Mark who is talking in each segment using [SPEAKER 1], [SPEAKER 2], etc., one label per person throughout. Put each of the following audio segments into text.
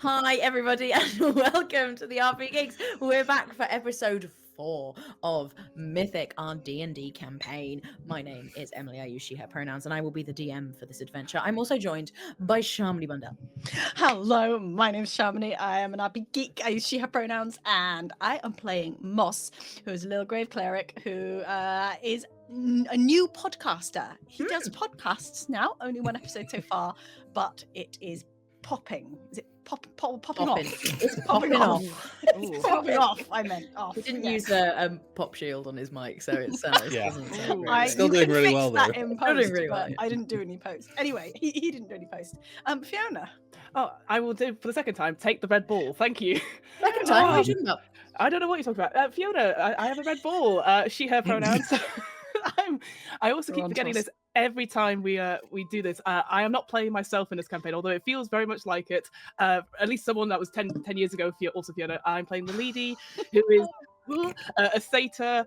[SPEAKER 1] Hi, everybody, and welcome to the RP Geeks. We're back for episode 4 of Mythic, our D&D campaign. My name is Emily. I use she, her pronouns, and I will be the DM for this adventure. I'm also joined by Shamini Bundell.
[SPEAKER 2] Hello, my name's Shamini. I am an RP geek. I use she, her pronouns, and I am playing Moss, who is a little grave cleric who is a new podcaster. He does podcasts now, only one episode so far, but it is popping. Is it popping off?
[SPEAKER 1] It's popping off.
[SPEAKER 2] It's popping off. I meant off.
[SPEAKER 1] He didn't
[SPEAKER 2] yes.
[SPEAKER 1] use a pop shield on his mic, so it sounds doesn't sound great.
[SPEAKER 3] Still
[SPEAKER 2] you
[SPEAKER 3] doing
[SPEAKER 2] can
[SPEAKER 3] really
[SPEAKER 2] fix
[SPEAKER 3] well,
[SPEAKER 2] that
[SPEAKER 3] though.
[SPEAKER 2] in
[SPEAKER 1] Still doing
[SPEAKER 2] post,
[SPEAKER 1] really well,
[SPEAKER 2] but
[SPEAKER 1] yeah.
[SPEAKER 2] I didn't do any post. Anyway, he didn't do any post. Fiona.
[SPEAKER 4] Oh, I will do for the second time. Take the red ball. Thank you.
[SPEAKER 1] Second time, what are you talking about?
[SPEAKER 4] I don't know what you're talking about. Fiona, I have a red ball. She, her pronouns. I also keep forgetting this every time we do this. I am not playing myself in this campaign, although it feels very much like it. At least someone that was 10 years ago, also Fiona. I'm playing the lady, who is a satyr,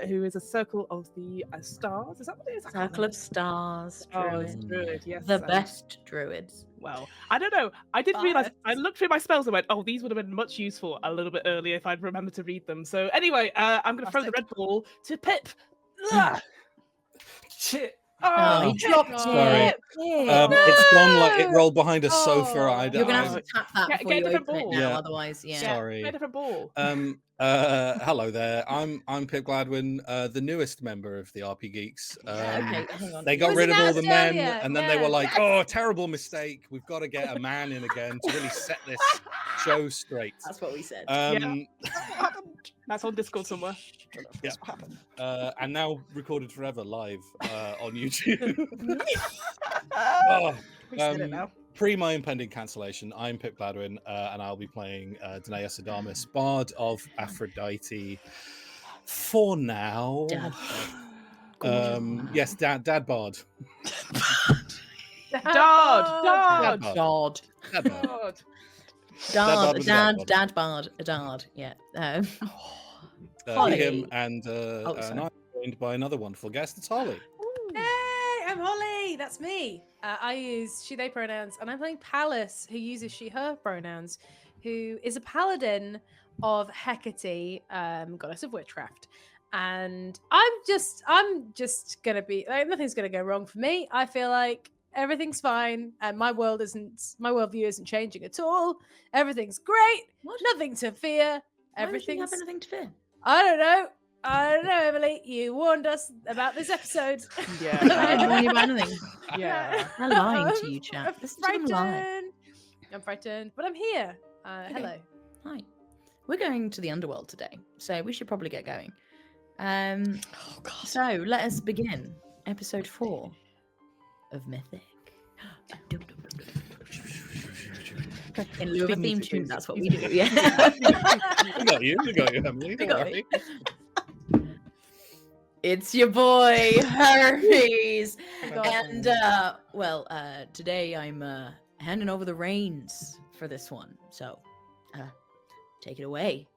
[SPEAKER 4] who is a circle of the stars. Is that what it is?
[SPEAKER 1] Circle of Stars, druid.
[SPEAKER 4] Druid, yes.
[SPEAKER 1] The best druids.
[SPEAKER 4] Well, I don't know. I didn't realize. I looked through my spells and went, "Oh, these would have been much useful a little bit earlier if I'd remembered to read them." So anyway, I'm going to throw the red ball to Pip.
[SPEAKER 3] Shit.
[SPEAKER 1] Oh, he dropped
[SPEAKER 3] Sorry.
[SPEAKER 1] it.
[SPEAKER 3] It's gone like it rolled behind a sofa.
[SPEAKER 1] You're gonna have to tap that
[SPEAKER 4] Get
[SPEAKER 1] before
[SPEAKER 4] a
[SPEAKER 1] you
[SPEAKER 4] different
[SPEAKER 1] open it
[SPEAKER 4] ball.
[SPEAKER 1] now,
[SPEAKER 3] Yeah.
[SPEAKER 1] otherwise, yeah.
[SPEAKER 3] Sorry.
[SPEAKER 4] Get a different ball.
[SPEAKER 3] Hello there. I'm Pip Gladwin, the newest member of the RP Geeks.
[SPEAKER 1] Okay, hang on.
[SPEAKER 3] They got
[SPEAKER 5] was
[SPEAKER 3] rid of all the
[SPEAKER 5] announced
[SPEAKER 3] men,
[SPEAKER 5] earlier,
[SPEAKER 3] and then they
[SPEAKER 5] yeah.
[SPEAKER 3] were like, "Oh, terrible mistake. We've got to get a man in again to really set this show straight."
[SPEAKER 1] That's what we said.
[SPEAKER 4] That's on Discord somewhere.
[SPEAKER 3] Yeah. And now recorded forever live on YouTube.
[SPEAKER 2] We said it now.
[SPEAKER 3] Pre my impending cancellation, I'm Pip Gladwin, and I'll be playing Danae Adamus, Bard of Aphrodite. For now,
[SPEAKER 1] Dad.
[SPEAKER 3] yes, Dad Bard.
[SPEAKER 4] Dad.
[SPEAKER 1] Dad.
[SPEAKER 3] Bard.
[SPEAKER 4] God.
[SPEAKER 1] Dad Bard. Dad. Yeah. Holly.
[SPEAKER 3] Him and
[SPEAKER 1] sorry.
[SPEAKER 3] I'm joined by another wonderful guest. It's Holly.
[SPEAKER 5] Hey, I'm Holly. That's me. I use she, they pronouns, and I'm playing Pallas, who uses she, her pronouns, who is a paladin of Hecate, goddess of witchcraft. And I'm just gonna be like, nothing's gonna go wrong for me. I feel like everything's fine, and my worldview isn't changing at all. Everything's great. Nothing to fear.
[SPEAKER 1] Why would you have
[SPEAKER 5] Everything's.
[SPEAKER 1] anything to fear?
[SPEAKER 5] I don't know, Emily. You warned us about this episode.
[SPEAKER 1] I
[SPEAKER 4] Yeah.
[SPEAKER 1] didn't warn you about anything.
[SPEAKER 4] Yeah.
[SPEAKER 1] I'm lying to you, chap.
[SPEAKER 5] I'm
[SPEAKER 1] Listen to them lie.
[SPEAKER 5] frightened. I'm frightened, but I'm here. Hello.
[SPEAKER 1] Hi. We're going to the Underworld today, so we should probably get going.
[SPEAKER 2] Oh God.
[SPEAKER 1] So let us begin episode 4 of Mythic. In lieu of a theme tune, that's what we do. Yeah.
[SPEAKER 3] We got you, Emily. Don't
[SPEAKER 1] got
[SPEAKER 3] worry.
[SPEAKER 1] It's your boy Hercules,
[SPEAKER 5] God.
[SPEAKER 1] and today I'm handing over the reins for this one. So, take it away,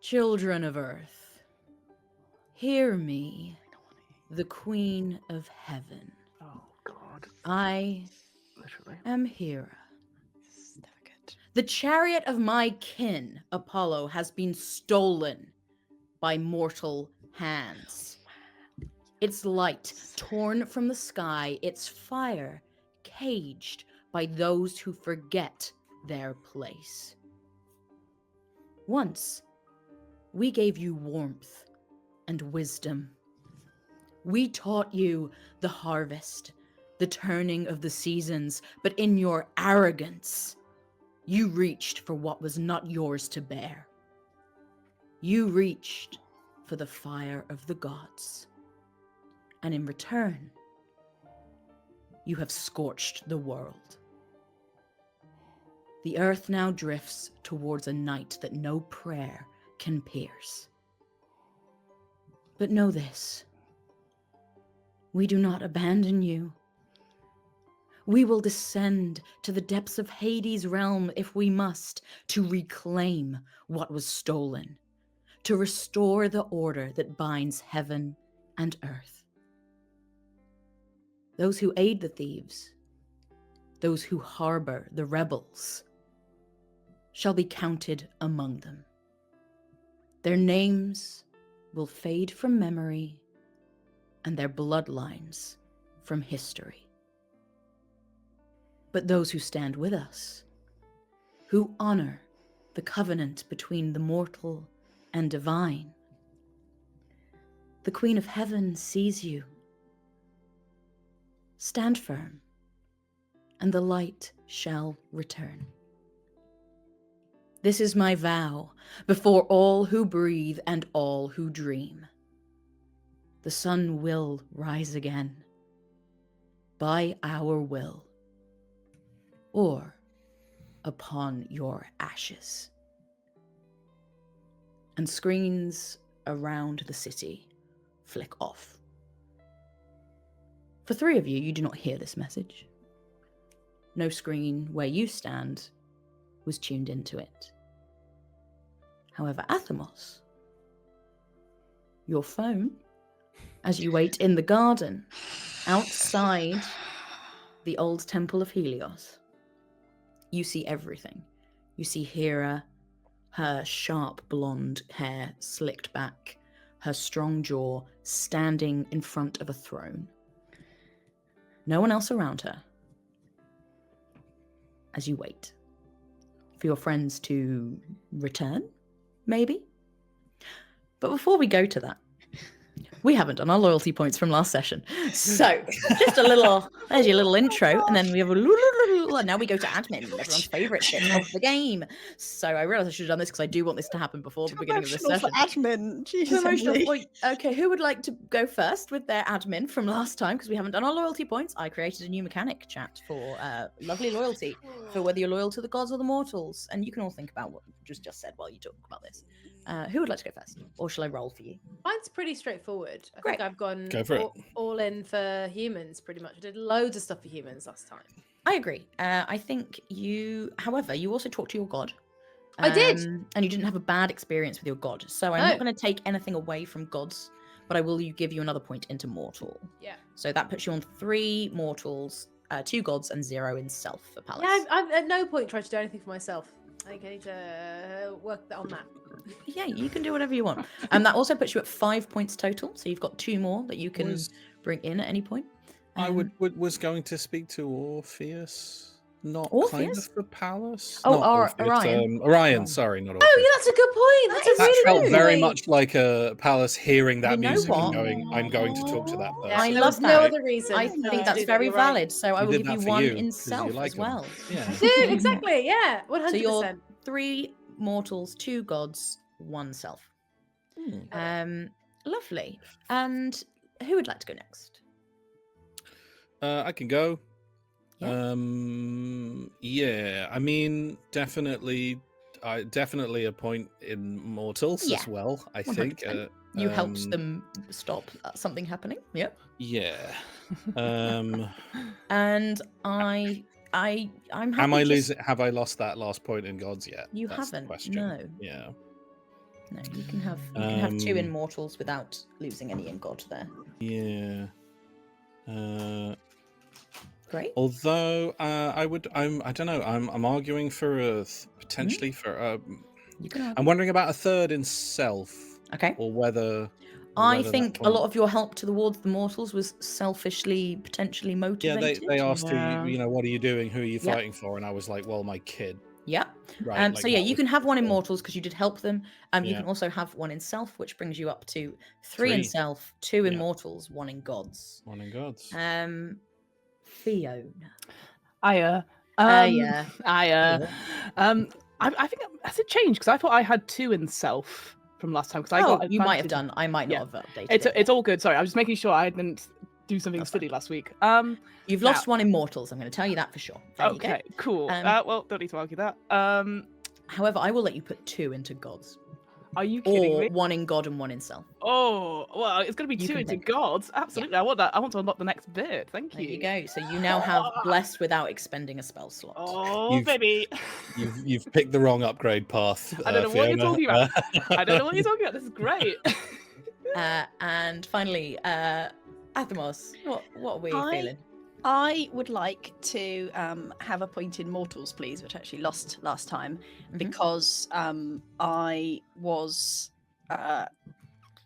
[SPEAKER 1] children of Earth. Hear me, the Queen of Heaven.
[SPEAKER 4] Oh God.
[SPEAKER 1] I
[SPEAKER 4] Literally.
[SPEAKER 1] am Hera. The chariot of my kin, Apollo, has been stolen by mortal hands. Its light torn from the sky, its fire caged by those who forget their place. Once, we gave you warmth and wisdom. We taught you the harvest, the turning of the seasons, but in your arrogance, you reached for what was not yours to bear. You reached for the fire of the gods, and in return, you have scorched the world. The earth now drifts towards a night that no prayer can pierce. But know this, we do not abandon you. We will descend to the depths of Hades' realm if we must, to reclaim what was stolen, to restore the order that binds heaven and earth. Those who aid the thieves those who harbor the rebels, shall be counted among them. Their names will fade from memory, and their bloodlines from history. But those who stand with us, who honor the covenant between the mortal and divine, the Queen of Heaven sees you. Stand firm, and the light shall return. This is my vow before all who breathe and all who dream. The sun will rise again, by our will, or upon your ashes. And screens around the city flick off. For 3 of you, you do not hear this message. No screen where you stand was tuned into it. However, Athamos, your phone, as you wait in the garden outside the old temple of Helios, you see everything. You see Hera, her sharp blonde hair slicked back, her strong jaw standing in front of a throne. No one else around her. As you wait for your friends to return, maybe? But before we go to that, we haven't done our loyalty points from last session. So, just a little, there's your little intro, and then we have and now we go to admin, everyone's favourite bit of the game. So I realised I should have done this because I do want this to happen before the beginning of the session.
[SPEAKER 2] Admin. Jesus,
[SPEAKER 1] Promotional
[SPEAKER 2] Emily.
[SPEAKER 1] point. Okay, who would like to go first with their admin from last time? Because we haven't done our loyalty points. I created a new mechanic chat for lovely loyalty, for whether you're loyal to the gods or the mortals. And you can all think about what you just said while you talk about this. Who would like to go first? Or shall I roll for you?
[SPEAKER 5] Mine's pretty straightforward. I
[SPEAKER 1] Great.
[SPEAKER 5] think I've gone
[SPEAKER 3] Go for it.
[SPEAKER 5] all in for humans, pretty much. I did loads of stuff for humans last time.
[SPEAKER 1] I agree. I think however, you also talked to your god.
[SPEAKER 5] I did.
[SPEAKER 1] And you didn't have a bad experience with your god. So I'm not going to take anything away from gods, but I will give you another point into mortal.
[SPEAKER 5] Yeah.
[SPEAKER 1] So that puts you on 3 mortals, 2 gods, and 0 in self for Palace.
[SPEAKER 5] Yeah, I've at no point tried to do anything for myself. I think I need to work on that.
[SPEAKER 1] Yeah, you can do whatever you want. And that also puts you at 5 points total. So you've got 2 more that you can bring in at any point.
[SPEAKER 3] I was going to speak to Orpheus, not
[SPEAKER 1] Orpheus?
[SPEAKER 3] kind of the palace.
[SPEAKER 1] Oh,
[SPEAKER 3] Not Orpheus,
[SPEAKER 1] Orion.
[SPEAKER 3] Orion, sorry, not Orpheus.
[SPEAKER 5] Oh, yeah, that's a good point. That's a
[SPEAKER 3] That
[SPEAKER 5] really
[SPEAKER 3] felt
[SPEAKER 5] good
[SPEAKER 3] very
[SPEAKER 5] point.
[SPEAKER 3] much like a palace hearing that
[SPEAKER 1] You know
[SPEAKER 3] music
[SPEAKER 1] what?
[SPEAKER 3] and going, I'm going to talk to that person.
[SPEAKER 5] Yeah,
[SPEAKER 1] I
[SPEAKER 5] there
[SPEAKER 1] love
[SPEAKER 5] was no
[SPEAKER 1] that.
[SPEAKER 5] other reason.
[SPEAKER 1] I
[SPEAKER 5] to
[SPEAKER 1] think
[SPEAKER 5] do
[SPEAKER 1] that's
[SPEAKER 5] that,
[SPEAKER 1] very
[SPEAKER 5] you're right.
[SPEAKER 1] valid. So I
[SPEAKER 3] You
[SPEAKER 1] will
[SPEAKER 3] did
[SPEAKER 1] give you
[SPEAKER 3] that for
[SPEAKER 1] 1
[SPEAKER 3] you,
[SPEAKER 1] in
[SPEAKER 3] 'cause you
[SPEAKER 1] self
[SPEAKER 3] like
[SPEAKER 1] as
[SPEAKER 3] them.
[SPEAKER 1] well.
[SPEAKER 3] Yeah.
[SPEAKER 5] Dude, exactly. Yeah, 100%.
[SPEAKER 1] So you're 3 mortals, 2 gods, 1 self. Lovely. And who would like to go next?
[SPEAKER 3] I can go.
[SPEAKER 1] Yeah.
[SPEAKER 3] Yeah. I mean, definitely a point in mortals
[SPEAKER 1] Yeah,
[SPEAKER 3] as well. I think
[SPEAKER 1] 100%. You helped them stop something happening. Yep.
[SPEAKER 3] Yeah.
[SPEAKER 1] And I'm happy.
[SPEAKER 3] Am I losing? Have I lost that last point in gods yet?
[SPEAKER 1] You
[SPEAKER 3] That's the
[SPEAKER 1] haven't.
[SPEAKER 3] question.
[SPEAKER 1] No.
[SPEAKER 3] Yeah.
[SPEAKER 1] No, you can have 2 in mortals without losing any in god there.
[SPEAKER 3] Yeah.
[SPEAKER 1] Great.
[SPEAKER 3] Although I don't know. I'm arguing for potentially for.
[SPEAKER 1] You can have.
[SPEAKER 3] I'm wondering about a 3rd in self,
[SPEAKER 1] Okay.
[SPEAKER 3] or whether.
[SPEAKER 1] I think a lot of your help towards the mortals was selfishly, potentially
[SPEAKER 3] Yeah,
[SPEAKER 1] motivated.
[SPEAKER 3] they asked
[SPEAKER 4] Yeah.
[SPEAKER 3] you, what are you doing? Who are you
[SPEAKER 1] Yeah.
[SPEAKER 3] fighting for? And I was like, well, my kid.
[SPEAKER 1] Yeah.
[SPEAKER 3] Right.
[SPEAKER 1] So yeah,
[SPEAKER 3] that
[SPEAKER 1] you
[SPEAKER 3] was-
[SPEAKER 1] can have 1 in mortals because you did help them. You
[SPEAKER 3] Yeah.
[SPEAKER 1] can also have 1 in self, which brings you up to 3 in
[SPEAKER 3] 3.
[SPEAKER 1] self, 2 in
[SPEAKER 3] Yeah.
[SPEAKER 1] mortals, 1 in gods.
[SPEAKER 3] 1 in gods.
[SPEAKER 1] Fiona.
[SPEAKER 4] Yeah.
[SPEAKER 1] Yeah.
[SPEAKER 4] I think has it changed because I thought I had 2 in self from last time because I got.
[SPEAKER 1] You might have
[SPEAKER 4] advantage.
[SPEAKER 1] done. I might not
[SPEAKER 4] Yeah.
[SPEAKER 1] have updated
[SPEAKER 4] It's all good. Sorry, I was just making sure I didn't do something
[SPEAKER 1] That's
[SPEAKER 4] silly last week.
[SPEAKER 1] You've lost 1 in mortals. I'm going to tell you that for sure. There you go.
[SPEAKER 4] Okay, cool. Well, don't need to argue that.
[SPEAKER 1] However, I will let you put 2 into gods,
[SPEAKER 4] Are you kidding
[SPEAKER 1] or
[SPEAKER 4] me?
[SPEAKER 1] 1 in god and 1 in self.
[SPEAKER 4] Oh, well, it's going to be
[SPEAKER 1] You
[SPEAKER 4] 2
[SPEAKER 1] can
[SPEAKER 4] into
[SPEAKER 1] pick.
[SPEAKER 4] gods. Absolutely. I want that. I want to unlock the next bit. Thank
[SPEAKER 1] There
[SPEAKER 4] you.
[SPEAKER 1] you go. So you now have blessed without expending a spell slot.
[SPEAKER 4] Oh,
[SPEAKER 3] You've-
[SPEAKER 4] baby.
[SPEAKER 3] You've picked the wrong upgrade path.
[SPEAKER 4] I don't know what you're
[SPEAKER 3] Fiona.
[SPEAKER 4] talking about. I don't know what you're talking about. This is great.
[SPEAKER 1] And finally, Athamos, what are we feeling?
[SPEAKER 2] I would like to have a point in mortals, please, which I actually lost last time because I was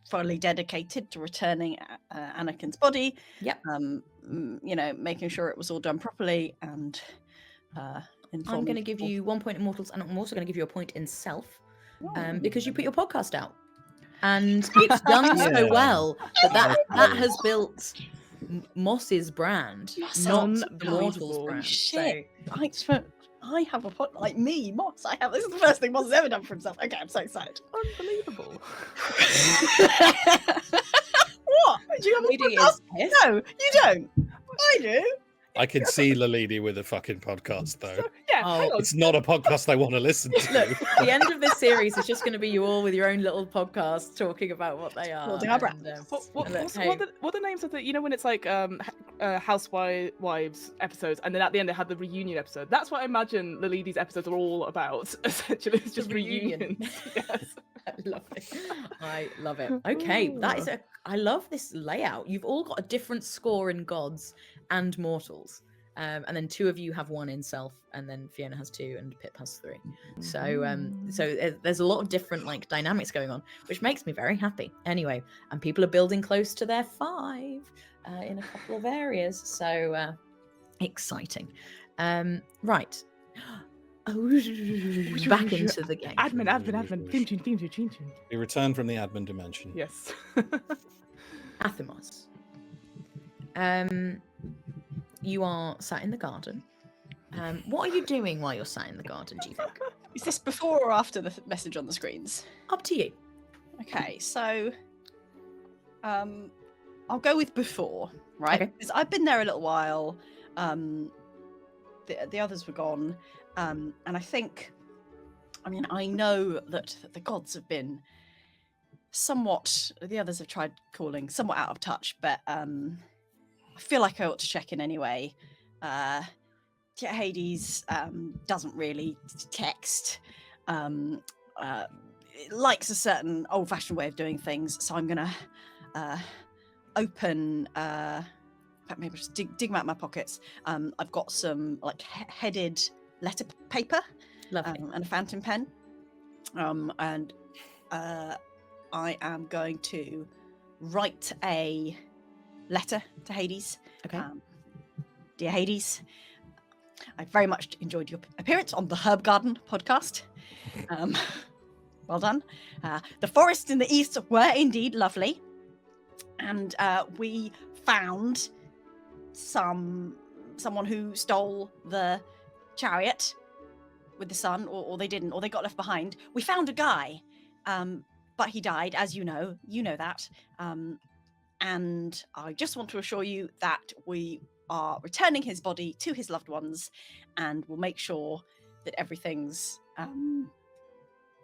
[SPEAKER 2] fully dedicated to returning Anakin's body.
[SPEAKER 1] Yep.
[SPEAKER 2] Making sure it was all done properly and.
[SPEAKER 1] I'm going to give you 1 point in mortals, and I'm also going to give you a point in self, because you put your podcast out, and it's done so well that has built Moss's brand, not the mortals brand.
[SPEAKER 2] Shit. I have a pod like me, Moss. This is the first thing Moss has ever done for himself. Okay, I'm so excited.
[SPEAKER 4] Unbelievable.
[SPEAKER 2] What? Do you have a podcast? No, you don't. I do.
[SPEAKER 3] I can see Lalidi with a fucking podcast, though.
[SPEAKER 4] So, yeah,
[SPEAKER 3] it's not a podcast I want to listen to.
[SPEAKER 1] Look, the end of this series is just going to be you all with your own little podcast talking about what they are.
[SPEAKER 2] Building our brand.
[SPEAKER 4] What are the names of the? You know when it's like housewives episodes, and then at the end they had the reunion episode. That's what I imagine Lalidi's episodes are all about. Essentially, it's just reunions. Yes.
[SPEAKER 1] I love it. Okay, I love this layout. You've all got a different score in gods and mortals, and then 2 of you have 1 in self, and then Fiona has 2 and Pip has 3. So there's a lot of different dynamics going on, which makes me very happy. Anyway, and people are building close to their 5 in a couple of areas, so exciting. Right. Back into the game.
[SPEAKER 4] Admin. Theme tune.
[SPEAKER 3] We return from the admin dimension.
[SPEAKER 4] Yes.
[SPEAKER 1] Athemos. You are sat in the garden. What are you doing while you're sat in the garden, do you think?
[SPEAKER 2] Is this before or after the message on the screens?
[SPEAKER 1] Up to you.
[SPEAKER 2] Okay, so I'll go with before, right?
[SPEAKER 1] Okay.
[SPEAKER 2] Because I've been there a little while. The others were gone. And I know that the gods have been the others have tried calling somewhat out of touch, but I feel like I ought to check in anyway. Hades doesn't really text. It likes a certain old-fashioned way of doing things, so I'm gonna open. Maybe just dig them out of my pockets. I've got some headed letter paper,
[SPEAKER 1] Lovely.
[SPEAKER 2] and a fountain pen, and I am going to write a letter to Hades.
[SPEAKER 1] Okay.
[SPEAKER 2] Dear Hades, I very much enjoyed your appearance on the Herb Garden podcast. Well done. The forests in the east were indeed lovely, and we found someone who stole the chariot with the sun, or they didn't, or they got left behind. We found a guy, but he died, as you know that. And I just want to assure you that we are returning his body to his loved ones, and we'll make sure that everything's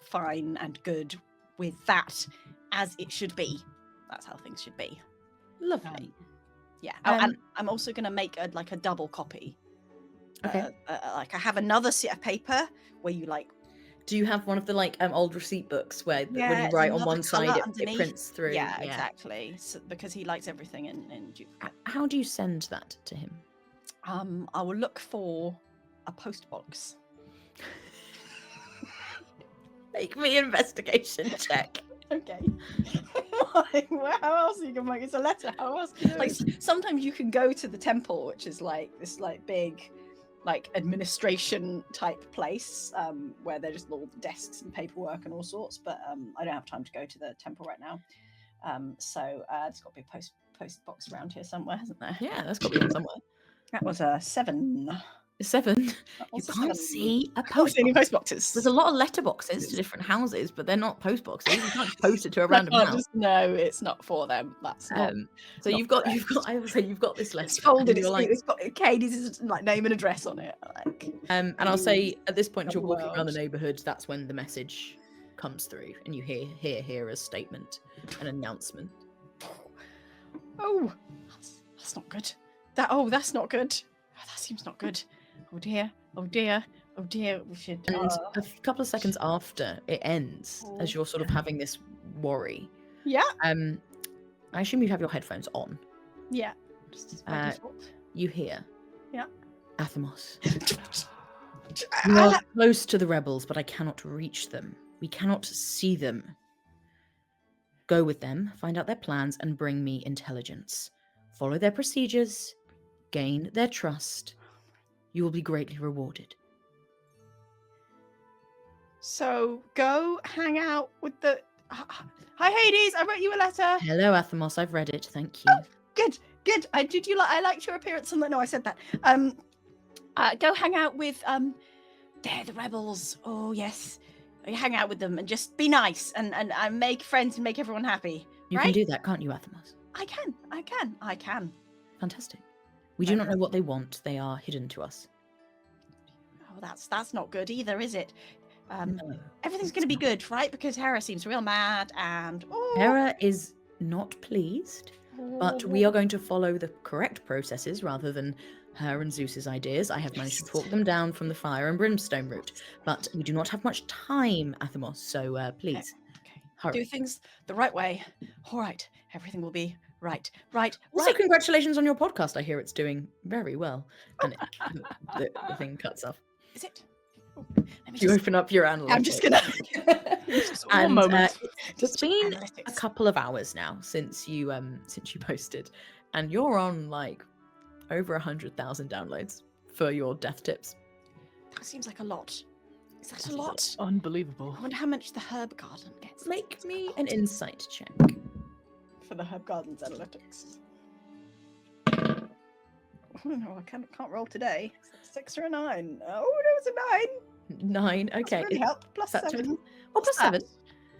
[SPEAKER 2] fine and good with that, as it should be. That's how things should be.
[SPEAKER 1] Lovely.
[SPEAKER 2] Yeah. And I'm also going to make a double copy.
[SPEAKER 1] Okay.
[SPEAKER 2] I have another sheet of paper where you
[SPEAKER 1] Do you have one of the old receipt books where when you write on one side it prints through?
[SPEAKER 2] Yeah, exactly. So, because he likes everything in duplicate.
[SPEAKER 1] How do you send that to him?
[SPEAKER 2] I will look for a post box.
[SPEAKER 1] Make me an investigation check.
[SPEAKER 2] Okay. How else are you gonna make it's a letter? How else? Sometimes you can go to the temple, which is this big administration type place, where they're just all desks and paperwork and all sorts. But I don't have time to go to the temple right now. So there's got to be a post box around here somewhere, hasn't there?
[SPEAKER 1] Yeah, that's got to be one somewhere.
[SPEAKER 2] That was a 7.
[SPEAKER 1] 7. You can't see a post box.
[SPEAKER 2] Post boxes.
[SPEAKER 1] There's a lot of letter boxes to different houses, but they're not post boxes. You can't post it to a random house.
[SPEAKER 2] No, it's not for them. That's not.
[SPEAKER 1] So you've got. I would say you've got this letter.
[SPEAKER 2] It's folded. It's got Katie's name and address on it.
[SPEAKER 1] And I'll say at this point, you're walking around the neighbourhood. That's when the message comes through, and you hear a statement, an announcement.
[SPEAKER 2] Oh, that's not good. That's not good. That seems not good. Oh dear. We should.
[SPEAKER 1] And a couple of seconds after it ends, as you're sort of having this worry.
[SPEAKER 2] Yeah.
[SPEAKER 1] I assume you have your headphones on.
[SPEAKER 2] Yeah.
[SPEAKER 1] you hear?
[SPEAKER 2] Yeah.
[SPEAKER 1] Athemos. You are close to the rebels, but I cannot reach them. We cannot see them. Go with them, find out their plans, and bring me intelligence. Follow their procedures, gain their trust. You will be greatly rewarded.
[SPEAKER 2] So go hang out with the. Hi Hades, I wrote you a letter.
[SPEAKER 1] Hello, Athemos. I've read it. Thank you.
[SPEAKER 2] Oh, good. Did you like? I liked your appearance on the. No, I said that. Go hang out with they're the rebels. Oh yes, you hang out with them and just be nice and make friends and make everyone happy.
[SPEAKER 1] You
[SPEAKER 2] right?
[SPEAKER 1] can do that, can't you, Athemos?
[SPEAKER 2] I can.
[SPEAKER 1] Fantastic. We do not know what they want. They are hidden to us.
[SPEAKER 2] Oh, that's not good either, is it?
[SPEAKER 1] No,
[SPEAKER 2] Everything's going to be good, right? Because Hera seems real mad and
[SPEAKER 1] Hera is not pleased, but we are going to follow the correct processes rather than her and Zeus's ideas. I have managed to talk them down from the fire and brimstone route, but we do not have much time, Athemos, so please, hurry.
[SPEAKER 2] Do things the right way. All right, everything will be right.
[SPEAKER 1] Also, congratulations on your podcast. I hear it's doing very well. And the thing cuts off.
[SPEAKER 2] Is it?
[SPEAKER 1] You open up your analytics.
[SPEAKER 2] I'm just gonna.
[SPEAKER 1] And
[SPEAKER 4] moment.
[SPEAKER 1] it's been
[SPEAKER 2] Analytics.
[SPEAKER 1] a couple of hours now since you posted, and you're on like over 100,000 downloads for your death tips.
[SPEAKER 2] That seems like a lot. Is that a lot?
[SPEAKER 4] Unbelievable.
[SPEAKER 2] I wonder how much the herb garden gets.
[SPEAKER 1] Make me an insight check.
[SPEAKER 2] For the herb garden's analytics. Oh no, I can't roll today. 6 or a 9. Oh no, it's a 9.
[SPEAKER 1] 9. Okay.
[SPEAKER 2] That's really help. Plus
[SPEAKER 1] Is that
[SPEAKER 2] 7.
[SPEAKER 1] total? Oh, plus 7.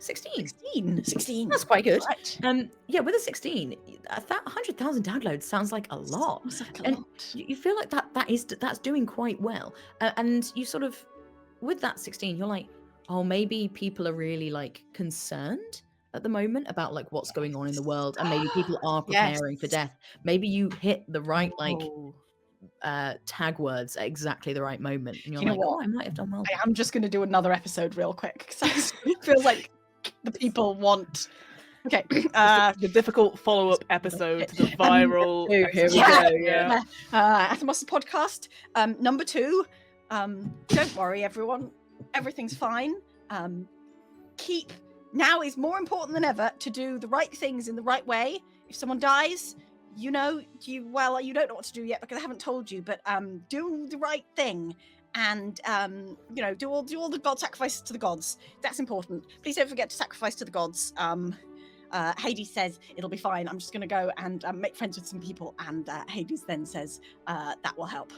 [SPEAKER 1] 16.
[SPEAKER 2] 16.
[SPEAKER 1] That's quite good.
[SPEAKER 2] Right.
[SPEAKER 1] Yeah, with a 16, that 100,000 downloads sounds like a lot.
[SPEAKER 2] Sounds like a
[SPEAKER 1] And
[SPEAKER 2] lot.
[SPEAKER 1] you feel like that's doing quite well. And you sort of, with that 16, you're like, oh, maybe people are really like concerned at the moment about like what's going on in the world, and maybe people are preparing for death. Maybe you hit the right like tag words at exactly the right moment, and you're
[SPEAKER 2] You know
[SPEAKER 1] like,
[SPEAKER 2] what?
[SPEAKER 1] oh, I might have done well.
[SPEAKER 2] I am just going to do another episode real quick because it feels like the people want. Okay.
[SPEAKER 4] The difficult follow-up episode to the viral.
[SPEAKER 1] Here we
[SPEAKER 2] Yeah.
[SPEAKER 1] go. Yeah.
[SPEAKER 2] Athemos' podcast, number 2. Don't worry, everyone. Everything's fine. Now is more important than ever to do the right things in the right way. If someone dies, you don't know what to do yet because I haven't told you, but do the right thing and do all the god sacrifices to the gods. That's important. Please don't forget to sacrifice to the gods. Hades says it'll be fine. I'm just going to go and make friends with some people, and Hades then says that will help.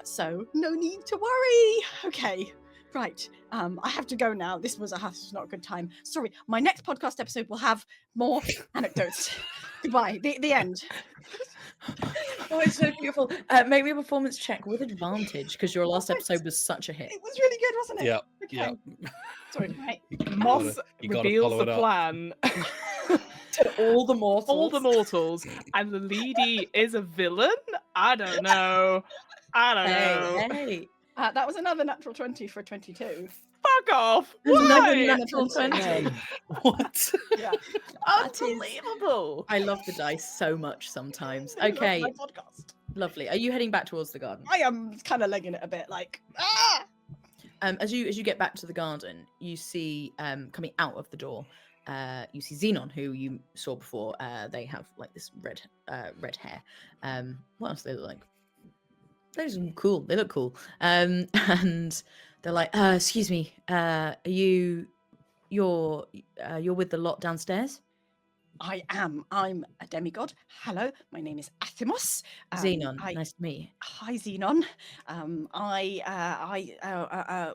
[SPEAKER 2] So no need to worry. Okay. Right. I have to go now. This was not a good time. Sorry. My next podcast episode will have more anecdotes. Goodbye. The end.
[SPEAKER 1] Oh, it's so beautiful. Make me a performance check with advantage because your last episode was such a hit.
[SPEAKER 2] It was really good, wasn't it?
[SPEAKER 3] Yeah.
[SPEAKER 2] Okay.
[SPEAKER 3] Yeah.
[SPEAKER 2] Sorry. Right.
[SPEAKER 4] Moss
[SPEAKER 3] You gotta
[SPEAKER 4] reveals
[SPEAKER 3] follow
[SPEAKER 4] the
[SPEAKER 3] it up.
[SPEAKER 4] plan.
[SPEAKER 1] To all the mortals.
[SPEAKER 4] All the mortals, and the lady is a villain. I don't know.
[SPEAKER 1] Hey.
[SPEAKER 2] That was another natural 20 for 22.
[SPEAKER 4] Fuck off.
[SPEAKER 1] Another
[SPEAKER 4] Why?
[SPEAKER 1] natural 20.
[SPEAKER 3] What?
[SPEAKER 2] Yeah.
[SPEAKER 1] That is-
[SPEAKER 4] Unbelievable.
[SPEAKER 1] I love the dice so much sometimes.
[SPEAKER 2] I love
[SPEAKER 1] Okay,
[SPEAKER 2] my podcast.
[SPEAKER 1] lovely. Are you heading back towards the garden?
[SPEAKER 2] I am kind of legging it a bit, like
[SPEAKER 1] As you get back to the garden, you see coming out of the door, you see Xenon, who you saw before. They have like this red hair. What else do they look like? Those are cool. They look cool. And they're like, excuse me, you're with the lot downstairs?
[SPEAKER 2] I am. I'm a demigod. Hello, my name is Athemos.
[SPEAKER 1] Xenon, nice to meet you.
[SPEAKER 2] Hi, Xenon. I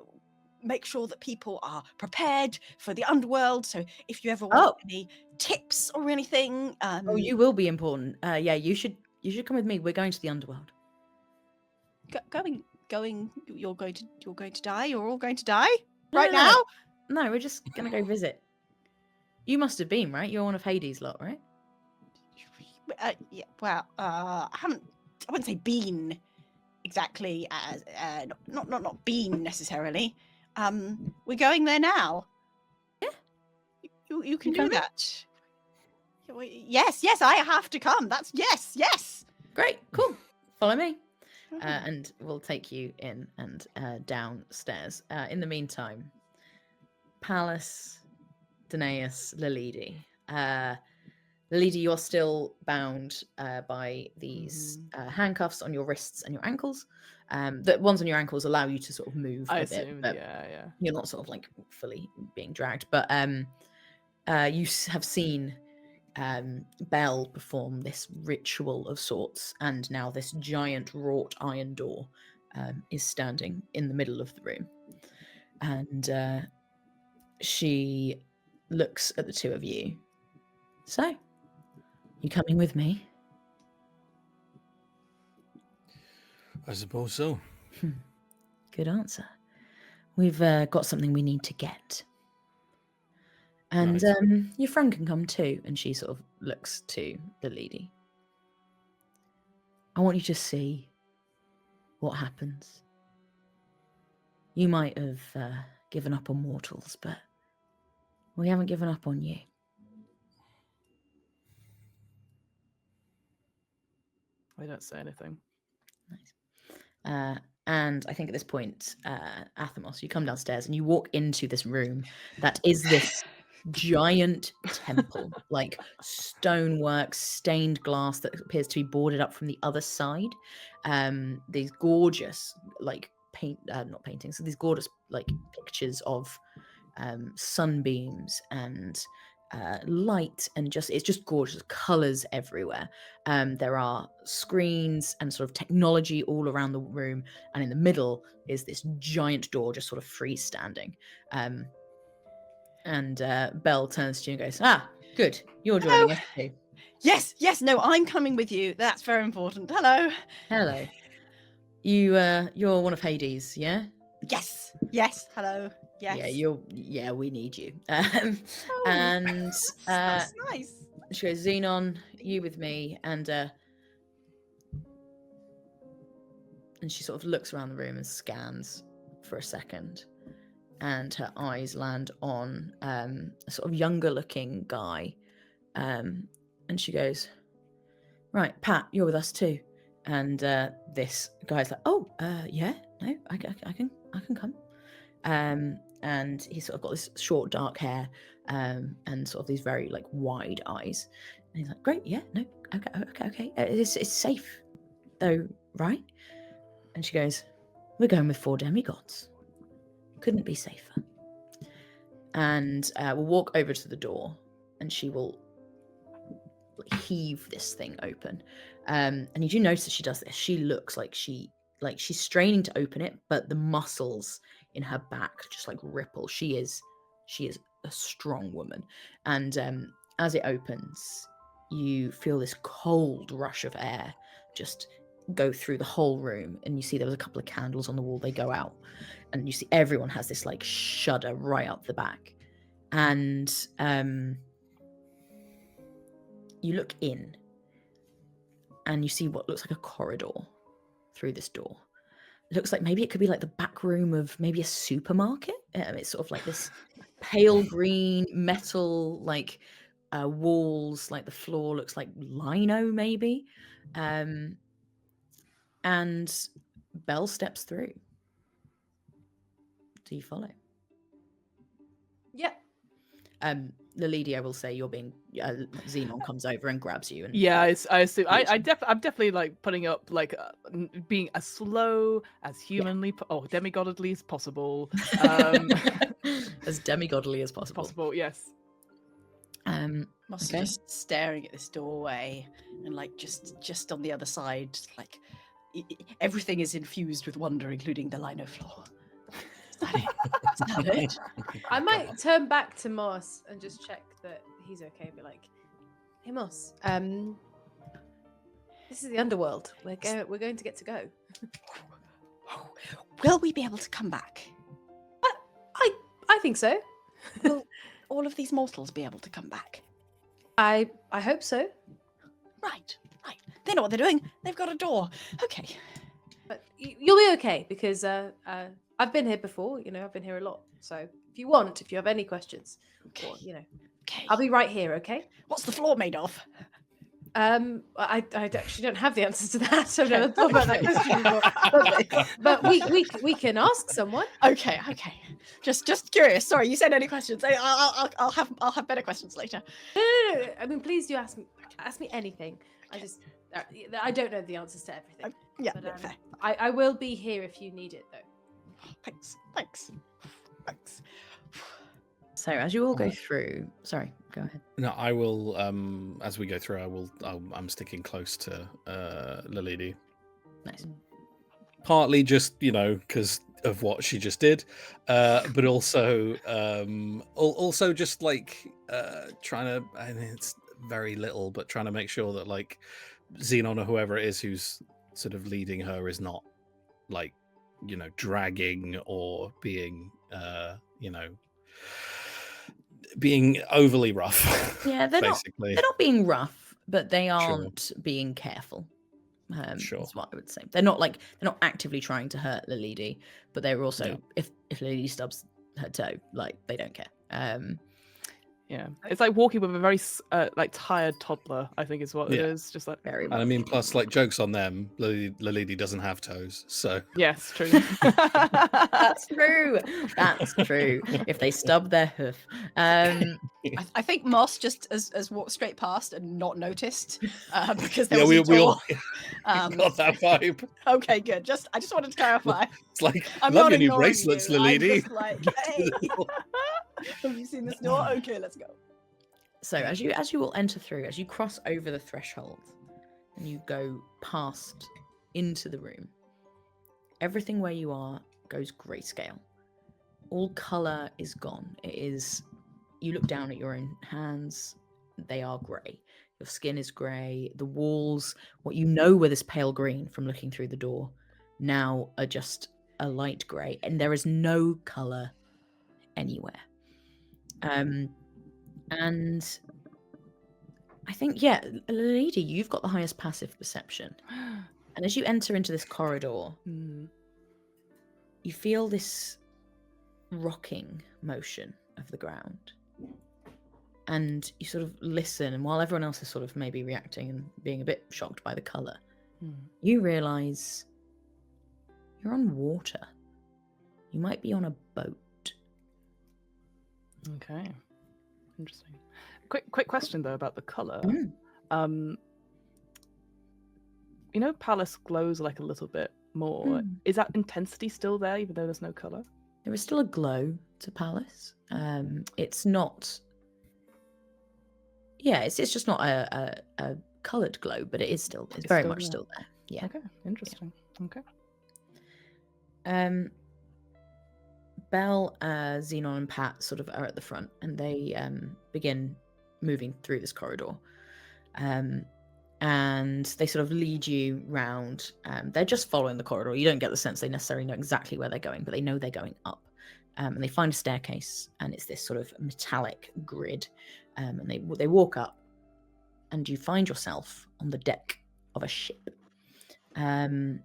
[SPEAKER 2] make sure that people are prepared for the underworld. So if you ever want any tips or anything,
[SPEAKER 1] Oh, you will be important. Yeah, you should come with me. We're going to the underworld.
[SPEAKER 2] going. You're going to die. You're all going to die
[SPEAKER 1] No,
[SPEAKER 2] right
[SPEAKER 1] no,
[SPEAKER 2] now.
[SPEAKER 1] No, we're just gonna go visit. You must have been, right? You're one of Hades' lot, right?
[SPEAKER 2] Yeah. Well, I wouldn't say been exactly as not been necessarily. We're going there now.
[SPEAKER 1] Yeah.
[SPEAKER 2] You can
[SPEAKER 1] You
[SPEAKER 2] do
[SPEAKER 1] coming?
[SPEAKER 2] that. Yes, I have to come. That's yes.
[SPEAKER 1] Great, cool, follow me. And we'll take you in and downstairs. In the meantime, Pallas, Danaeus, Lilidi. Lilidi, you're still bound by these handcuffs on your wrists and your ankles. The ones on your ankles allow you to sort of move a bit, but
[SPEAKER 4] yeah.
[SPEAKER 1] you're not sort of like fully being dragged. But you have seen Belle perform this ritual of sorts, and now this giant wrought iron door is standing in the middle of the room, and she looks at the two of you. So, you coming with me?
[SPEAKER 3] I suppose so.
[SPEAKER 1] Good answer. We've got something we need to get. And
[SPEAKER 3] Right.
[SPEAKER 1] your friend can come too. And she sort of looks to the lady. I want you to see what happens. You might have given up on mortals, but we haven't given up on you.
[SPEAKER 4] I don't say anything.
[SPEAKER 1] Nice. And I think at this point, Athamos, you come downstairs and you walk into this room that is this giant temple, like stonework, stained glass that appears to be boarded up from the other side. These gorgeous, like not paintings, so these gorgeous, like pictures of sunbeams and light, and it's just gorgeous colors everywhere. There are screens and sort of technology all around the room, and in the middle is this giant door just sort of freestanding. And Belle turns to you and goes, good, you're joining us too.
[SPEAKER 2] Yes, no, I'm coming with you. That's very important. Hello.
[SPEAKER 1] You're one of Hades, yeah?
[SPEAKER 2] Yes, hello. Yes.
[SPEAKER 1] Yeah, we need you.
[SPEAKER 2] Oh,
[SPEAKER 1] And
[SPEAKER 2] that's nice.
[SPEAKER 1] she goes, Xenon, you with me, and she sort of looks around the room and scans for a second, and her eyes land on a sort of younger looking guy, and she goes, right, Pat, you're with us too. And this guy's like, yeah, no, I can come. And he's sort of got this short dark hair, and sort of these very like wide eyes, and he's like, great, yeah, no, okay, it's safe though, right? And she goes, we're going with 4 demi-gods, couldn't be safer. And we'll walk over to the door, and she will heave this thing open, and you do notice that she does this. She looks like she's straining to open it, but the muscles in her back just like ripple. She is a strong woman, and as it opens, you feel this cold rush of air just go through the whole room, and you see there was a couple of candles on the wall. They go out, and you see everyone has this like shudder right up the back, and you look in, and you see what looks like a corridor through this door. It looks like maybe it could be like the back room of maybe a supermarket. It's sort of like this pale green metal, like walls, like the floor looks like lino maybe. And Belle steps through. Do you follow?
[SPEAKER 5] Yep.
[SPEAKER 1] Lilidi, I will say you're being Xenon comes over and grabs you. And
[SPEAKER 4] yeah, I assume I'm definitely like putting up like being as slow as humanly demigodly as possible,
[SPEAKER 1] as demigodly as possible.
[SPEAKER 4] Yes.
[SPEAKER 2] Moss is just staring at this doorway, and like just on the other side, like everything is infused with wonder, including the lino floor. Is that it?
[SPEAKER 5] I might turn back to Moss and just check that he's okay. Be like, hey Moss, this is the Underworld. We're going to get to go.
[SPEAKER 2] Will we be able to come back?
[SPEAKER 5] I think so.
[SPEAKER 2] Will all of these mortals be able to come back?
[SPEAKER 5] I hope so.
[SPEAKER 2] Right. They know what they're doing. They've got a door. Okay.
[SPEAKER 5] But you'll be okay, because I've been here before. I've been here a lot. So if you have any questions,
[SPEAKER 2] Okay.
[SPEAKER 5] or,
[SPEAKER 2] Okay.
[SPEAKER 5] I'll be right here. Okay.
[SPEAKER 2] What's the floor made of?
[SPEAKER 5] I actually don't have the answers to that. I've never thought about that question before. But we can ask someone.
[SPEAKER 2] Okay. Just curious. Sorry, you said any questions? I'll have better questions later.
[SPEAKER 5] No. I mean, please do ask me anything. I don't know the answers to everything.
[SPEAKER 2] Yeah,
[SPEAKER 5] But,
[SPEAKER 2] fair.
[SPEAKER 5] I will be here if you need it, though.
[SPEAKER 2] Thanks.
[SPEAKER 1] So as you all go through, sorry, go ahead.
[SPEAKER 3] No, I will. As we go through, I'm sticking close to Lilidi.
[SPEAKER 1] Nice.
[SPEAKER 3] Partly just because of what she just did, but also just like trying to. And it's very little, but trying to make sure that like Xenon or whoever it is who's sort of leading her is not like dragging or being being overly rough.
[SPEAKER 1] Yeah, they're
[SPEAKER 3] basically.
[SPEAKER 1] not being rough, but they aren't being careful.
[SPEAKER 3] Sure.
[SPEAKER 1] That's what I would say. They're not actively trying to hurt Lilidi, but they're also if Lilidi stubs her toe, like they don't care.
[SPEAKER 4] Yeah, it's like walking with a very like tired toddler, I think is what it
[SPEAKER 3] Yeah.
[SPEAKER 4] is. Just like
[SPEAKER 1] Very
[SPEAKER 3] And I mean, plus, like, jokes on them. Lilidi doesn't have toes, so
[SPEAKER 4] yes, true.
[SPEAKER 1] That's true. That's true. If they stub their hoof.
[SPEAKER 2] I think Moss just has walked straight past and not noticed because there
[SPEAKER 3] yeah,
[SPEAKER 2] was
[SPEAKER 3] we
[SPEAKER 2] a
[SPEAKER 3] all
[SPEAKER 2] door.
[SPEAKER 3] got that vibe.
[SPEAKER 2] Okay, good. I just wanted to clarify.
[SPEAKER 3] It's like,
[SPEAKER 2] I'm
[SPEAKER 3] love
[SPEAKER 2] not
[SPEAKER 3] your new
[SPEAKER 2] ignoring
[SPEAKER 3] bracelets,
[SPEAKER 2] you. I'm
[SPEAKER 3] Lilidi.
[SPEAKER 2] just like, hey, have you seen this door? Okay, let's go.
[SPEAKER 1] So as you all enter through, as you cross over the threshold and you go past into the room, everything where you are goes grayscale. All color is gone. You look down at your own hands, they are grey. Your skin is grey. The walls, what you know were this pale green from looking through the door, now are just a light grey, and there is no color anywhere. And I think, Lady, you've got the highest passive perception. And as you enter into this corridor, you feel this rocking motion of the ground. And you sort of listen, and while everyone else is sort of maybe reacting and being a bit shocked by the colour, you realise you're on water. You might be on a boat.
[SPEAKER 4] Okay, interesting. Quick question though about the color. Palace glows like a little bit more. Is that intensity still there, even though there's no color?
[SPEAKER 1] There is still a glow to Palace. It's not. Yeah, it's just not a coloured glow, but it's very much still there. Yeah.
[SPEAKER 4] Okay, interesting. Yeah. Okay.
[SPEAKER 1] Belle, Xenon, and Pat sort of are at the front, and they begin moving through this corridor. And they sort of lead you round. They're just following the corridor. You don't get the sense they necessarily know exactly where they're going, but they know they're going up. And they find a staircase, and it's this sort of metallic grid. And they walk up, and you find yourself on the deck of a ship. And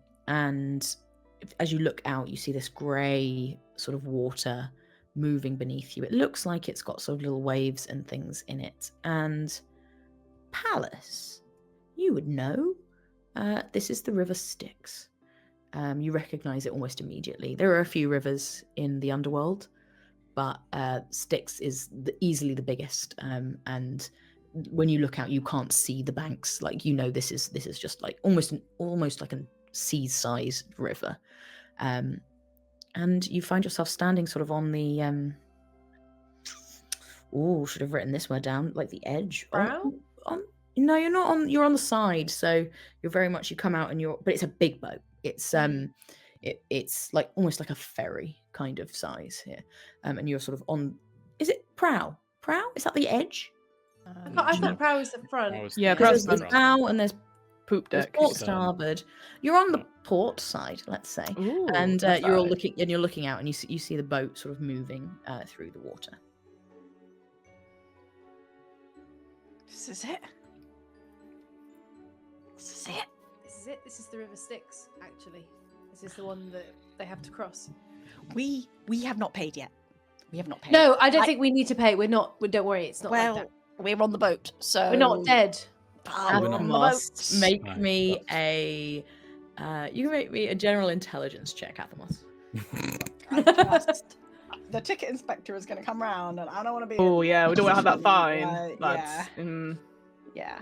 [SPEAKER 1] as you look out, you see this grey sort of water moving beneath you. It looks like it's got sort of little waves and things in it. And Palace, you would know, this is the River Styx. You recognise it almost immediately. There are a few rivers in the Underworld, but Styx is easily the biggest. And when you look out, you can't see the banks. Like, this is just like almost like a sea-sized river. And you find yourself standing sort of on the should have written this word down, like the edge.
[SPEAKER 5] Brow?
[SPEAKER 1] No, you're not on. You're on the side, so you're very much. You come out and but it's a big boat. It's it's like almost like a ferry kind of size here, and you're sort of on. Is it prow? Prow? Is that the edge?
[SPEAKER 5] I thought prow was the front.
[SPEAKER 4] Yeah,
[SPEAKER 1] Because
[SPEAKER 4] prow's
[SPEAKER 1] there's prow and there's
[SPEAKER 4] poop
[SPEAKER 1] There's
[SPEAKER 4] deck.
[SPEAKER 1] port starboard. You're on the port side, let's say,
[SPEAKER 4] Ooh,
[SPEAKER 1] and
[SPEAKER 4] that's
[SPEAKER 1] you're all
[SPEAKER 4] nice.
[SPEAKER 1] looking out, and you see the boat sort of moving through the water.
[SPEAKER 2] This is it. This is it.
[SPEAKER 5] This is it. This is the River Styx, actually. This is the one that they have to cross.
[SPEAKER 2] We have not paid yet. We have not paid.
[SPEAKER 5] No, I don't think we need to pay. We're not. Don't worry, it's not like
[SPEAKER 2] Well,
[SPEAKER 5] that.
[SPEAKER 2] we're on the boat, so
[SPEAKER 5] We're not dead.
[SPEAKER 3] Probably not.
[SPEAKER 1] Athamos, make
[SPEAKER 3] Right,
[SPEAKER 1] me a. You can make me a general intelligence check, Athamos.
[SPEAKER 2] The ticket inspector is going to come round, and I don't want to be.
[SPEAKER 4] Oh yeah, we don't want to have that fine. But
[SPEAKER 2] yeah. Yeah.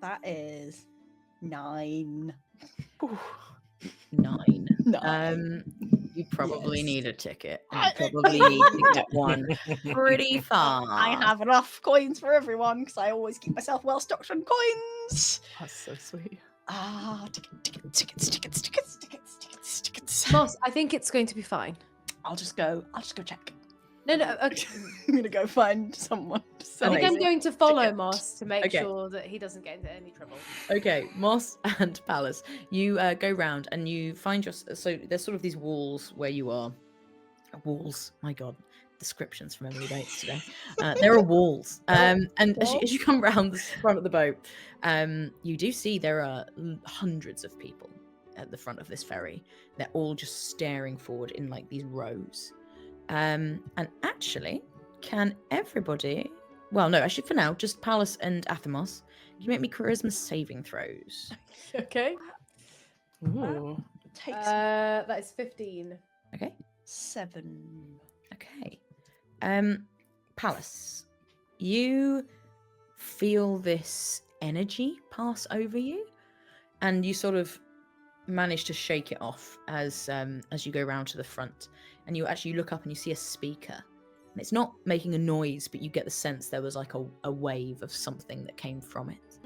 [SPEAKER 2] That is 9.
[SPEAKER 1] Nine.
[SPEAKER 2] 9.
[SPEAKER 1] You probably
[SPEAKER 2] Yes.
[SPEAKER 1] need a ticket. And you probably need to get one pretty fast.
[SPEAKER 2] I have enough coins for everyone because I always keep myself well stocked on coins.
[SPEAKER 4] that's so sweet.
[SPEAKER 2] Tickets.
[SPEAKER 5] Moss, I think it's going to be fine.
[SPEAKER 2] I'll just go check.
[SPEAKER 5] No, okay.
[SPEAKER 2] I'm gonna go find someone. To
[SPEAKER 5] I
[SPEAKER 2] sell
[SPEAKER 5] think I'm
[SPEAKER 2] me.
[SPEAKER 5] going to follow
[SPEAKER 2] ticket.
[SPEAKER 5] Moss to make
[SPEAKER 1] Okay.
[SPEAKER 5] sure that he doesn't get into any trouble.
[SPEAKER 1] Okay, Moss and Palace, you go round and you find your. So there's sort of these walls where you are. Walls, my god, descriptions from memory dates today. There are walls, and as you come round the front of the boat, you do see there are hundreds of people at the front of this ferry. They're all just staring forward in like these rows. And actually, can everybody? Well, no, actually, for now, just Palace and Athamos. Can you make me charisma saving throws?
[SPEAKER 5] Okay.
[SPEAKER 4] Ooh.
[SPEAKER 2] Takes
[SPEAKER 5] That is 15.
[SPEAKER 1] Okay.
[SPEAKER 2] 7.
[SPEAKER 1] Okay. Palace, you feel this energy pass over you, and you sort of manage to shake it off as you go round to the front, and you actually look up and you see a speaker, and it's not making a noise, but you get the sense there was like a wave of something that came from it.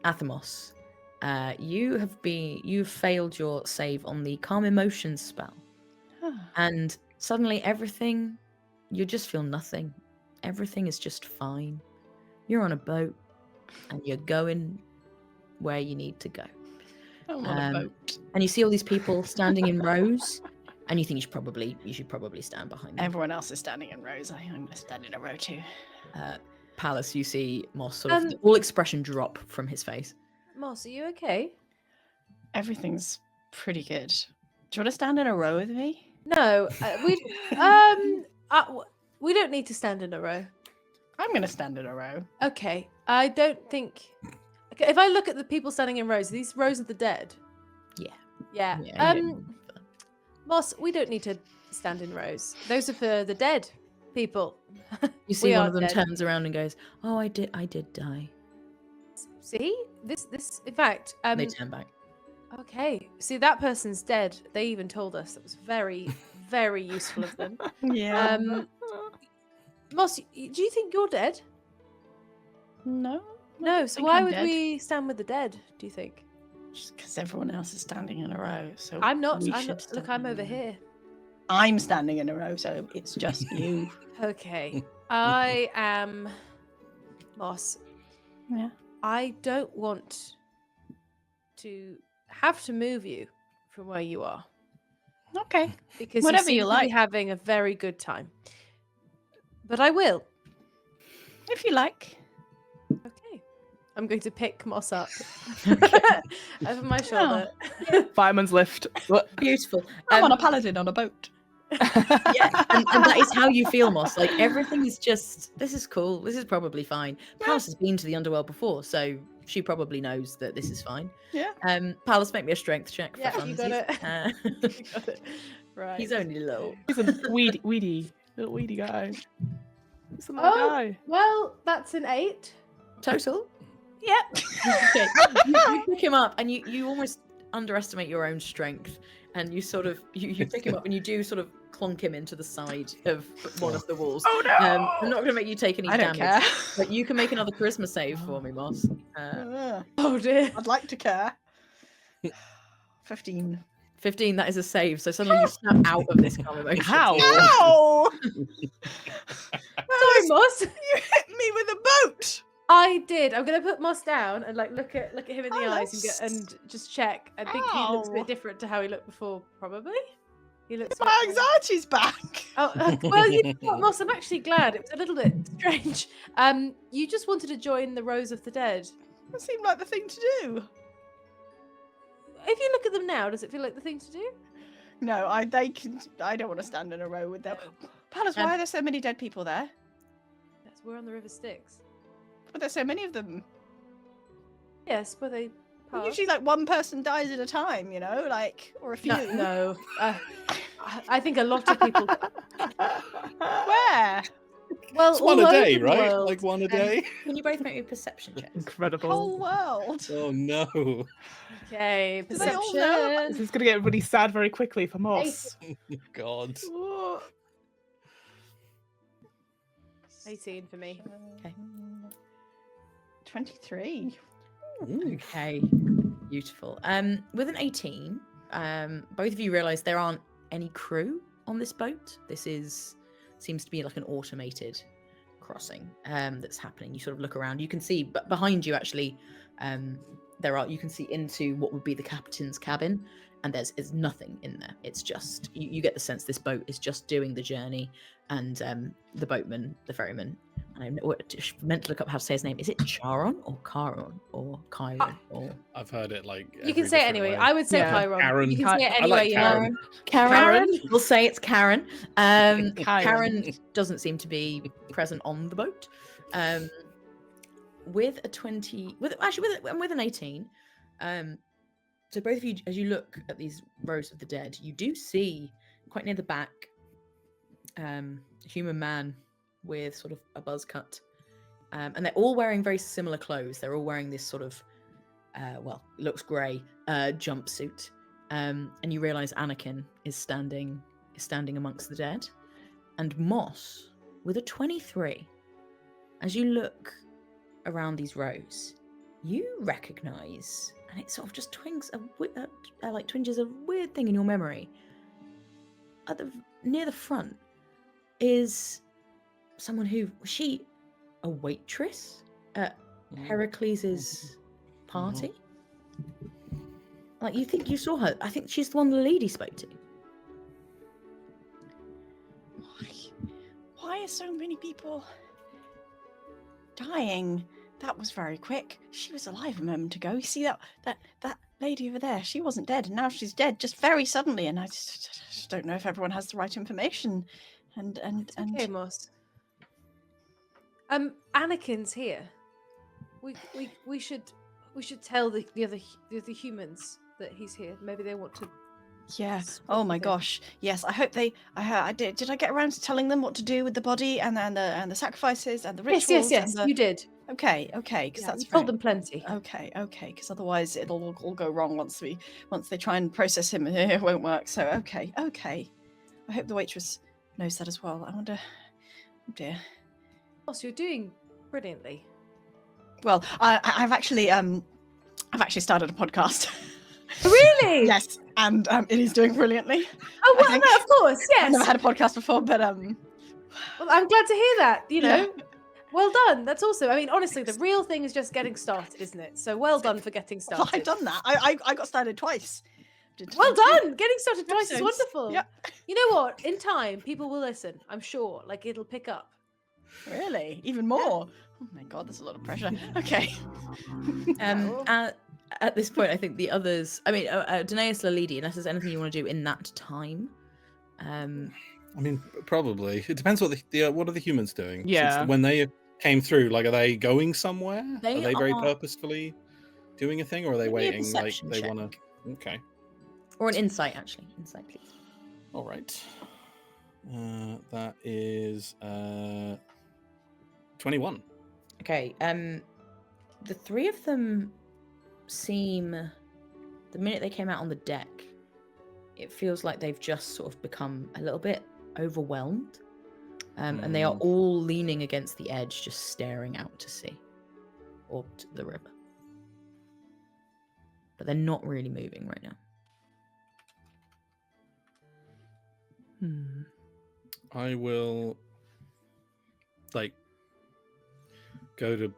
[SPEAKER 1] Athamos, you've failed your save on the calm emotions spell. And suddenly you just feel nothing. Everything is just fine. You're on a boat and you're going where you need to go.
[SPEAKER 2] I'm on a boat.
[SPEAKER 1] And you see all these people standing in rows, and you think you should probably stand behind them.
[SPEAKER 2] Everyone else is standing in rows. I'm going to stand in a row too.
[SPEAKER 1] Palace, you see Moss sort of all expression drop from his face.
[SPEAKER 5] Moss, are you okay?
[SPEAKER 2] Everything's pretty good. Do you want to stand in a row with me?
[SPEAKER 5] No, we don't need to stand in a row.
[SPEAKER 2] I'm going to stand in a row.
[SPEAKER 5] Okay, I don't think. Okay, if I look at the people standing in rows, these rows of the dead.
[SPEAKER 1] Yeah.
[SPEAKER 5] Yeah.
[SPEAKER 1] Yeah,
[SPEAKER 5] Moss, we don't need to stand in rows. Those are for the dead people.
[SPEAKER 1] You see
[SPEAKER 5] We
[SPEAKER 1] one
[SPEAKER 5] are
[SPEAKER 1] of them
[SPEAKER 5] dead.
[SPEAKER 1] turns around and goes, "Oh, I did die."
[SPEAKER 5] See this. In fact,
[SPEAKER 1] They turn back.
[SPEAKER 5] okay. See, that person's dead. They even told us. That was very, very useful of them.
[SPEAKER 2] Yeah.
[SPEAKER 5] Moss, do you think you're dead?
[SPEAKER 2] No.
[SPEAKER 5] No. So why would we stand with the dead? Do you think?
[SPEAKER 2] Just because everyone else is standing in a row. So
[SPEAKER 5] I'm not.
[SPEAKER 2] we
[SPEAKER 5] I'm
[SPEAKER 2] should
[SPEAKER 5] not.
[SPEAKER 2] stand
[SPEAKER 5] Look, I'm
[SPEAKER 2] in a
[SPEAKER 5] over
[SPEAKER 2] row.
[SPEAKER 5] here.
[SPEAKER 2] I'm standing in a row, so it's just you.
[SPEAKER 5] Okay. I am Moss.
[SPEAKER 2] Yeah.
[SPEAKER 5] I don't want to have to move you from where you are
[SPEAKER 2] Okay.
[SPEAKER 5] because
[SPEAKER 2] Whatever
[SPEAKER 5] you
[SPEAKER 2] you
[SPEAKER 5] seem to be
[SPEAKER 2] like.
[SPEAKER 5] having a very good time. But I will.
[SPEAKER 2] If you like.
[SPEAKER 5] Okay. I'm going to pick Moss up
[SPEAKER 1] Okay.
[SPEAKER 5] over my shoulder.
[SPEAKER 4] Fireman's lift. What?
[SPEAKER 1] Beautiful.
[SPEAKER 2] I'm on a paladin on a boat.
[SPEAKER 1] Yeah, and that is how you feel, Moss. Like everything is just. This is cool. This is probably fine. Palace has been to the Underworld before, so she probably knows that this is fine.
[SPEAKER 2] Yeah.
[SPEAKER 1] Palace, make me a strength check for
[SPEAKER 5] Yeah, you got
[SPEAKER 1] funsies.
[SPEAKER 5] it. You got it. Right.
[SPEAKER 1] He's only little.
[SPEAKER 4] He's a little weedy guy. He's a little
[SPEAKER 5] Oh.
[SPEAKER 4] guy.
[SPEAKER 5] Well, that's an 8.
[SPEAKER 1] Total.
[SPEAKER 5] Yep.
[SPEAKER 1] Okay. You pick him up, and you almost underestimate your own strength, and you sort of you pick him up, and you do sort of clonk him into the side of one of the walls.
[SPEAKER 2] Oh no!
[SPEAKER 1] I'm not going to make you take any
[SPEAKER 2] I don't
[SPEAKER 1] damage,
[SPEAKER 2] care.
[SPEAKER 1] but you can make another charisma save for me, Moss.
[SPEAKER 5] Oh dear.
[SPEAKER 2] I'd like to care. 15.
[SPEAKER 1] 15, that is a save. So suddenly you snap out of this calm emotion.
[SPEAKER 4] How?
[SPEAKER 2] Ow!
[SPEAKER 5] Sorry, Moss.
[SPEAKER 2] You hit me with a boat.
[SPEAKER 5] I did. I'm gonna put Moss down and like look at him in the
[SPEAKER 2] Oh,
[SPEAKER 5] eyes and just check. I think he looks a
[SPEAKER 2] Ow.
[SPEAKER 5] bit different to how he looked before. Probably. He looks.
[SPEAKER 2] My anxiety's back.
[SPEAKER 5] Oh well, you know what, Moss? I'm actually glad. It was a little bit strange. You just wanted to join the rows of the dead.
[SPEAKER 2] That seemed like the thing to do.
[SPEAKER 5] If you look at them now, does it feel like the thing to do?
[SPEAKER 2] No, I don't want to stand in a row with them. Palace, why are there so many dead people there?
[SPEAKER 5] Yes, we're on the River Styx.
[SPEAKER 2] But there's so many of them.
[SPEAKER 5] Yes, but they pass.
[SPEAKER 2] Usually, like one person dies at a time, you know, like or a few.
[SPEAKER 5] No. I think a lot of people.
[SPEAKER 2] Where?
[SPEAKER 5] Well,
[SPEAKER 3] It's one
[SPEAKER 5] all
[SPEAKER 3] a day,
[SPEAKER 5] over the
[SPEAKER 3] right?
[SPEAKER 5] world.
[SPEAKER 3] Like one a day.
[SPEAKER 1] Can you both make me perception checks?
[SPEAKER 4] Incredible.
[SPEAKER 2] Whole world.
[SPEAKER 3] Oh no.
[SPEAKER 5] Okay,
[SPEAKER 2] Do they all know?
[SPEAKER 5] perception.
[SPEAKER 4] This is going to get really sad very quickly for Moss.
[SPEAKER 3] God.
[SPEAKER 5] 18 for me.
[SPEAKER 1] Okay.
[SPEAKER 2] 23.
[SPEAKER 1] Okay, beautiful. With an 18, both of you realise there aren't any crew on this boat. This seems to be like an automated crossing that's happening. You sort of look around. You can see, but behind you actually, you can see into what would be the captain's cabin, and there's nothing in there. It's just you get the sense this boat is just doing the journey, and the boatman, the ferryman. I meant to look up how to say his name. Is it Charon or Charon or Chiron or?
[SPEAKER 3] I've heard it like.
[SPEAKER 5] You can say it anyway.
[SPEAKER 3] way.
[SPEAKER 5] I would say
[SPEAKER 4] Yeah.
[SPEAKER 5] Chiron.
[SPEAKER 3] Karen.
[SPEAKER 5] You can say it
[SPEAKER 3] I
[SPEAKER 5] any
[SPEAKER 3] like
[SPEAKER 5] way you
[SPEAKER 3] Karen.
[SPEAKER 5] want.
[SPEAKER 1] Karen. We'll say it's Karen.
[SPEAKER 4] Karen.
[SPEAKER 1] Karen doesn't seem to be present on the boat. With a 20, with an 18. So both of you, as you look at these rows of the dead, you do see quite near the back, a human man with sort of a buzz cut, and they're all wearing very similar clothes. They're all wearing this sort of, it looks grey, jumpsuit. And you realise Anakin is standing amongst the dead, and Moss with a 23. As you look around these rows, you recognise, and it sort of just twinges a weird thing in your memory. Near the front is someone who was she a waitress at Heracles's party? Like, you think you saw her? I think she's the one the lady spoke to.
[SPEAKER 2] Why are so many people dying? That was very quick. She was alive a moment ago. You see that lady over there? She wasn't dead, and now she's dead just very suddenly. And I just don't know if everyone has the right information. And
[SPEAKER 5] Okay, Moss. Anakin's here. We should tell the other humans that he's here. Maybe they want to.
[SPEAKER 2] yeah.
[SPEAKER 5] speak
[SPEAKER 2] Oh my
[SPEAKER 5] with him.
[SPEAKER 2] gosh. Yes, I hope they. I did. Did I get around to telling them what to do with the body and the sacrifices and the rituals?
[SPEAKER 5] Yes.
[SPEAKER 2] and the...
[SPEAKER 5] You did.
[SPEAKER 2] Okay. Because
[SPEAKER 5] Yeah,
[SPEAKER 2] that's
[SPEAKER 5] you told
[SPEAKER 2] very-
[SPEAKER 5] them plenty.
[SPEAKER 2] Okay, because otherwise it'll all go wrong once they try and process him. It won't work. So okay. I hope the waitress knows that as well. I wonder. Oh dear.
[SPEAKER 5] Moss, you're doing brilliantly.
[SPEAKER 2] Well, I've actually started a podcast.
[SPEAKER 5] Really?
[SPEAKER 2] Yes, and it is doing brilliantly.
[SPEAKER 5] Oh
[SPEAKER 2] I
[SPEAKER 5] well,
[SPEAKER 2] think-
[SPEAKER 5] no, of course,
[SPEAKER 2] I've
[SPEAKER 5] yes.
[SPEAKER 2] never had a podcast before, but
[SPEAKER 5] Well, I'm glad to hear that. You know,
[SPEAKER 2] Yeah.
[SPEAKER 5] well done. That's also. I mean, honestly, the real thing is just getting started, isn't it? So well done for getting
[SPEAKER 2] well,
[SPEAKER 5] started.
[SPEAKER 2] I've done that. I got started twice.
[SPEAKER 5] Well done. Getting started twice is
[SPEAKER 2] Episodes.
[SPEAKER 5] wonderful.
[SPEAKER 2] Yeah.
[SPEAKER 5] You know what? In time, people will listen. I'm sure. Like it'll pick up.
[SPEAKER 2] Really? Even more? Oh my god, there's a lot of pressure. Okay.
[SPEAKER 1] At this point, I think the others. I mean, Danaeus Lalidi, unless there's anything you want to do in that time.
[SPEAKER 3] I mean, probably. It depends what what are the humans doing? Since
[SPEAKER 4] Yeah.
[SPEAKER 3] when they came through, like, are they going somewhere?
[SPEAKER 1] They
[SPEAKER 3] are they very
[SPEAKER 1] are-
[SPEAKER 3] purposefully doing a thing, or are they
[SPEAKER 1] Give me a
[SPEAKER 3] waiting? Like
[SPEAKER 1] perception
[SPEAKER 3] they
[SPEAKER 1] check.
[SPEAKER 3] want to. Okay.
[SPEAKER 1] Or an insight, actually. Insight, please.
[SPEAKER 3] All right. That is 21.
[SPEAKER 1] Okay. The three of them seem. The minute they came out on the deck, it feels like they've just sort of become a little bit overwhelmed, and they are all leaning against the edge, just staring out to sea or to the river. But they're not really moving right now.
[SPEAKER 3] I will, like, go to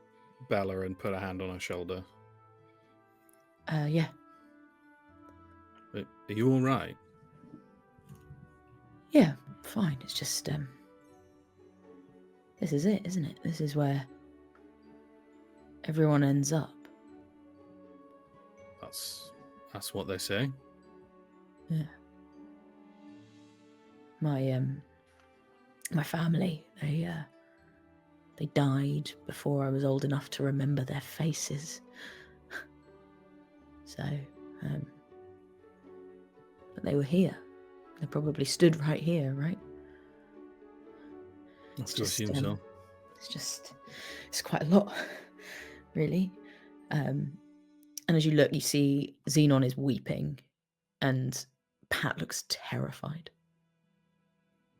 [SPEAKER 3] Bella and put a hand on her shoulder.
[SPEAKER 1] Yeah.
[SPEAKER 3] Are you all right?
[SPEAKER 1] Yeah, fine. It's just this is it, isn't it? This is where everyone ends up.
[SPEAKER 3] That's what they say.
[SPEAKER 1] Yeah. My family, they They died before I was old enough to remember their faces. So, but they were here. They probably stood right here, right?
[SPEAKER 3] I have to assume so.
[SPEAKER 1] It's quite a lot, really. And as you look, you see Xenon is weeping, and Pat looks terrified.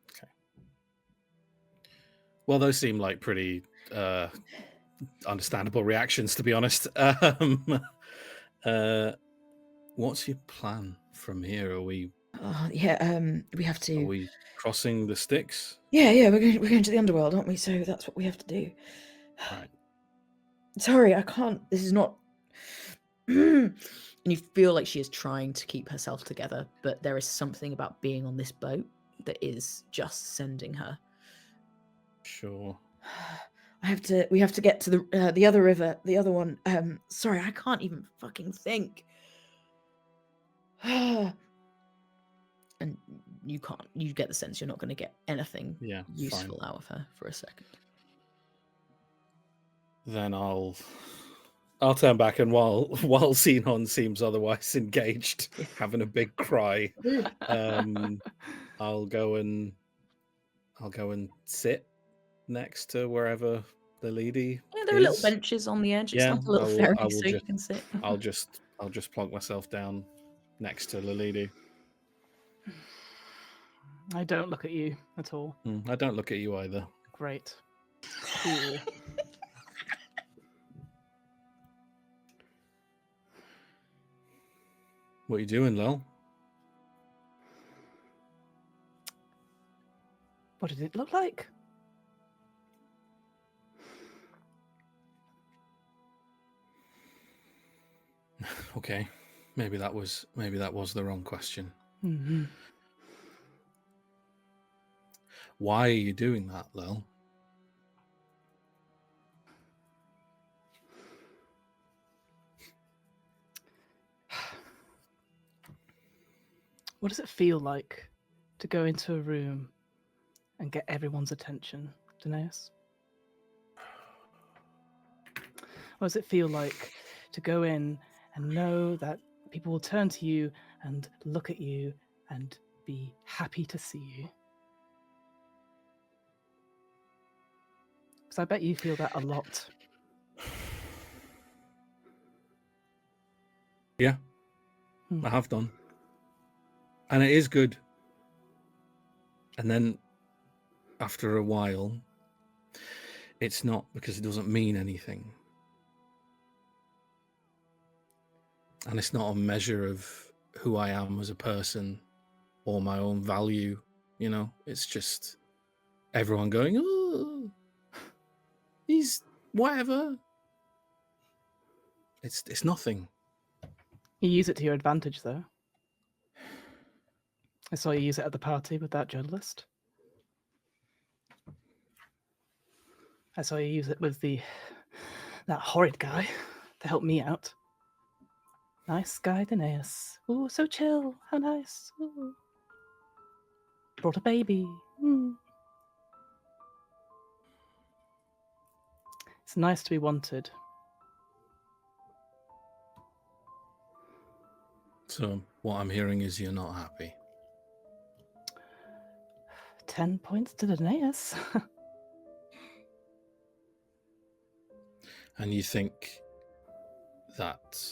[SPEAKER 3] Okay. Well, those seem like pretty understandable reactions, to be honest. What's your plan from here? Are we
[SPEAKER 1] We have to.
[SPEAKER 3] Are we crossing the Styx?
[SPEAKER 1] Yeah, we're going to the Underworld, aren't we? So that's what we have to do.
[SPEAKER 3] Right.
[SPEAKER 1] Sorry, I can't. This is not. And you feel like she is trying to keep herself together, but there is something about being on this boat that is just sending her.
[SPEAKER 3] Sure.
[SPEAKER 1] We have to get to the other river, the other one. Sorry, I can't even fucking think. And you can't. You get the sense you're not going to get anything useful out of her for a second.
[SPEAKER 3] Then I'll turn back, and while Xenon seems otherwise engaged, having a big cry, I'll go and sit next to wherever the lady
[SPEAKER 1] Yeah, there are little benches on the edge. It's like a little ferry, so you can sit.
[SPEAKER 3] I'll just plonk myself down next to the lady.
[SPEAKER 4] I don't look at you at all.
[SPEAKER 3] I don't look at you either.
[SPEAKER 4] Great. Cool.
[SPEAKER 3] What are you doing, Lil?
[SPEAKER 4] What did it look like?
[SPEAKER 3] Okay, maybe that was the wrong question.
[SPEAKER 4] Mm-hmm.
[SPEAKER 3] Why are you doing that, Lil?
[SPEAKER 4] What does it feel like to go into a room and get everyone's attention, Danaeus? What does it feel like to go in and know that people will turn to you and look at you and be happy to see you? Because I bet you feel that a lot.
[SPEAKER 3] Yeah, I have done. And it is good. And then after a while, it's not, because it doesn't mean anything. And it's not a measure of who I am as a person or my own value, you know? It's just everyone going, oh, he's whatever. It's nothing.
[SPEAKER 4] You use it to your advantage, though. I saw you use it at the party with that journalist. I saw you use it with that horrid guy to help me out. Nice guy, Danaeus. Ooh, so chill. How nice. Ooh. Brought a baby. It's nice to be wanted.
[SPEAKER 3] So what I'm hearing is you're not happy.
[SPEAKER 4] 10 points to Danaeus.
[SPEAKER 3] And you think that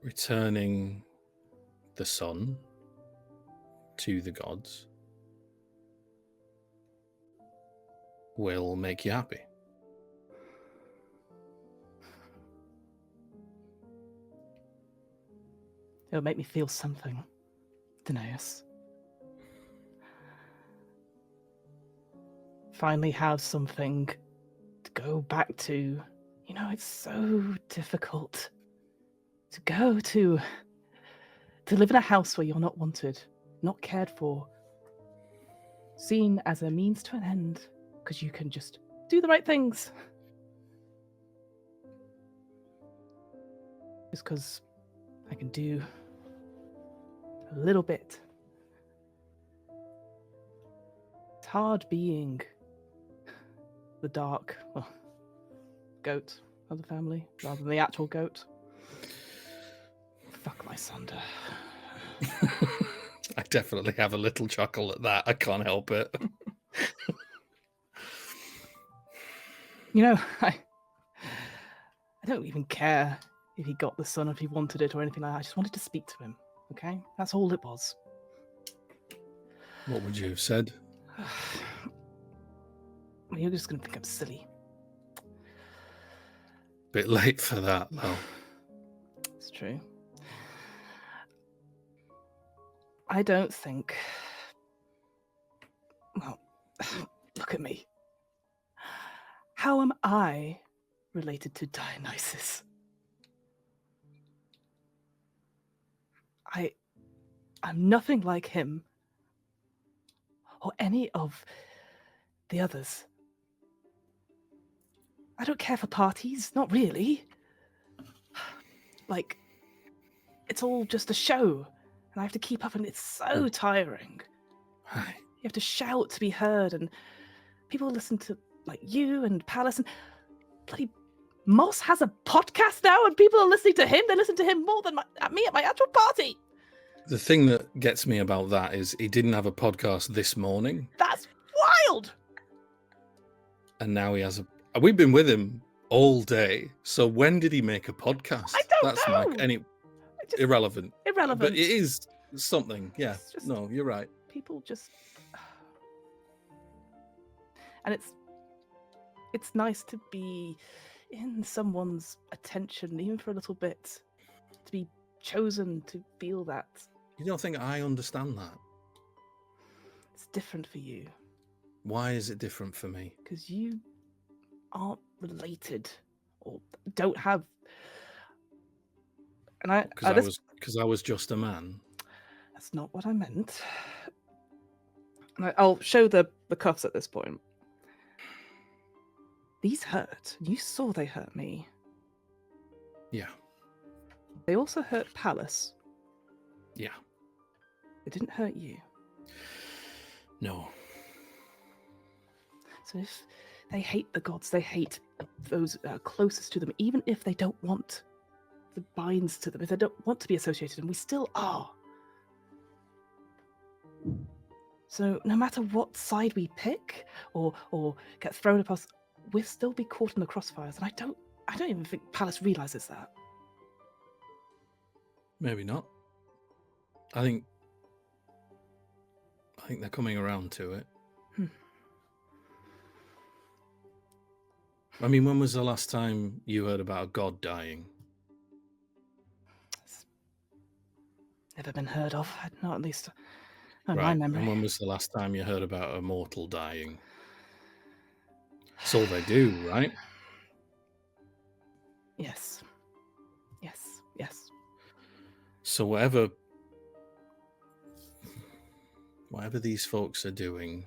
[SPEAKER 3] returning the sun to the gods will make you happy?
[SPEAKER 4] It'll make me feel something, Danaeus. Finally have something to go back to. You know, it's so difficult to go to live in a house where you're not wanted, not cared for, seen as a means to an end, because you can just do the right things. Just because I can do a little bit. hard being the dark goat of the family rather than the actual goat. Fuck my Sunder.
[SPEAKER 3] I definitely have a little chuckle at that. I can't help it.
[SPEAKER 4] You know, I don't even care if he got the sun, if he wanted it or anything like that. I just wanted to speak to him, okay? That's all it was.
[SPEAKER 3] What would you have said?
[SPEAKER 4] Well, you're just going to think I'm silly.
[SPEAKER 3] Bit late for that, though.
[SPEAKER 4] It's true. I don't think... Well, look at me. How am I related to Dionysus? I'm nothing like him or any of the others. I don't care for parties, not really. Like, it's all just a show, and I have to keep up, and it's so tiring. You have to shout to be heard, and people listen to, like, you and Palace, and bloody Moss has a podcast now, and people are listening to him. They listen to him more than me at my actual party.
[SPEAKER 3] The thing that gets me about that is he didn't have a podcast this morning.
[SPEAKER 4] That's wild!
[SPEAKER 3] And now he has a... We've been with him all day. So when did he make a podcast?
[SPEAKER 4] I don't know.
[SPEAKER 3] Irrelevant.
[SPEAKER 4] Irrelevant.
[SPEAKER 3] But it is something. Yeah.
[SPEAKER 4] Just,
[SPEAKER 3] no, you're right.
[SPEAKER 4] People just... And it's nice to be in someone's attention, even for a little bit. To be chosen to feel that.
[SPEAKER 3] You don't think I understand that?
[SPEAKER 4] It's different for you.
[SPEAKER 3] Why is it different for me?
[SPEAKER 4] Because you aren't related or don't have... And
[SPEAKER 3] Because I was just a man.
[SPEAKER 4] That's not what I meant. And I'll show the cuffs at this point. These hurt. You saw they hurt me.
[SPEAKER 3] Yeah.
[SPEAKER 4] They also hurt Palace.
[SPEAKER 3] Yeah.
[SPEAKER 4] They didn't hurt you.
[SPEAKER 3] No.
[SPEAKER 4] So if they hate the gods, they hate those closest to them, even if they don't want the binds to them, if they don't want to be associated, and we still are. So no matter what side we pick or get thrown across, we'll still be caught in the crossfires. And I don't even think Palace realizes that.
[SPEAKER 3] Maybe not. I think they're coming around to it. I mean, when was the last time you heard about a god dying?
[SPEAKER 4] It's never been heard of, not at least in
[SPEAKER 3] Right.
[SPEAKER 4] my memory.
[SPEAKER 3] And when was the last time you heard about a mortal dying? That's all they do, right?
[SPEAKER 4] Yes. Yes. Yes.
[SPEAKER 3] So whatever these folks are doing,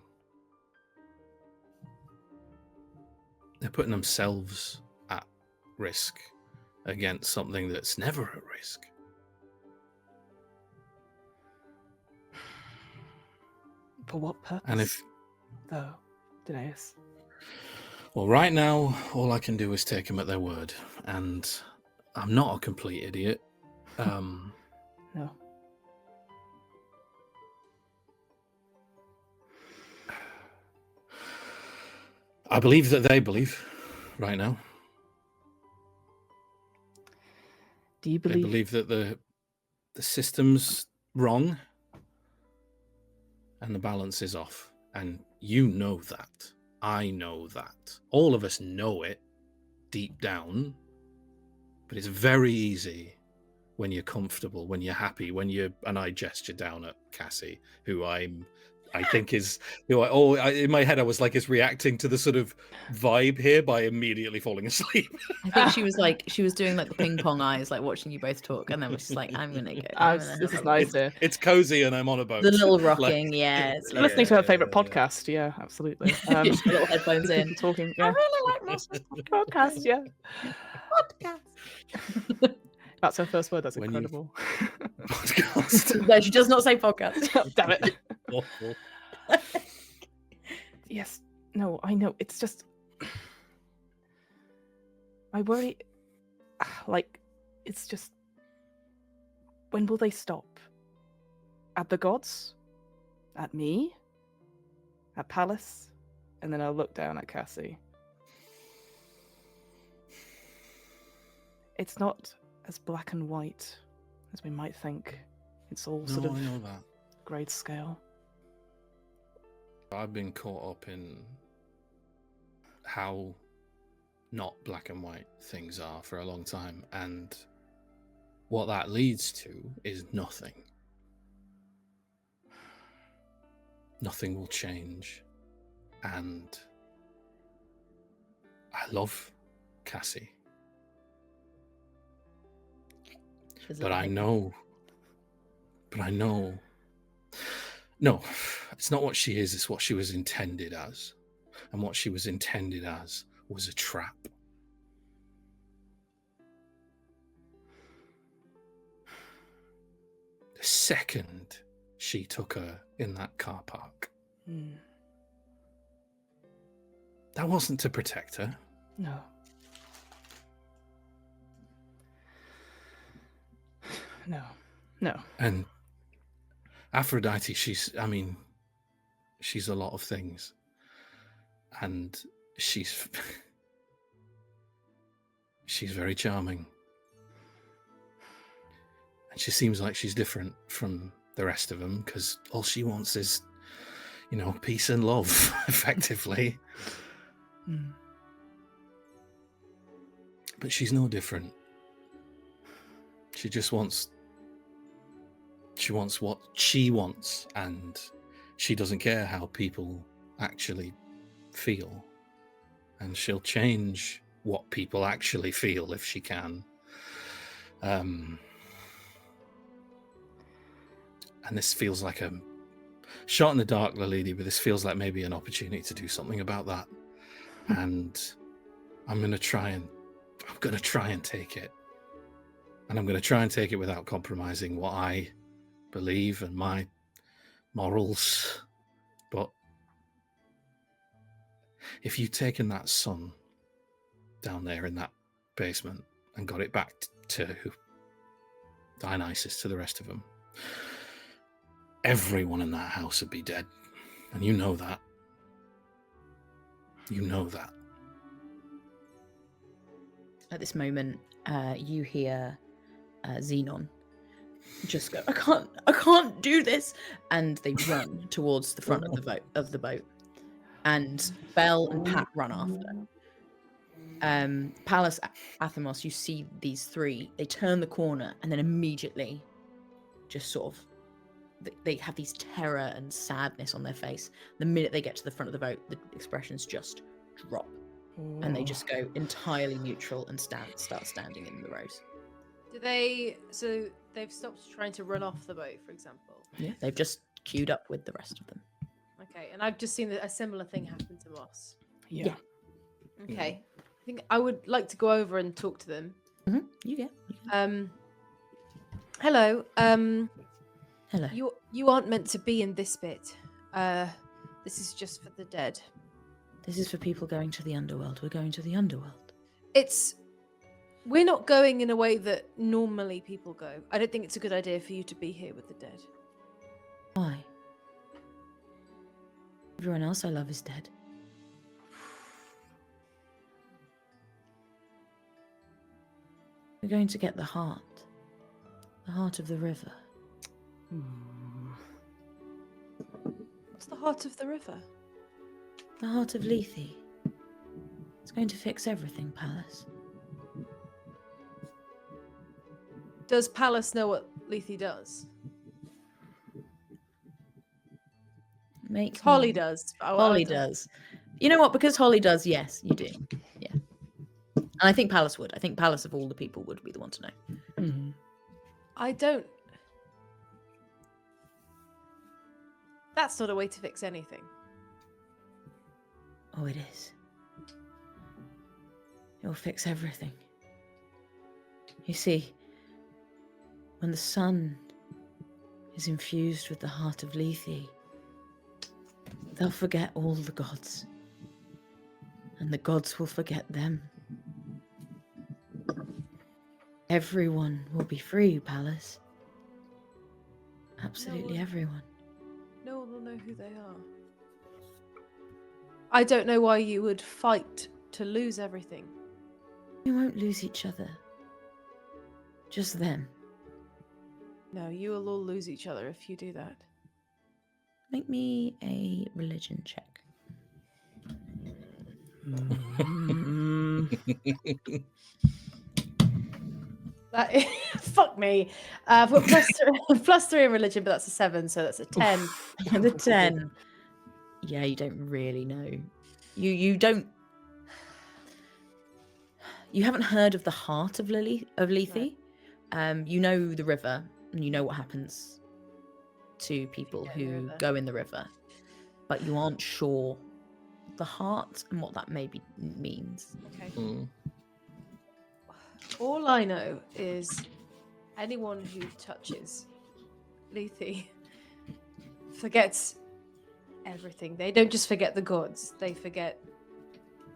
[SPEAKER 3] they're putting themselves at risk against something that's never at risk.
[SPEAKER 4] For what purpose?
[SPEAKER 3] And if...
[SPEAKER 4] Though, Danaeus?
[SPEAKER 3] Well, right now, all I can do is take them at their word. And I'm not a complete idiot.
[SPEAKER 4] No.
[SPEAKER 3] I believe that they believe right now.
[SPEAKER 4] Do you
[SPEAKER 3] They believe that the system's wrong and the balance is off. And you know that. I know that. All of us know it deep down. But it's very easy when you're comfortable, when you're happy, and I gesture down at Cassie, who I think is, in my head I was like, is reacting to the sort of vibe here by immediately falling asleep.
[SPEAKER 1] I think she was doing like the ping pong eyes, like watching you both talk, and then was just like, I'm gonna go.
[SPEAKER 4] This is nice.
[SPEAKER 3] It's cozy and I'm on a boat.
[SPEAKER 1] The little rocking, yeah. It's
[SPEAKER 4] Listening to her favourite podcast, yeah, absolutely.
[SPEAKER 1] little headphones in.
[SPEAKER 4] Talking, yeah.
[SPEAKER 5] I really like this
[SPEAKER 4] Podcast, yeah.
[SPEAKER 5] podcast.
[SPEAKER 4] That's her first word. That's
[SPEAKER 3] When you-
[SPEAKER 4] incredible.
[SPEAKER 3] Podcast.
[SPEAKER 1] No, she does not say podcast.
[SPEAKER 4] Damn it.
[SPEAKER 3] Awful.
[SPEAKER 4] Yes. No, I know. It's just... I worry... Like, it's just... When will they stop? At the gods? At me? At Pallas? And then I'll look down at Cassie. It's not as black and white as we might think. It's all sort of
[SPEAKER 3] I know that.
[SPEAKER 4] grade scale.
[SPEAKER 3] I've been caught up in how not black and white things are for a long time, and what that leads to is nothing. Nothing will change, and I love Cassie, but I know, no, it's not what she is, it's what she was intended as. And what she was intended as was a trap. The second she took her in that car park, that wasn't to protect her.
[SPEAKER 4] No. No.
[SPEAKER 3] And Aphrodite, she's a lot of things. And she's very charming. And she seems like she's different from the rest of them, because all she wants is, peace and love, effectively. But she's no different. She just wants what she wants, and she doesn't care how people actually feel. And she'll change what people actually feel if she can. And this feels like a shot in the dark, Lady, but this feels like maybe an opportunity to do something about that. And I'm going to try and take it. And I'm going to try and take it without compromising what I believe and my morals. But if you'd taken that sun down there in that basement and got it back to Dionysus, to the rest of them, everyone in that house would be dead. And you know that. You know that.
[SPEAKER 1] At this moment, you hear Xenon just go, I can't do this, and they run towards the front of the boat. And Belle and Pat run after. Pallas, Athamos, you see these three. They turn the corner and then immediately, just sort of, they have these terror and sadness on their face. The minute they get to the front of the boat, the expressions just drop, and they just go entirely neutral and start standing in the rows.
[SPEAKER 5] So they've stopped trying to run off the boat, for example?
[SPEAKER 1] Yeah, they've just queued up with the rest of them.
[SPEAKER 5] Okay, and I've just seen a similar thing happen to Moss.
[SPEAKER 1] Yeah.
[SPEAKER 5] Okay, I think I would like to go over and talk to them.
[SPEAKER 1] Mm-hmm. You get.
[SPEAKER 5] Hello.
[SPEAKER 1] Hello.
[SPEAKER 5] You aren't meant to be in this bit. This is just for the dead.
[SPEAKER 1] This is for people going to the Underworld. We're going to the Underworld.
[SPEAKER 5] We're not going in a way that normally people go. I don't think it's a good idea for you to be here with the dead.
[SPEAKER 1] Why? Everyone else I love is dead. We're going to get the heart of the river.
[SPEAKER 5] What's the heart of the river?
[SPEAKER 1] The heart of Lethe. It's going to fix everything, Pallas.
[SPEAKER 5] Does Pallas know what Lethe does? Holly does.
[SPEAKER 1] Holly does. You know what? Because Holly does, yes, you do. Yeah. And I think Pallas would. I think Pallas, of all the people, would be the one to know.
[SPEAKER 4] Mm-hmm.
[SPEAKER 5] I don't... That's not a way to fix anything.
[SPEAKER 1] Oh, it is. It will fix everything. You see, when the sun is infused with the heart of Lethe, they'll forget all the gods. And the gods will forget them. Everyone will be free, Palace. Absolutely everyone.
[SPEAKER 5] No one will know who they are. I don't know why you would fight to lose everything.
[SPEAKER 1] We won't lose each other. Just them.
[SPEAKER 5] No, you will all lose each other if you do that.
[SPEAKER 1] Make me a religion check.
[SPEAKER 5] That fuck me. I've got plus three in religion, but that's a 7, so that's a 10.
[SPEAKER 1] And the 10. Yeah, you don't really know. You don't. You haven't heard of the heart of Lethe. You know the river, and you know what happens to people who go in the river, but you aren't sure the heart and what that maybe means.
[SPEAKER 5] Okay. All I know is anyone who touches Lethe forgets everything. They don't just forget the gods, they forget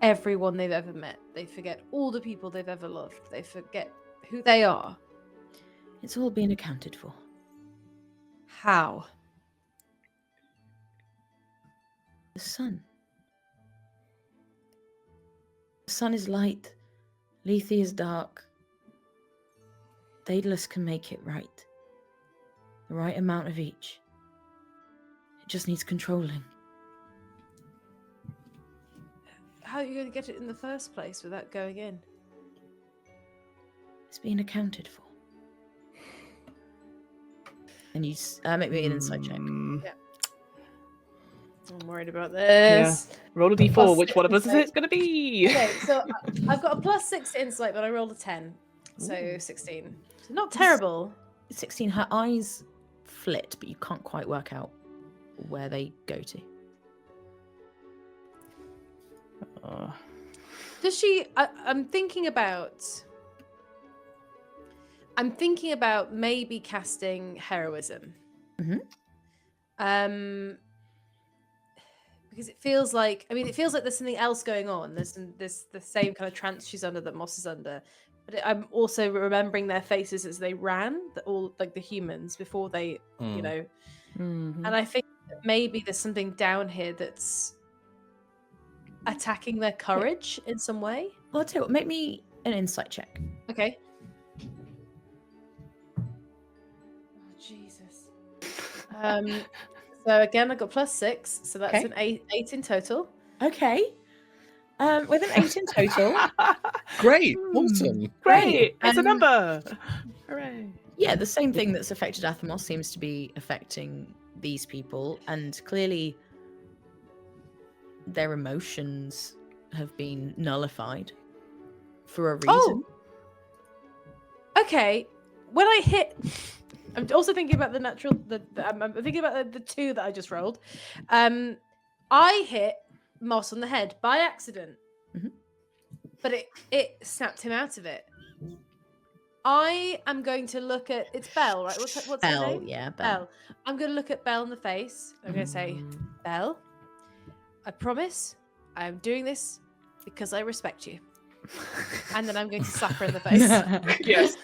[SPEAKER 5] everyone they've ever met. They forget all the people they've ever loved. They forget who they are.
[SPEAKER 1] It's all been accounted for.
[SPEAKER 5] How?
[SPEAKER 1] The sun. The sun is light. Lethe is dark. Daedalus can make it right. The right amount of each. It just needs controlling.
[SPEAKER 5] How are you going to get it in the first place without going in?
[SPEAKER 1] It's being accounted for. And you make me an insight check.
[SPEAKER 5] Yeah. I'm worried about this.
[SPEAKER 4] Yeah. Roll a d4.
[SPEAKER 5] Plus
[SPEAKER 4] Which one of us is
[SPEAKER 5] insight.
[SPEAKER 4] it going to be?
[SPEAKER 5] Okay, so I've got a +6 to insight, but I rolled a 10. So 16. So not terrible.
[SPEAKER 1] 16, her eyes flit, but you can't quite work out where they go to.
[SPEAKER 5] Does she... I'm thinking about maybe casting heroism.
[SPEAKER 1] Mm-hmm.
[SPEAKER 5] Because it feels like there's something else going on. There's the same kind of trance she's under that Moss is under. But I'm also remembering their faces as they ran, all like the humans before they, you know.
[SPEAKER 2] Mm-hmm.
[SPEAKER 5] And I think that maybe there's something down here that's attacking their courage in some way.
[SPEAKER 1] Well, I'll tell you what, make me an insight check.
[SPEAKER 5] Okay. Oh, Jesus. So again, I got +6, so that's an 8 in total.
[SPEAKER 1] Okay. With an 8 in total.
[SPEAKER 3] Great, awesome.
[SPEAKER 4] Great, it's a number. Hooray.
[SPEAKER 1] Yeah, the same thing that's affected Athamos seems to be affecting these people, and clearly their emotions have been nullified for a reason.
[SPEAKER 5] Oh! Okay. When I hit... I'm also thinking about I'm thinking about the 2 that I just rolled. I hit Moss on the head by accident.
[SPEAKER 1] Mhm.
[SPEAKER 5] But it snapped him out of it. I am going to look at... It's Belle, right? What's her
[SPEAKER 1] Belle,
[SPEAKER 5] name?
[SPEAKER 1] yeah, Belle.
[SPEAKER 5] I'm going to look at Belle in the face. I'm going to say, Belle, I promise I am doing this because I respect you. And then I'm going to slap her in the face.
[SPEAKER 4] Yes.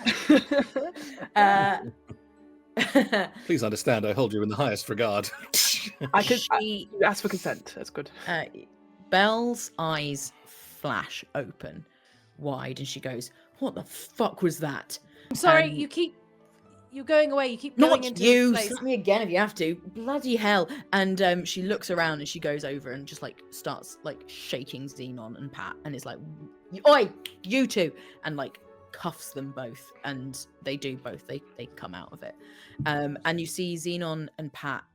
[SPEAKER 3] Please understand, I hold you in the highest regard.
[SPEAKER 4] I could
[SPEAKER 1] She-
[SPEAKER 4] ask for consent. That's good.
[SPEAKER 1] Belle's eyes flash open wide and she goes, "What the fuck was that?"
[SPEAKER 5] I'm sorry, you're going away. You keep going
[SPEAKER 1] Not
[SPEAKER 5] into
[SPEAKER 1] you!
[SPEAKER 5] this place.
[SPEAKER 1] Slap me again if you have to. Bloody hell. And she looks around and she goes over and just like starts like shaking Xenon and Pat and is like, "Oi, you two!" and like cuffs them both, and they do both. They come out of it. And you see Xenon and Pat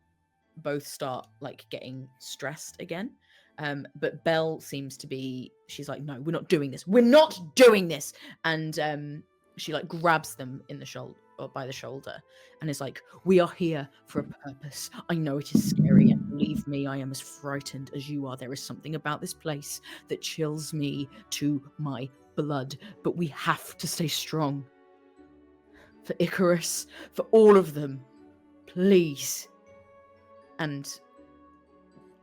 [SPEAKER 1] both start like getting stressed again. But Belle seems to be, she's like, "No, we're not doing this. We're not doing this." And she like grabs them in the shoulder or by the shoulder and is like, "We are here for a purpose. I know it is scary, and believe me, I am as frightened as you are. There is something about this place that chills me to my blood, but we have to stay strong. For Icarus, for all of them, please." And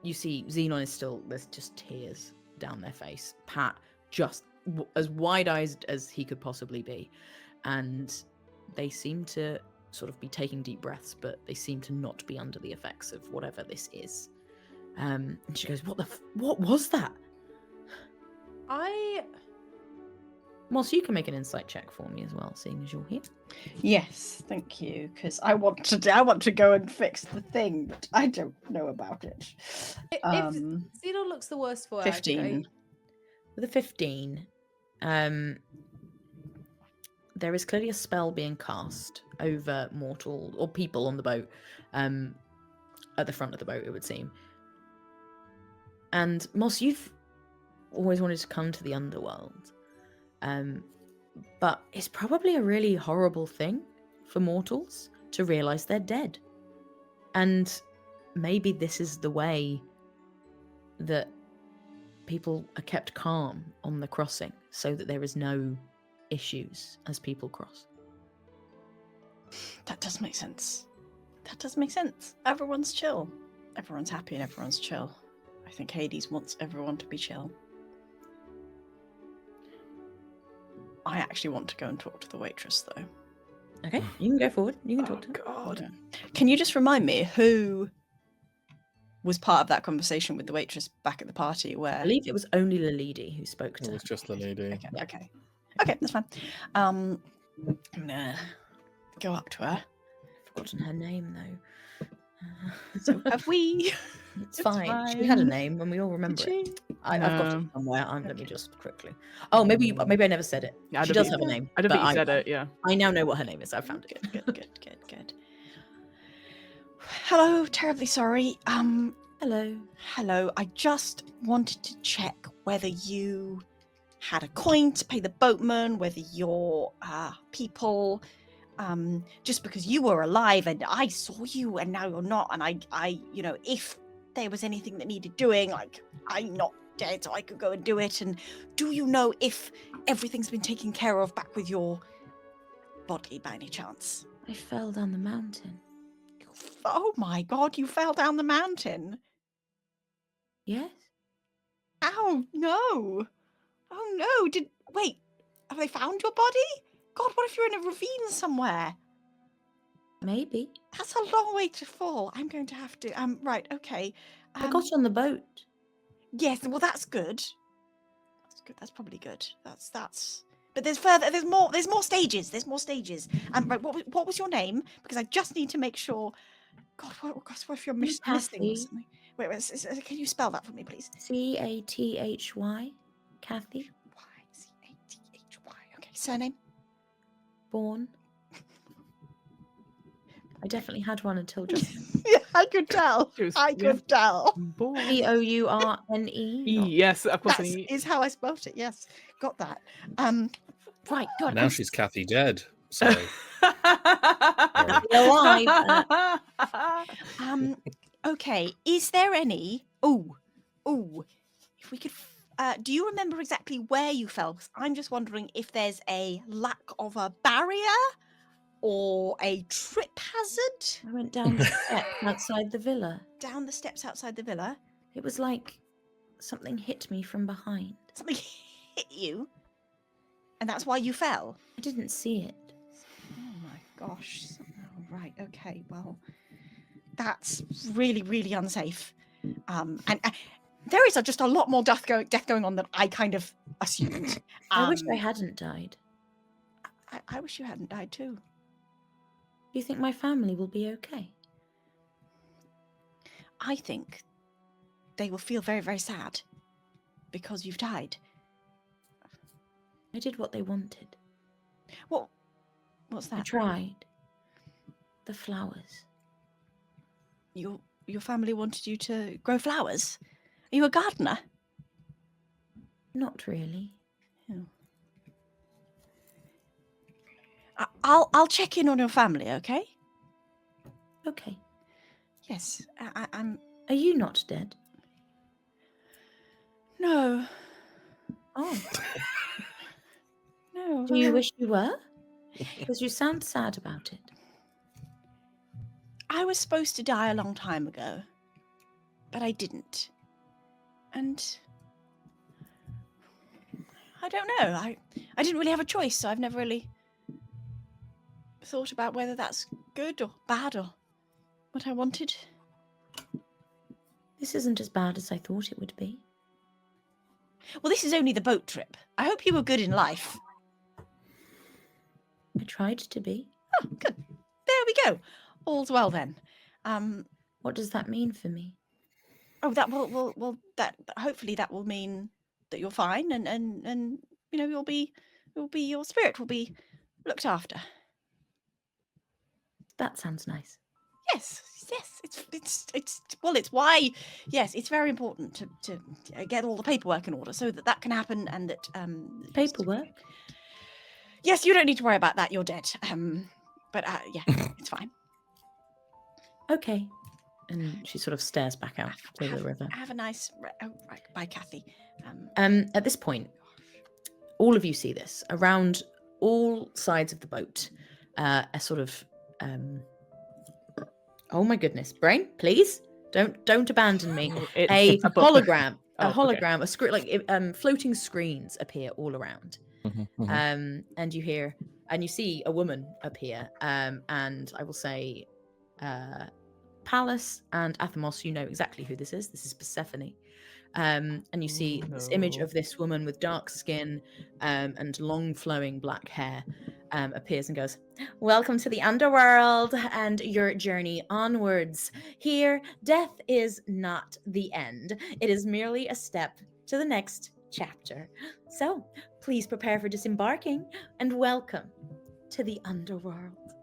[SPEAKER 1] you see Xenon is still, there's just tears down their face. Pat just as wide-eyed as he could possibly be, and they seem to sort of be taking deep breaths, but they seem to not be under the effects of whatever this is. And she goes, what was that? Moss, you can make an insight check for me as well, seeing as you're here.
[SPEAKER 2] Yes, thank you. Because I want to go and fix the thing, but I don't know about it.
[SPEAKER 5] If Xenon looks the worst for it,
[SPEAKER 2] 15.
[SPEAKER 1] With a 15, there is clearly a spell being cast over mortal or people on the boat, at the front of the boat, it would seem. And Moss, you've always wanted to come to the Underworld, but it's probably a really horrible thing for mortals to realize they're dead. And maybe this is the way that people are kept calm on the crossing, so that there is no issues as people cross.
[SPEAKER 2] That does make sense. That does make sense. Everyone's chill. Everyone's happy and everyone's chill. I think Hades wants everyone to be chill. I actually want to go and talk to the waitress, though.
[SPEAKER 1] Okay, you can go forward. You can talk to her.
[SPEAKER 4] God.
[SPEAKER 2] Okay. Can you just remind me who was part of that conversation with the waitress back at the party where...
[SPEAKER 1] I believe it was only Lilidi who spoke to
[SPEAKER 3] It
[SPEAKER 1] her.
[SPEAKER 3] was just the lady.
[SPEAKER 2] Okay,
[SPEAKER 1] Yeah.
[SPEAKER 2] okay, that's fine. I'm gonna go up to her.
[SPEAKER 1] I've forgotten her name, though.
[SPEAKER 2] So have we.
[SPEAKER 1] It's fine. She had a
[SPEAKER 2] fine.
[SPEAKER 1] name, and we all remember it.
[SPEAKER 2] She-
[SPEAKER 1] I've got it
[SPEAKER 4] No.
[SPEAKER 1] somewhere. Let me just quickly. Oh, maybe I never said it.
[SPEAKER 4] Yeah, I
[SPEAKER 1] She
[SPEAKER 4] don't
[SPEAKER 1] does
[SPEAKER 4] think-
[SPEAKER 1] have a name.
[SPEAKER 4] I don't
[SPEAKER 1] but
[SPEAKER 4] think you said it, yeah.
[SPEAKER 1] I now know what her name is. I found it.
[SPEAKER 2] Good. Hello, terribly sorry.
[SPEAKER 1] Hello.
[SPEAKER 2] Hello. I just wanted to check whether you had a coin to pay the boatman, whether your people, just because you were alive and I saw you and now you're not, and I, if there was anything that needed doing, like I'm not dead, so I could go and do it. And do you know if everything's been taken care of back with your body by any chance?
[SPEAKER 1] I fell down the mountain.
[SPEAKER 2] Oh my God, you fell down the mountain.
[SPEAKER 1] Yes.
[SPEAKER 2] Ow, no. Oh no, wait, have they found your body? God, what if you're in a ravine somewhere?
[SPEAKER 1] Maybe.
[SPEAKER 2] That's a long way to fall. I'm going to have to, right, okay.
[SPEAKER 1] I got on the boat.
[SPEAKER 2] Yes, well that's good. That's good, that's probably good. That's, but there's more stages, right, what was your name? Because I just need to make sure, God, what if you're missing
[SPEAKER 1] Kathy.
[SPEAKER 2] something? Wait, can you spell that for me, please?
[SPEAKER 1] Cathy. Kathy.
[SPEAKER 2] Y-C-A-T-H-Y. Okay, surname?
[SPEAKER 1] Born. I definitely had one until just
[SPEAKER 2] Yeah, I could tell.
[SPEAKER 4] She was-
[SPEAKER 2] I
[SPEAKER 4] yeah.
[SPEAKER 2] could tell.
[SPEAKER 4] Boy.
[SPEAKER 1] Pourne.
[SPEAKER 4] Yes, of course.
[SPEAKER 2] That is how I spelt it. Yes, got that. Right, God.
[SPEAKER 3] Now she's Kathy dead. So
[SPEAKER 1] Alive.
[SPEAKER 2] Okay. Is there any? Oh, if we could. Do you remember exactly where you fell? 'Cause I'm just wondering if there's a lack of a barrier or a trip hazard
[SPEAKER 1] I went down the step outside the villa.
[SPEAKER 2] down the steps outside the villa.
[SPEAKER 1] It was like something hit me from behind.
[SPEAKER 2] Something hit you, and that's why you fell.
[SPEAKER 1] I didn't see it.
[SPEAKER 2] Oh my gosh. Oh, right. Okay. Well, that's really, really unsafe. And there is just a lot more death going on than I kind of assumed.
[SPEAKER 1] I wish I hadn't died.
[SPEAKER 2] I wish you hadn't died too.
[SPEAKER 1] Do you think my family will be okay?
[SPEAKER 2] I think they will feel very, very sad because you've died.
[SPEAKER 1] I did what they wanted.
[SPEAKER 2] What's
[SPEAKER 1] I
[SPEAKER 2] that?
[SPEAKER 1] tried. The flowers.
[SPEAKER 2] Your family wanted you to grow flowers. Are you a gardener?
[SPEAKER 1] Not really.
[SPEAKER 2] I'll check in on your family. Okay.
[SPEAKER 1] Okay.
[SPEAKER 2] Yes. I'm.
[SPEAKER 1] Are you not dead?
[SPEAKER 2] No.
[SPEAKER 1] Oh.
[SPEAKER 2] No.
[SPEAKER 1] Do you wish you were? Because you sound sad about it.
[SPEAKER 2] I was supposed to die a long time ago. I didn't. And I don't know. I didn't really have a choice, so I've never really thought about whether that's good or bad or what I wanted.
[SPEAKER 1] This isn't as bad as I thought it would be.
[SPEAKER 2] Well, this is only the boat trip. I hope you were good in life.
[SPEAKER 1] I tried to be.
[SPEAKER 2] Oh, good. There we go. All's well then.
[SPEAKER 1] What does that mean for me?
[SPEAKER 2] Oh, that will that hopefully that will mean that you're fine and you know your spirit will be looked after.
[SPEAKER 1] That sounds nice.
[SPEAKER 2] Yes, it's why yes, it's very important to get all the paperwork in order so that can happen and that
[SPEAKER 1] Paperwork?
[SPEAKER 2] Yes, you don't need to worry about that. You're dead. But yeah, it's fine.
[SPEAKER 1] Okay. And she sort of stares back out to the river.
[SPEAKER 2] Have a nice right, bye, Kathy.
[SPEAKER 1] At this point, all of you see this around all sides of the boat. A sort of oh my goodness, brain, please don't abandon me. A hologram, floating screens appear all around. And you see a woman appear. And I will say, Pallas and Athamos, you know exactly who this is. This is Persephone. And you see this image of this woman with dark skin and long flowing black hair appears and goes, "Welcome to the Underworld and your journey onwards. Here, death is not the end. It is merely a step to the next chapter. So, please prepare for disembarking and welcome to the Underworld."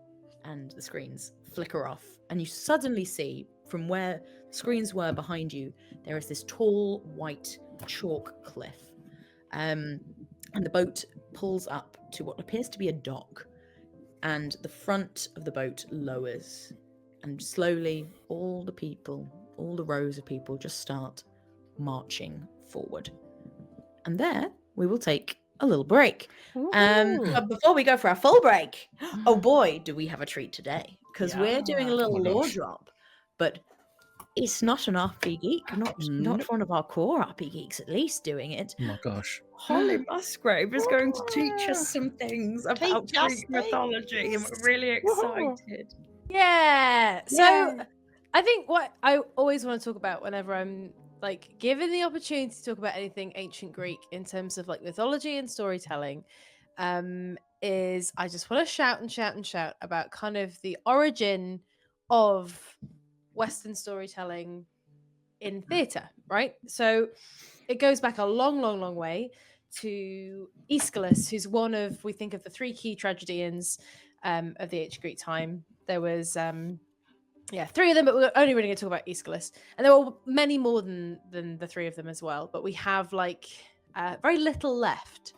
[SPEAKER 1] And the screens flicker off, and you suddenly see from where the screens were behind you, there is this tall white chalk cliff. And the boat pulls up to what appears to be a dock, and the front of the boat lowers, and slowly all the rows of people just start marching forward. And there we will take a little break. But before we go for our full break, oh boy, do we have a treat today, because we're doing a little lore drop, but it's not an RP geek, not one of our core RP geeks at least doing it.
[SPEAKER 3] Oh my gosh.
[SPEAKER 1] Holly Musgrave is going to teach us some things about Greek mythology, and we're really excited.
[SPEAKER 5] Yeah. So I think what I always want to talk about whenever I'm like given the opportunity to talk about anything ancient Greek in terms of like mythology and storytelling, is I just want to shout about kind of the origin of Western storytelling in theatre, right? So it goes back a long way to Aeschylus, who's one of, we think of the three key tragedians of the ancient Greek time. There was three of them, but we're only really going to talk about Aeschylus, and there were many more than the three of them as well, but we have like very little left.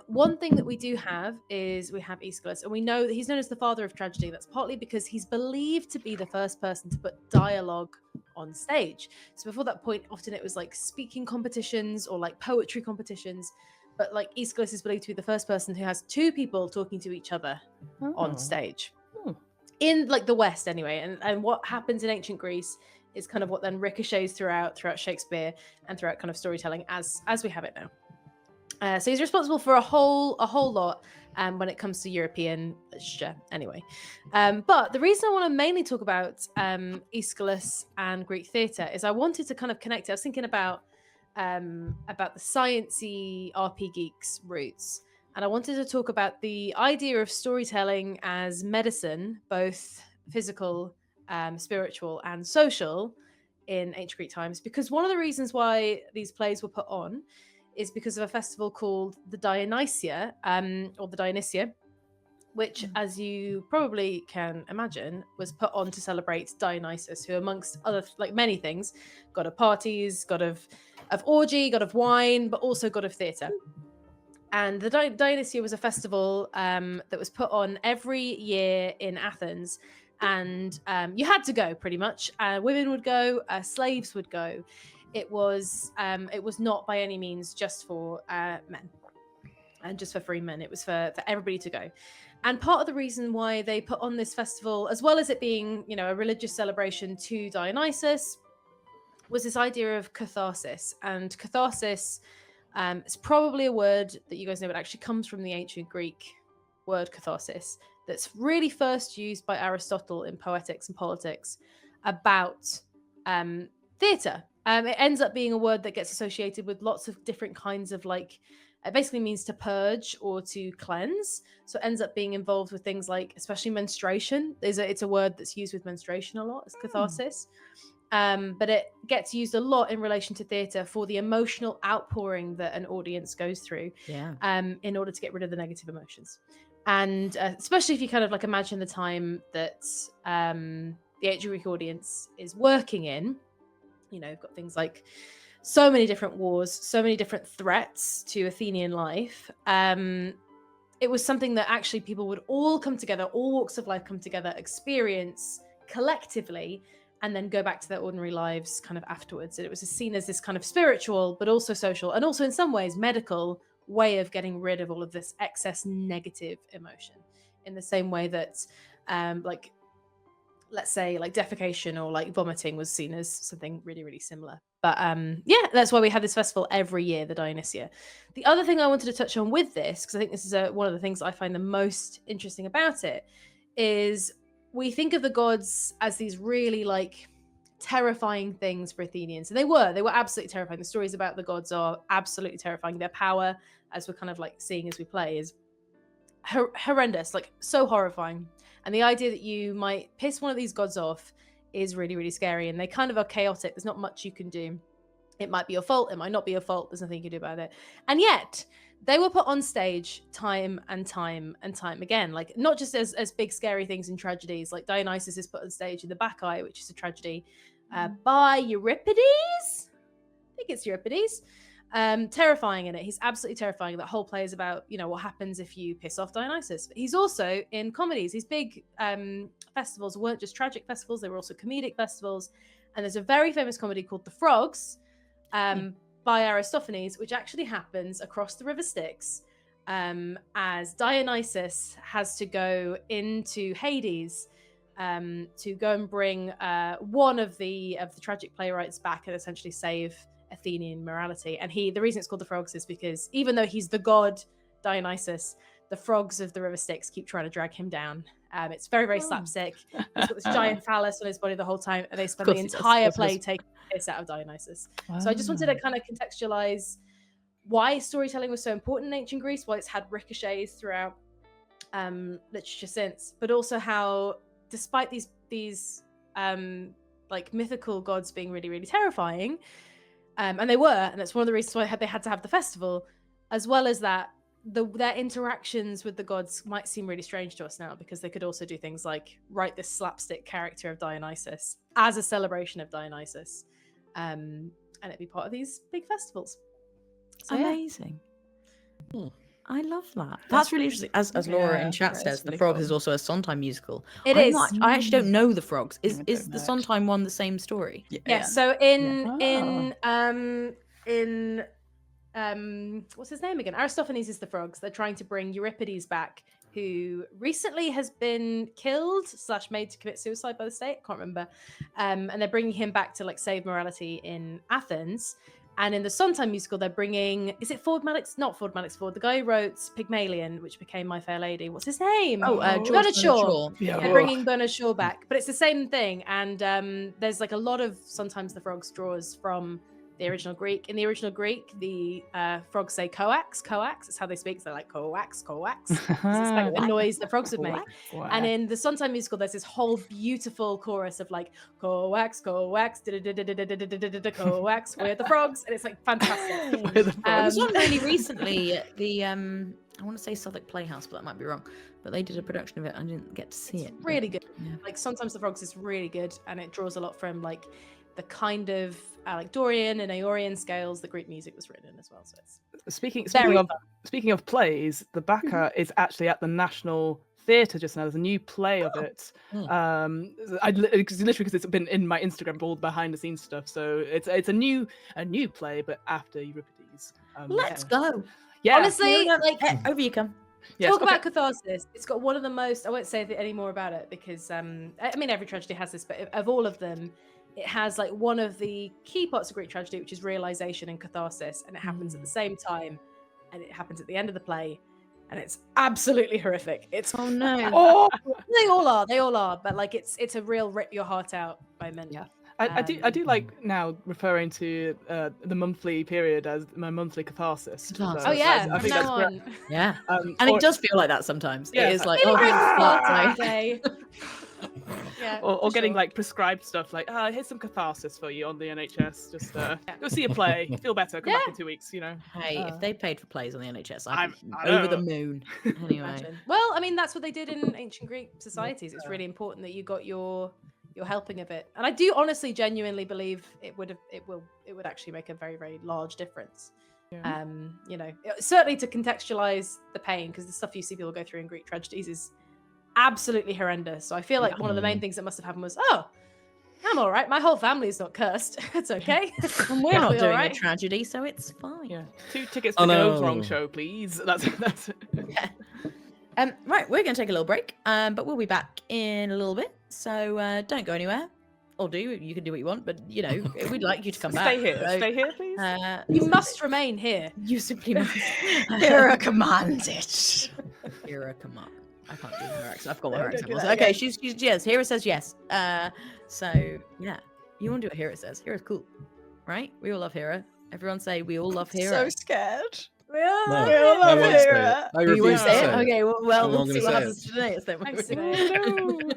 [SPEAKER 5] One thing that we do have is we have Aeschylus, and we know that he's known as the father of tragedy. That's partly because he's believed to be the first person to put dialogue on stage. So before that point, often it was like speaking competitions or like poetry competitions, but like Aeschylus is believed to be the first person who has two people talking to each other on stage. In like the West anyway, and what happens in ancient Greece is kind of what then ricochets throughout Shakespeare and throughout kind of storytelling as we have it now. So he's responsible for a whole lot when it comes to European literature anyway. But the reason I want to mainly talk about Aeschylus and Greek theatre is I wanted to kind of connect it. I was thinking about the sciencey RP Geeks roots. And I wanted to talk about the idea of storytelling as medicine, both physical, spiritual, and social in ancient Greek times. Because one of the reasons why these plays were put on is because of a festival called the Dionysia, or the Dionysia, which, as you probably can imagine, was put on to celebrate Dionysus, who, amongst other, like many things, god of parties, god of orgy, god of wine, but also god of theatre. And the Dionysia was a festival that was put on every year in Athens, and you had to go pretty much. Women would go, slaves would go. It was not by any means just for men and just for free men. It was for everybody to go. And part of the reason why they put on this festival, as well as it being, a religious celebration to Dionysus, was this idea of catharsis. And catharsis is probably a word that you guys know, but actually comes from the ancient Greek word catharsis, that's really first used by Aristotle in Poetics and Politics about theatre. It ends up being a word that gets associated with lots of different kinds of like, it basically means to purge or to cleanse. So it ends up being involved with things like, especially menstruation. It's a word that's used with menstruation a lot, as catharsis. But it gets used a lot in relation to theatre for the emotional outpouring that an audience goes through in order to get rid of the negative emotions. And especially if you kind of like imagine the time that the ancient Greek audience is working in, you know, you've got things like so many different wars, so many different threats to Athenian life. It was something that actually people would all come together, all walks of life come together, experience collectively, and then go back to their ordinary lives kind of afterwards. And it was seen as this kind of spiritual, but also social, and also in some ways medical way of getting rid of all of this excess negative emotion, in the same way that like, let's say like defecation or like vomiting was seen as something really, really similar. But yeah, that's why we have this festival every year, the Dionysia. The other thing I wanted to touch on with this, because I think this is one of the things I find the most interesting about it, is we think of the gods as these really like terrifying things for Athenians. And they were absolutely terrifying. The stories about the gods are absolutely terrifying. Their power, as we're kind of like seeing as we play, is horrendous, like so horrifying. And the idea that you might piss one of these gods off is really, really scary. And they kind of are chaotic. There's not much you can do. It might be your fault. It might not be your fault. There's nothing you can do about it. And yet they were put on stage time and time and time again, like not just as big scary things in tragedies. Like Dionysus is put on stage in the Bacchae, which is a tragedy by Euripides. I think it's Euripides. Terrifying in it. He's absolutely terrifying. That whole play is about, you know, what happens if you piss off Dionysus. But he's also in comedies. These big festivals weren't just tragic festivals, they were also comedic festivals. And there's a very famous comedy called The Frogs by Aristophanes, which actually happens across the River Styx, as Dionysus has to go into Hades to go and bring one of the tragic playwrights back and essentially save Athenian morality. And the reason it's called the Frogs is because even though he's the god Dionysus, the frogs of the River Styx keep trying to drag him down. It's very, very slapstick. He's got this giant phallus on his body the whole time, and they spend the entire play taking the piss out of Dionysus. So I just wanted to kind of contextualize why storytelling was so important in ancient Greece, why it's had ricochets throughout literature since, but also how, despite these like mythical gods being really, really terrifying, and they were, and that's one of the reasons why they had to have the festival, as well as that, their interactions with the gods might seem really strange to us now, because they could also do things like write this slapstick character of Dionysus as a celebration of Dionysus, and it'd be part of these big festivals. So,
[SPEAKER 1] amazing. Yeah. I love that. That's really interesting. As Laura in chat says, really The Frogs is also a Sondheim musical.
[SPEAKER 5] It is.
[SPEAKER 1] I actually don't know The Frogs. Is the Sondheim one the same story?
[SPEAKER 5] Yeah. So in what's his name again? Aristophanes is The Frogs. They're trying to bring Euripides back, who recently has been killed / made to commit suicide by the state. I can't remember. And they're bringing him back to like save morality in Athens. And in the Sondheim musical, they're bringing, is it Ford Madox? Not Ford Madox Ford. The guy who wrote Pygmalion, which became My Fair Lady. What's his name? Bernard Shaw.
[SPEAKER 3] Yeah.
[SPEAKER 5] They're bringing Bernard Shaw back. But it's the same thing. And there's like a lot of, sometimes the Frogs draws from the original Greek. In the original Greek, the frogs say coax. It's how they speak. So they're like coax. It's like the noise the frogs would make.
[SPEAKER 4] Wow.
[SPEAKER 5] And in the Sondheim musical, there's this whole beautiful chorus of like coax, coax, we're the frogs, and it's like fantastic.
[SPEAKER 1] There was one really recently at the I want to say Southwark Playhouse, but that might be wrong. But they did a production of it. I didn't get to see it.
[SPEAKER 5] Really good.
[SPEAKER 1] Yeah.
[SPEAKER 5] Like Sometimes the Frogs is really good, and it draws a lot from like the kind of like Dorian and Aeolian scales that Greek music was written in as well. So it's
[SPEAKER 4] speaking of plays, the Bacchae is actually at the National Theatre just now. There's a new play of it. Literally because it's been in my Instagram, all the behind the scenes stuff. So it's a new play, but after Euripides.
[SPEAKER 1] Let's go.
[SPEAKER 4] Yeah.
[SPEAKER 5] Honestly, like
[SPEAKER 1] over you come.
[SPEAKER 4] Yes,
[SPEAKER 5] talk about catharsis. It's got one of the most. I won't say any more about it because I mean every tragedy has this, but of all of them, it has like one of the key parts of Greek tragedy, which is realization and catharsis, and it happens at the same time, and it happens at the end of the play, and it's absolutely horrific. It's
[SPEAKER 1] Oh no.
[SPEAKER 2] Oh,
[SPEAKER 5] they all are, but like it's a real rip your heart out moment.
[SPEAKER 2] Yeah.
[SPEAKER 4] I do like now referring to the monthly period as my monthly catharsis.
[SPEAKER 1] Catharsis.
[SPEAKER 5] Oh yeah,
[SPEAKER 4] I
[SPEAKER 5] from
[SPEAKER 4] think
[SPEAKER 5] now
[SPEAKER 4] that's
[SPEAKER 5] on.
[SPEAKER 1] Yeah.
[SPEAKER 4] and
[SPEAKER 1] And it does feel like that sometimes.
[SPEAKER 4] Yeah,
[SPEAKER 1] It is like,
[SPEAKER 5] Feeling
[SPEAKER 1] oh,
[SPEAKER 5] great
[SPEAKER 1] for
[SPEAKER 5] for
[SPEAKER 1] fuck's
[SPEAKER 5] Father's
[SPEAKER 1] sake.
[SPEAKER 5] Day. Yeah,
[SPEAKER 4] or
[SPEAKER 5] for
[SPEAKER 4] getting
[SPEAKER 5] sure.
[SPEAKER 4] like prescribed stuff like, here's some catharsis for you on the NHS. Just go see a play, feel better, come back in 2 weeks.
[SPEAKER 1] Hey, if they paid for plays on the NHS, I'd
[SPEAKER 4] I'm-
[SPEAKER 1] be
[SPEAKER 4] I
[SPEAKER 1] over the
[SPEAKER 4] know.
[SPEAKER 1] moon. Anyway.
[SPEAKER 5] Imagine. Well, I mean, that's what they did in ancient Greek societies. It's really important that you got your helping of it, and I do honestly, genuinely believe it would actually make a very, very large difference.
[SPEAKER 4] Yeah.
[SPEAKER 5] Certainly to contextualize the pain, because the stuff you see people go through in Greek tragedies is absolutely horrendous. So I feel like one of the main things that must have happened was, oh, I'm all right. My whole family is not cursed. It's okay.
[SPEAKER 1] And we're
[SPEAKER 5] I'll
[SPEAKER 1] not
[SPEAKER 5] be all
[SPEAKER 1] doing
[SPEAKER 5] right.
[SPEAKER 1] a tragedy, so it's fine.
[SPEAKER 4] Yeah, 2 tickets
[SPEAKER 3] Oh,
[SPEAKER 4] to Go's
[SPEAKER 3] no.
[SPEAKER 4] wrong show, please. That's
[SPEAKER 1] Right, we're going to take a little break, but we'll be back in a little bit. So don't go anywhere. Or do you can do what you want, but we'd like you to come back.
[SPEAKER 4] Stay here.
[SPEAKER 1] So,
[SPEAKER 4] Stay here, please.
[SPEAKER 5] You must remain here.
[SPEAKER 1] You simply must.
[SPEAKER 2] Hera commands it.
[SPEAKER 1] Hera command. I can't do her accent. I've got what
[SPEAKER 2] No,
[SPEAKER 1] her
[SPEAKER 2] don't
[SPEAKER 1] accent
[SPEAKER 2] do
[SPEAKER 1] was.
[SPEAKER 2] that
[SPEAKER 1] Okay,
[SPEAKER 2] again.
[SPEAKER 1] she's yes. Hera says yes. So yeah, you want to do what Hera says. Hera's cool, right? We all love Hera. Everyone say we all love Hera.
[SPEAKER 2] So scared.
[SPEAKER 3] No,
[SPEAKER 2] We all
[SPEAKER 3] I
[SPEAKER 2] love
[SPEAKER 3] won't say
[SPEAKER 2] Hera.
[SPEAKER 3] it. I
[SPEAKER 1] You
[SPEAKER 3] refuse
[SPEAKER 1] won't
[SPEAKER 3] to
[SPEAKER 1] say it?
[SPEAKER 3] say it.
[SPEAKER 1] Okay, well,
[SPEAKER 3] I'm
[SPEAKER 1] we'll
[SPEAKER 3] not
[SPEAKER 1] see
[SPEAKER 3] gonna
[SPEAKER 1] what
[SPEAKER 3] say
[SPEAKER 1] happens today. Then.
[SPEAKER 5] Thanks, Sinead.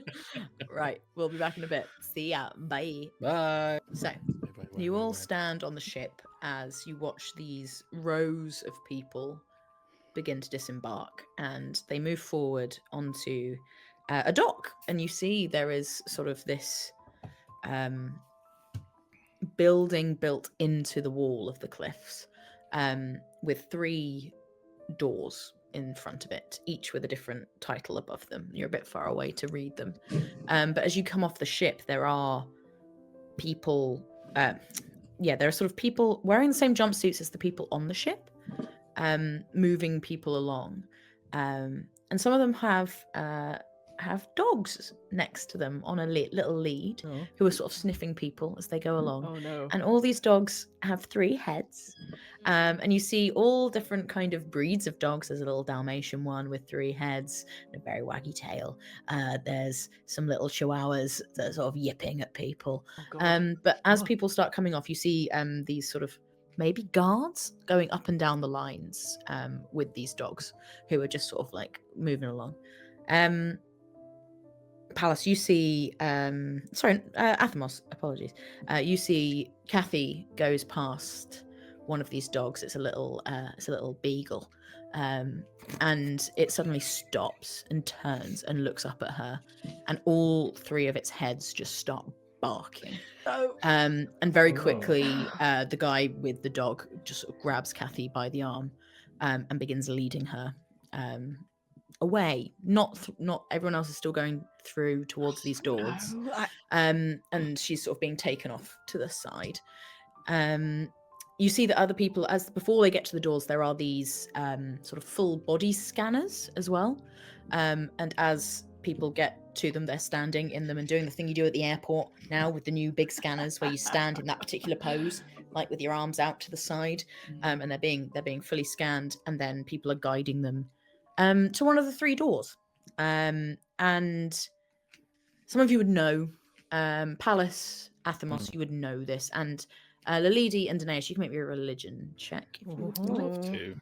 [SPEAKER 1] Right, we'll be back in a bit. See ya. Bye.
[SPEAKER 3] Bye.
[SPEAKER 1] So, you all stand on the ship as you watch these rows of people begin to disembark, and they move forward onto a dock, and you see there is sort of this building built into the wall of the cliffs, with 3 doors in front of it, each with a different title above them. You're a bit far away to read them, but as you come off the ship, there are people. There are sort of people wearing the same jumpsuits as the people on the ship, moving people along, and some of them have dogs next to them on a little lead, who are sort of sniffing people as they go along.
[SPEAKER 4] Oh no.
[SPEAKER 1] And all these dogs have 3 heads, and you see all different kind of breeds of dogs. There's a little Dalmatian one with 3 heads and a very waggy tail. There's some little Chihuahuas that are sort of yipping at people.
[SPEAKER 4] Oh, God.
[SPEAKER 1] But as
[SPEAKER 4] Oh.
[SPEAKER 1] people start coming off, you see these sort of maybe guards going up and down the lines with these dogs, who are just sort of like moving along. Palace, you see Athemos, apologies. You see Kathy goes past one of these dogs. It's a little beagle, and it suddenly stops and turns and looks up at her, and all 3 of its heads just start barking. And very quickly the guy with the dog just sort of grabs Kathy by the arm and begins leading her away. Not everyone else is still going through towards these doors. And she's sort of being taken off to the side. You see that other people, as before they get to the doors, there are these sort of full body scanners as well. And as people get to them, they're standing in them and doing the thing you do at the airport now with the new big scanners, where you stand in that particular pose, like with your arms out to the side, and they're being fully scanned, and then people are guiding them to one of the 3 doors. And some of you would know, Pallas, Athemos, you would know this, and Lalidi and Danaeus, you can make me a religion check if you would like.
[SPEAKER 3] Two.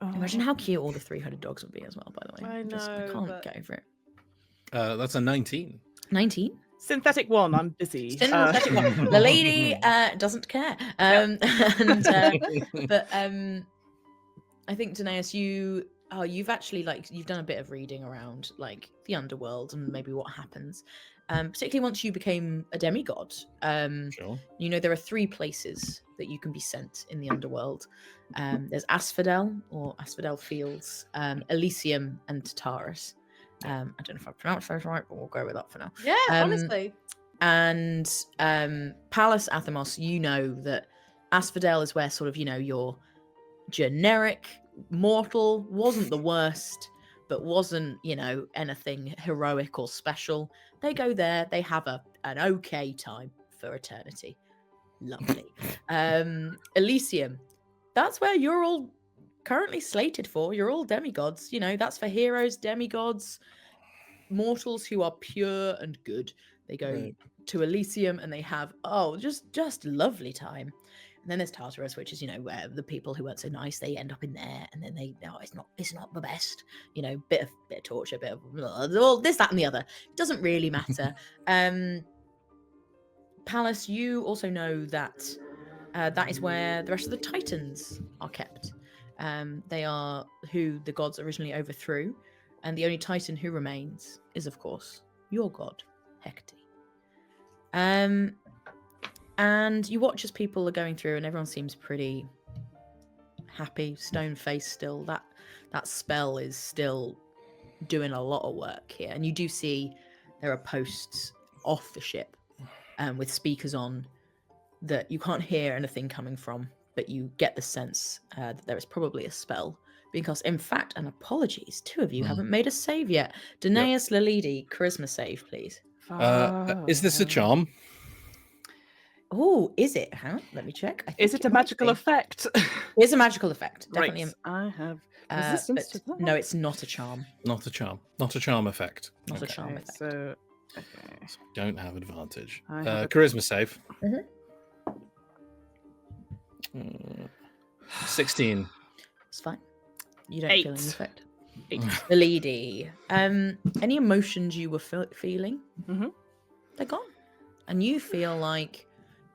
[SPEAKER 1] Imagine how cute all the 3-headed dogs would be as well, by the way.
[SPEAKER 5] I know,
[SPEAKER 1] can't
[SPEAKER 5] but-
[SPEAKER 1] get over it.
[SPEAKER 3] That's a 19.
[SPEAKER 1] 19.
[SPEAKER 4] Synthetic 1, I'm busy.
[SPEAKER 1] Synthetic one. The lady doesn't care. But I think, Danaeus, you've actually you've done a bit of reading around like the underworld and maybe what happens, particularly once you became a demigod.
[SPEAKER 3] Sure.
[SPEAKER 1] You know, there are 3 places that you can be sent in the underworld. There's Asphodel or Asphodel Fields, Elysium, and Tartarus. I don't know if I pronounced those right, but we'll go with that for now.
[SPEAKER 5] Yeah, honestly.
[SPEAKER 1] And Pallas, Athemos, you know that Asphodel is where sort of, your generic mortal wasn't the worst, but wasn't, anything heroic or special. They go there, they have an okay time for eternity. Lovely. Elysium, that's where you're all currently slated for. You're all demigods. That's for heroes, demigods, mortals who are pure and good. They go to Elysium and they have just lovely time. And then there's Tartarus, which is where the people who weren't so nice, they end up in there, and then it's not the best. Bit of torture, bit of all this, that, and the other. It doesn't really matter. Palace, you also know that that is where the rest of the Titans are kept. They are who the gods originally overthrew, and the only Titan who remains is, of course, your god, Hecate. And you watch as people are going through, and everyone seems pretty happy, stone-faced still. That spell is still doing a lot of work here. And you do see there are posts off the ship with speakers on that you can't hear anything coming from, but you get the sense that there is probably a spell being cast. In fact, and apologies, two of you haven't made a save yet. Danaeus, Lalidi, charisma save, please.
[SPEAKER 3] Is this a charm?
[SPEAKER 1] Oh, is it? Hang on, let me check.
[SPEAKER 4] Is it a magical effect?
[SPEAKER 1] It's a magical effect. Definitely.
[SPEAKER 4] Right. I have resistance to that.
[SPEAKER 1] No, it's not a charm.
[SPEAKER 3] Not a charm. Not a charm effect.
[SPEAKER 1] Not a charm effect.
[SPEAKER 4] So,
[SPEAKER 3] So don't have advantage.
[SPEAKER 4] I have
[SPEAKER 3] Charisma save.
[SPEAKER 1] Mhm.
[SPEAKER 3] 16.
[SPEAKER 1] It's fine. You don't feel any
[SPEAKER 4] 8.
[SPEAKER 1] effect. The lady. Any emotions you were feeling?
[SPEAKER 4] Mhm.
[SPEAKER 1] They're gone, and you feel like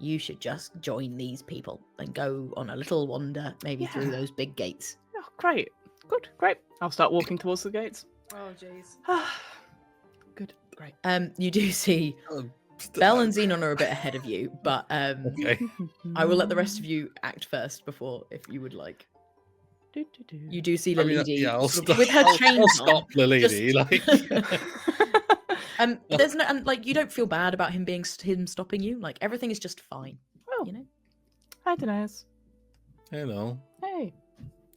[SPEAKER 1] you should just join these people and go on a little wander, maybe through those big gates.
[SPEAKER 4] Oh, great. Good. Great. I'll start walking towards the gates.
[SPEAKER 5] Oh, jeez.
[SPEAKER 4] Good. Great.
[SPEAKER 1] You do see Belle and Xenon are a bit ahead of you, but
[SPEAKER 3] Okay.
[SPEAKER 1] I will let the rest of you act first before, if you would like. You do see Lalidi
[SPEAKER 3] I'll
[SPEAKER 1] sort of with her chains
[SPEAKER 3] I'll
[SPEAKER 1] on.
[SPEAKER 3] stop Lalidi.
[SPEAKER 1] There's no, and you don't feel bad about him stopping you. Like everything is just fine.
[SPEAKER 4] Oh. Hi, Danaeus.
[SPEAKER 3] Hello.
[SPEAKER 4] Hey.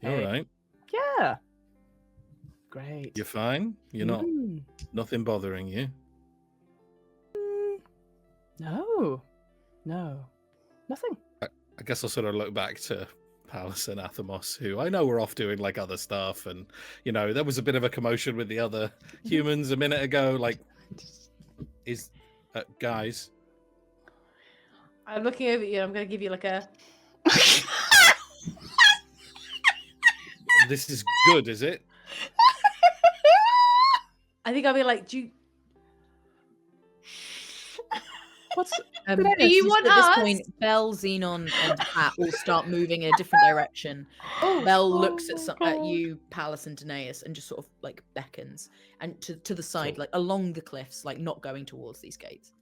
[SPEAKER 3] You all right?
[SPEAKER 4] Yeah. Great.
[SPEAKER 3] You're fine? You're not nothing bothering you?
[SPEAKER 4] No. Nothing.
[SPEAKER 3] I guess I'll sort of look back to Palace and Athamos, who I know were off doing like other stuff, and there was a bit of a commotion with the other humans a minute ago. Like, guys?
[SPEAKER 5] I'm looking over at you. I'm going to give you like a.
[SPEAKER 3] This is good, is it?
[SPEAKER 5] I think I'll be like, do you.
[SPEAKER 4] What's
[SPEAKER 5] Do you want
[SPEAKER 1] at
[SPEAKER 5] us?
[SPEAKER 1] this point, Belle, Xenon, and Pat will start moving in a different direction. Belle looks at you, Palace, and Danaeus, and just sort of like beckons, and to the side, like along the cliffs, like not going towards these gates.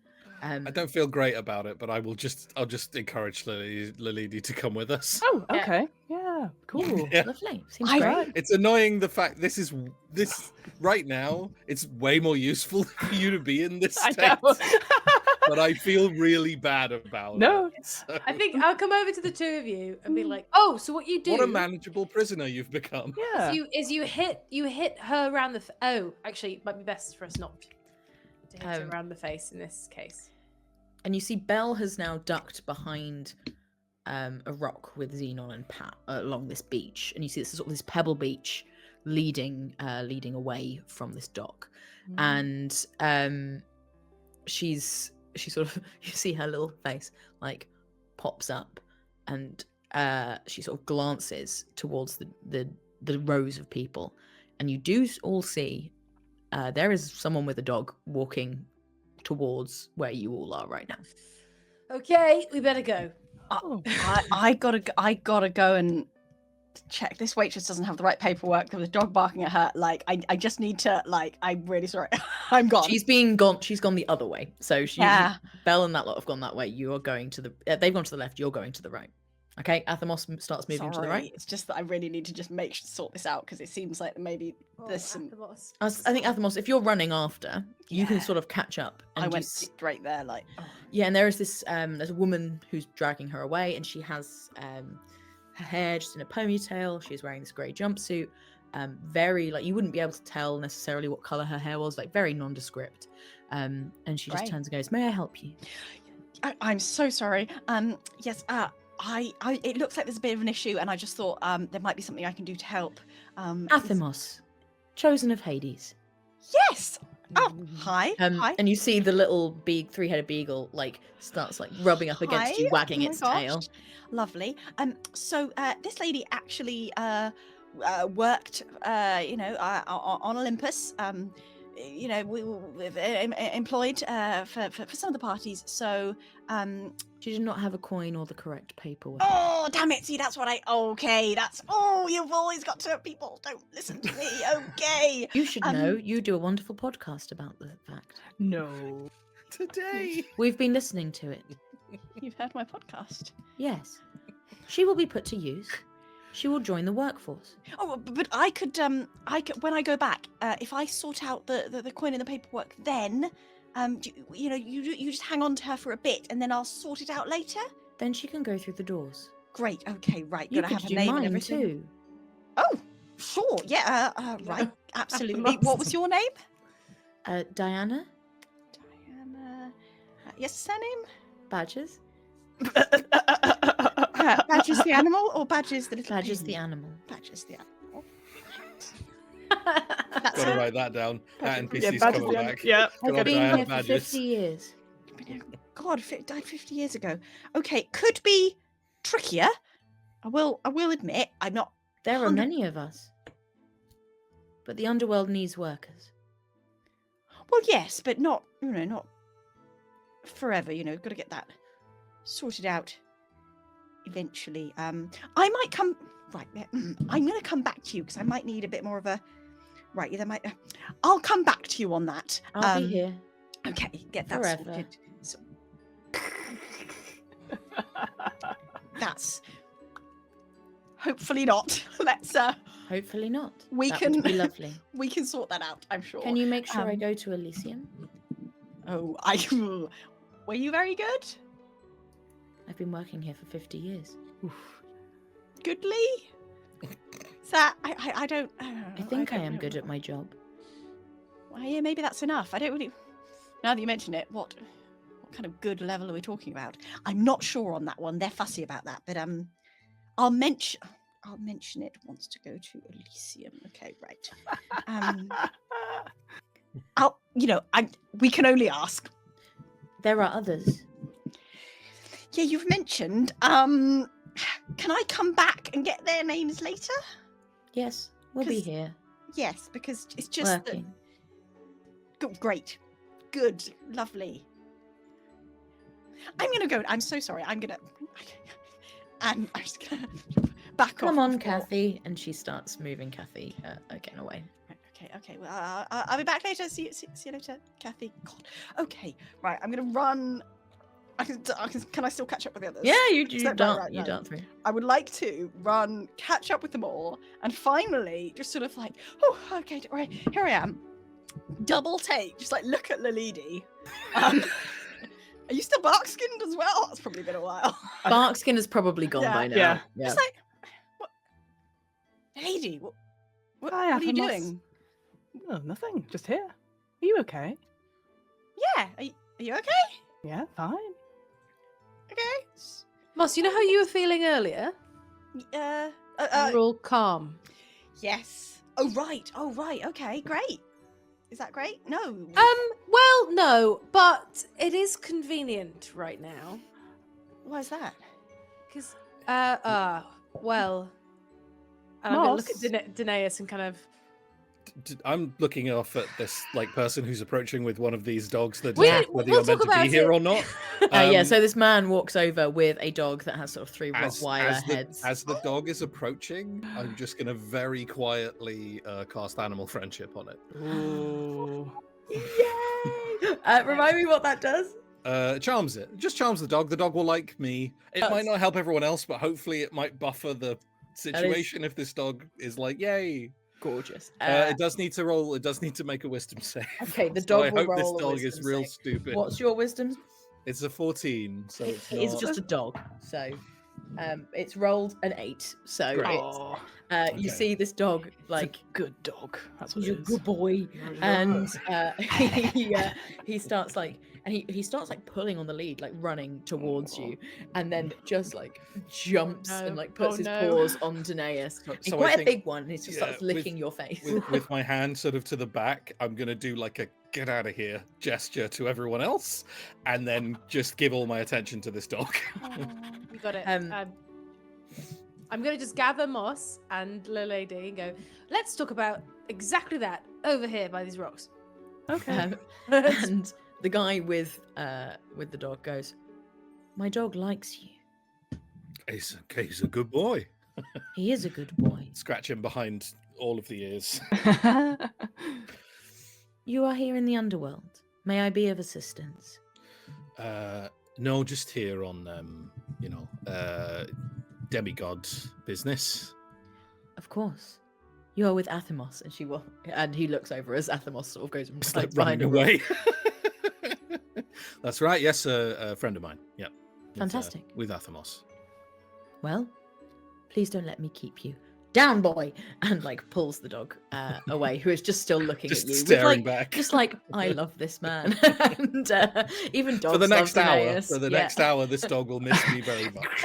[SPEAKER 3] I don't feel great about it, but I'll just encourage Lalidi to come with us.
[SPEAKER 4] Oh, okay. Yeah, cool.
[SPEAKER 3] Yeah.
[SPEAKER 1] Lovely. Seems great.
[SPEAKER 3] It's annoying the fact this right now. It's way more useful for you to be in this
[SPEAKER 4] I
[SPEAKER 3] state,
[SPEAKER 4] know.
[SPEAKER 3] but I feel really bad about
[SPEAKER 4] No.
[SPEAKER 3] it. So,
[SPEAKER 5] I think I'll come over to the two of you and be like, oh, so what you do
[SPEAKER 3] what a manageable prisoner you've become.
[SPEAKER 4] Yeah.
[SPEAKER 5] is you hit her around the actually it might be best for us not to hit her around the face in this case.
[SPEAKER 1] And you see Belle has now ducked behind a rock with Xenon and Pat along this beach, and you see this sort of this pebble beach leading away from this dock, and she sort of, you see her little face like pops up, and she sort of glances towards the rows of people, and you do all see there is someone with a dog walking towards where you all are right now.
[SPEAKER 5] Okay, we better go.
[SPEAKER 2] I gotta go and check. This waitress doesn't have the right paperwork. There was a dog barking at her. Like, I just need to, like, I'm really sorry. I'm gone.
[SPEAKER 1] She's gone the other way. So Belle and that lot have gone that way. You are going to the they've gone to the left, you're going to the right. Okay, Athamos starts moving to the right.
[SPEAKER 2] It's just that I really need to just sort this out, because it seems like maybe there's some.
[SPEAKER 1] I think Athamos, if you're running after, you can sort of catch up. And
[SPEAKER 2] I went straight there, like. Oh.
[SPEAKER 1] Yeah, and there is this there's a woman who's dragging her away, and she has her hair just in a ponytail. She's wearing this grey jumpsuit, very like you wouldn't be able to tell necessarily what color her hair was, like very nondescript. And she just
[SPEAKER 2] Great.
[SPEAKER 1] turns and goes, "May I help you?"
[SPEAKER 2] I'm so sorry. Yes. It looks like there's a bit of an issue, and I just thought there might be something I can do to help.
[SPEAKER 1] Athemos, chosen of Hades.
[SPEAKER 2] Yes. Oh, hi. Hi.
[SPEAKER 1] And you see the little three-headed beagle like starts like rubbing up against you,
[SPEAKER 2] Hi.
[SPEAKER 1] wagging
[SPEAKER 2] Oh my
[SPEAKER 1] its
[SPEAKER 2] gosh.
[SPEAKER 1] tail.
[SPEAKER 2] Lovely. So this lady actually worked, on Olympus. We've employed for some of the parties. So,
[SPEAKER 1] She did not have a coin or the correct paperwork.
[SPEAKER 2] oh damn it! See, that's what Okay, you've always got to. People don't listen to me. Okay.
[SPEAKER 1] You should know. You do a wonderful podcast about the fact.
[SPEAKER 4] No.
[SPEAKER 3] Today.
[SPEAKER 1] We've been listening to it.
[SPEAKER 2] You've heard my podcast.
[SPEAKER 1] Yes. She will be put to use. She will join the workforce.
[SPEAKER 2] Oh, but I could when I go back, if I sort out the coin and the paperwork, then you just hang on to her for a bit, and then I'll sort it out later.
[SPEAKER 1] Then she can go through the doors.
[SPEAKER 2] Great. Okay. Right.
[SPEAKER 1] You
[SPEAKER 2] Gotta
[SPEAKER 1] could
[SPEAKER 2] have a
[SPEAKER 1] do
[SPEAKER 2] name and
[SPEAKER 1] mine
[SPEAKER 2] everything.
[SPEAKER 1] too.
[SPEAKER 2] Oh, sure. Yeah. Right. Absolutely. What was your name?
[SPEAKER 1] Diana
[SPEAKER 2] Diana. Yes, surname.
[SPEAKER 1] Badges.
[SPEAKER 2] Badger's the animal, or Badger's the little
[SPEAKER 1] Badges the
[SPEAKER 2] baby?
[SPEAKER 1] animal.
[SPEAKER 2] Badger's the animal.
[SPEAKER 3] Got to write that down. That NPC's
[SPEAKER 4] Badger's
[SPEAKER 3] coming
[SPEAKER 4] the
[SPEAKER 3] back.
[SPEAKER 4] Yeah.
[SPEAKER 1] I've
[SPEAKER 3] Got
[SPEAKER 1] been
[SPEAKER 3] Diana
[SPEAKER 1] here for
[SPEAKER 3] Badges.
[SPEAKER 1] 50 years.
[SPEAKER 2] God, died 50 years ago. Okay, could be trickier. I will admit, I'm not.
[SPEAKER 1] There are
[SPEAKER 2] 100
[SPEAKER 1] many of us. But the underworld needs workers.
[SPEAKER 2] Well, yes, but not forever. Got to get that sorted out eventually. I might come. Right, I'm going to come back to you because I might need a bit more of a. Right, I'll come back to you on that.
[SPEAKER 1] I'll be here.
[SPEAKER 2] Okay, get that
[SPEAKER 1] Forever.
[SPEAKER 2] sorted. So, that's hopefully not. Let's
[SPEAKER 1] Hopefully not.
[SPEAKER 2] We
[SPEAKER 1] That
[SPEAKER 2] can-
[SPEAKER 1] would be lovely.
[SPEAKER 2] we can sort that out. I'm sure.
[SPEAKER 1] Can you make sure I
[SPEAKER 2] Um,
[SPEAKER 1] go to Elysium?
[SPEAKER 2] Oh, were you very good?
[SPEAKER 1] I've been working here for 50 years.
[SPEAKER 2] Goodly? Is that I don't.
[SPEAKER 1] I think I am good at my job.
[SPEAKER 2] Well, yeah, maybe that's enough. I don't really. Now that you mention it, what kind of good level are we talking about? I'm not sure on that one. They're fussy about that, but I'll mention it. Wants to go to Elysium. Okay, right. We can only ask.
[SPEAKER 1] There are others.
[SPEAKER 2] Yeah, you've mentioned. Can I come back and get their names later?
[SPEAKER 1] Yes, we'll be
[SPEAKER 2] 'Cause-
[SPEAKER 1] here.
[SPEAKER 2] Yes, because it's just that.
[SPEAKER 1] Working.
[SPEAKER 2] Great. Good. Lovely. I'm gonna go. I'm so sorry. And I'm just gonna back off.
[SPEAKER 1] Come on,
[SPEAKER 2] before-
[SPEAKER 1] Kathy. And she starts moving Kathy again away.
[SPEAKER 2] Right, okay. Well, I'll be back later. See you later, Kathy. God. Okay. Right. I'm gonna run. Can I still catch up with the others?
[SPEAKER 1] Yeah, you
[SPEAKER 2] Right,
[SPEAKER 1] dance.
[SPEAKER 2] right,
[SPEAKER 1] You
[SPEAKER 2] right.
[SPEAKER 1] dance through.
[SPEAKER 2] I would like to run, catch up with them all, and finally just sort of like, oh, okay, right, here I am. Double take, just like look at Lalidi. Are you still bark skinned as well? That's probably been a while.
[SPEAKER 1] Barkskin is probably gone
[SPEAKER 2] Yeah.
[SPEAKER 1] by now.
[SPEAKER 4] Yeah.
[SPEAKER 2] Just like, what? Lady, what
[SPEAKER 4] Hi,
[SPEAKER 2] are you
[SPEAKER 4] Athemos.
[SPEAKER 2] doing?
[SPEAKER 4] Oh, nothing. Just here. Are you okay?
[SPEAKER 2] Yeah, are you okay?
[SPEAKER 4] Yeah, fine.
[SPEAKER 2] Okay.
[SPEAKER 5] Moss, you know how you were feeling earlier? You're all calm.
[SPEAKER 2] Yes. Oh right. Okay, great. Is that great? No.
[SPEAKER 5] Well, no, but it is convenient right now.
[SPEAKER 2] Why is that?
[SPEAKER 5] Because, well, and I'm going to look
[SPEAKER 4] Moss?
[SPEAKER 5] at Danaeus and kind of,
[SPEAKER 3] I'm looking off at this person who's approaching with one of these dogs that
[SPEAKER 5] We-
[SPEAKER 3] detect whether
[SPEAKER 5] we'll
[SPEAKER 3] you're meant
[SPEAKER 5] talk
[SPEAKER 3] to be
[SPEAKER 5] about
[SPEAKER 3] here
[SPEAKER 5] it.
[SPEAKER 3] or not.
[SPEAKER 1] Yeah,
[SPEAKER 3] Um,
[SPEAKER 1] so this man walks over with a dog that has sort of three
[SPEAKER 3] as,
[SPEAKER 1] Rottweiler
[SPEAKER 3] as the,
[SPEAKER 1] heads.
[SPEAKER 3] as the dog is approaching, I'm just going to very quietly cast animal friendship on it.
[SPEAKER 4] Ooh.
[SPEAKER 1] Remind me what that does?
[SPEAKER 3] Charms it. Just charms the dog. The dog will like me. It might
[SPEAKER 1] That's-
[SPEAKER 3] not help everyone else, but hopefully it might buffer the situation if this dog is like, yay.
[SPEAKER 1] Gorgeous.
[SPEAKER 3] It does need to roll. It does need to make a wisdom save.
[SPEAKER 1] Okay, the
[SPEAKER 3] So
[SPEAKER 1] dog
[SPEAKER 3] I
[SPEAKER 1] will
[SPEAKER 3] hope this
[SPEAKER 1] roll a
[SPEAKER 3] dog is
[SPEAKER 1] wisdom
[SPEAKER 3] real
[SPEAKER 1] save.
[SPEAKER 3] stupid.
[SPEAKER 1] What's your wisdom?
[SPEAKER 3] It's a 14, so it's
[SPEAKER 1] It's
[SPEAKER 3] not-
[SPEAKER 1] just a dog, so It's rolled an 8, so
[SPEAKER 3] Great.
[SPEAKER 1] it's,
[SPEAKER 3] Okay.
[SPEAKER 1] you see this dog like
[SPEAKER 4] Good dog. That's what
[SPEAKER 1] he's a
[SPEAKER 4] it is.
[SPEAKER 1] good boy, and he starts like he starts like pulling on the lead, like running towards you, and then just like jumps
[SPEAKER 2] no.
[SPEAKER 1] and like puts
[SPEAKER 2] Oh,
[SPEAKER 1] his
[SPEAKER 2] no.
[SPEAKER 1] paws on Danaeus.
[SPEAKER 3] So
[SPEAKER 1] And
[SPEAKER 3] I
[SPEAKER 1] quite a
[SPEAKER 3] think-
[SPEAKER 1] big one. And he just
[SPEAKER 3] yeah,
[SPEAKER 1] starts licking your face.
[SPEAKER 3] with my hand sort of to the back, I'm gonna do like a get out of here gesture to everyone else, and then just give all my attention to this dog.
[SPEAKER 5] You got it.
[SPEAKER 1] Um,
[SPEAKER 5] I'm going to just gather Moss and Little Lady and go, let's talk about exactly that over here by these rocks.
[SPEAKER 4] Okay.
[SPEAKER 1] And the guy with the dog goes, "My dog likes you.
[SPEAKER 3] He's a good boy.
[SPEAKER 1] He is a good boy.
[SPEAKER 3] Scratch him behind all of the ears.
[SPEAKER 1] You are here in the Underworld. May I be of assistance?"
[SPEAKER 3] No, just here on demigod business.
[SPEAKER 1] Of course. You are with Athemos, and she will. And he looks over as Athemos sort of goes and
[SPEAKER 3] Just
[SPEAKER 1] hides
[SPEAKER 3] like running
[SPEAKER 1] behind a rock.
[SPEAKER 3] away. That's right. Yes, a friend of mine. Yeah.
[SPEAKER 1] Fantastic.
[SPEAKER 3] With Athemos.
[SPEAKER 1] Well, please don't let me keep you. Down, boy, and like pulls the dog away, who is just still looking
[SPEAKER 3] Just
[SPEAKER 1] at you,
[SPEAKER 3] staring
[SPEAKER 1] with, like,
[SPEAKER 3] back.
[SPEAKER 1] just like I love this man, and even dogs
[SPEAKER 3] For the next
[SPEAKER 1] love
[SPEAKER 3] hour.
[SPEAKER 1] Danaeus.
[SPEAKER 3] For the
[SPEAKER 1] Yeah.
[SPEAKER 3] next hour, this dog will miss me very much.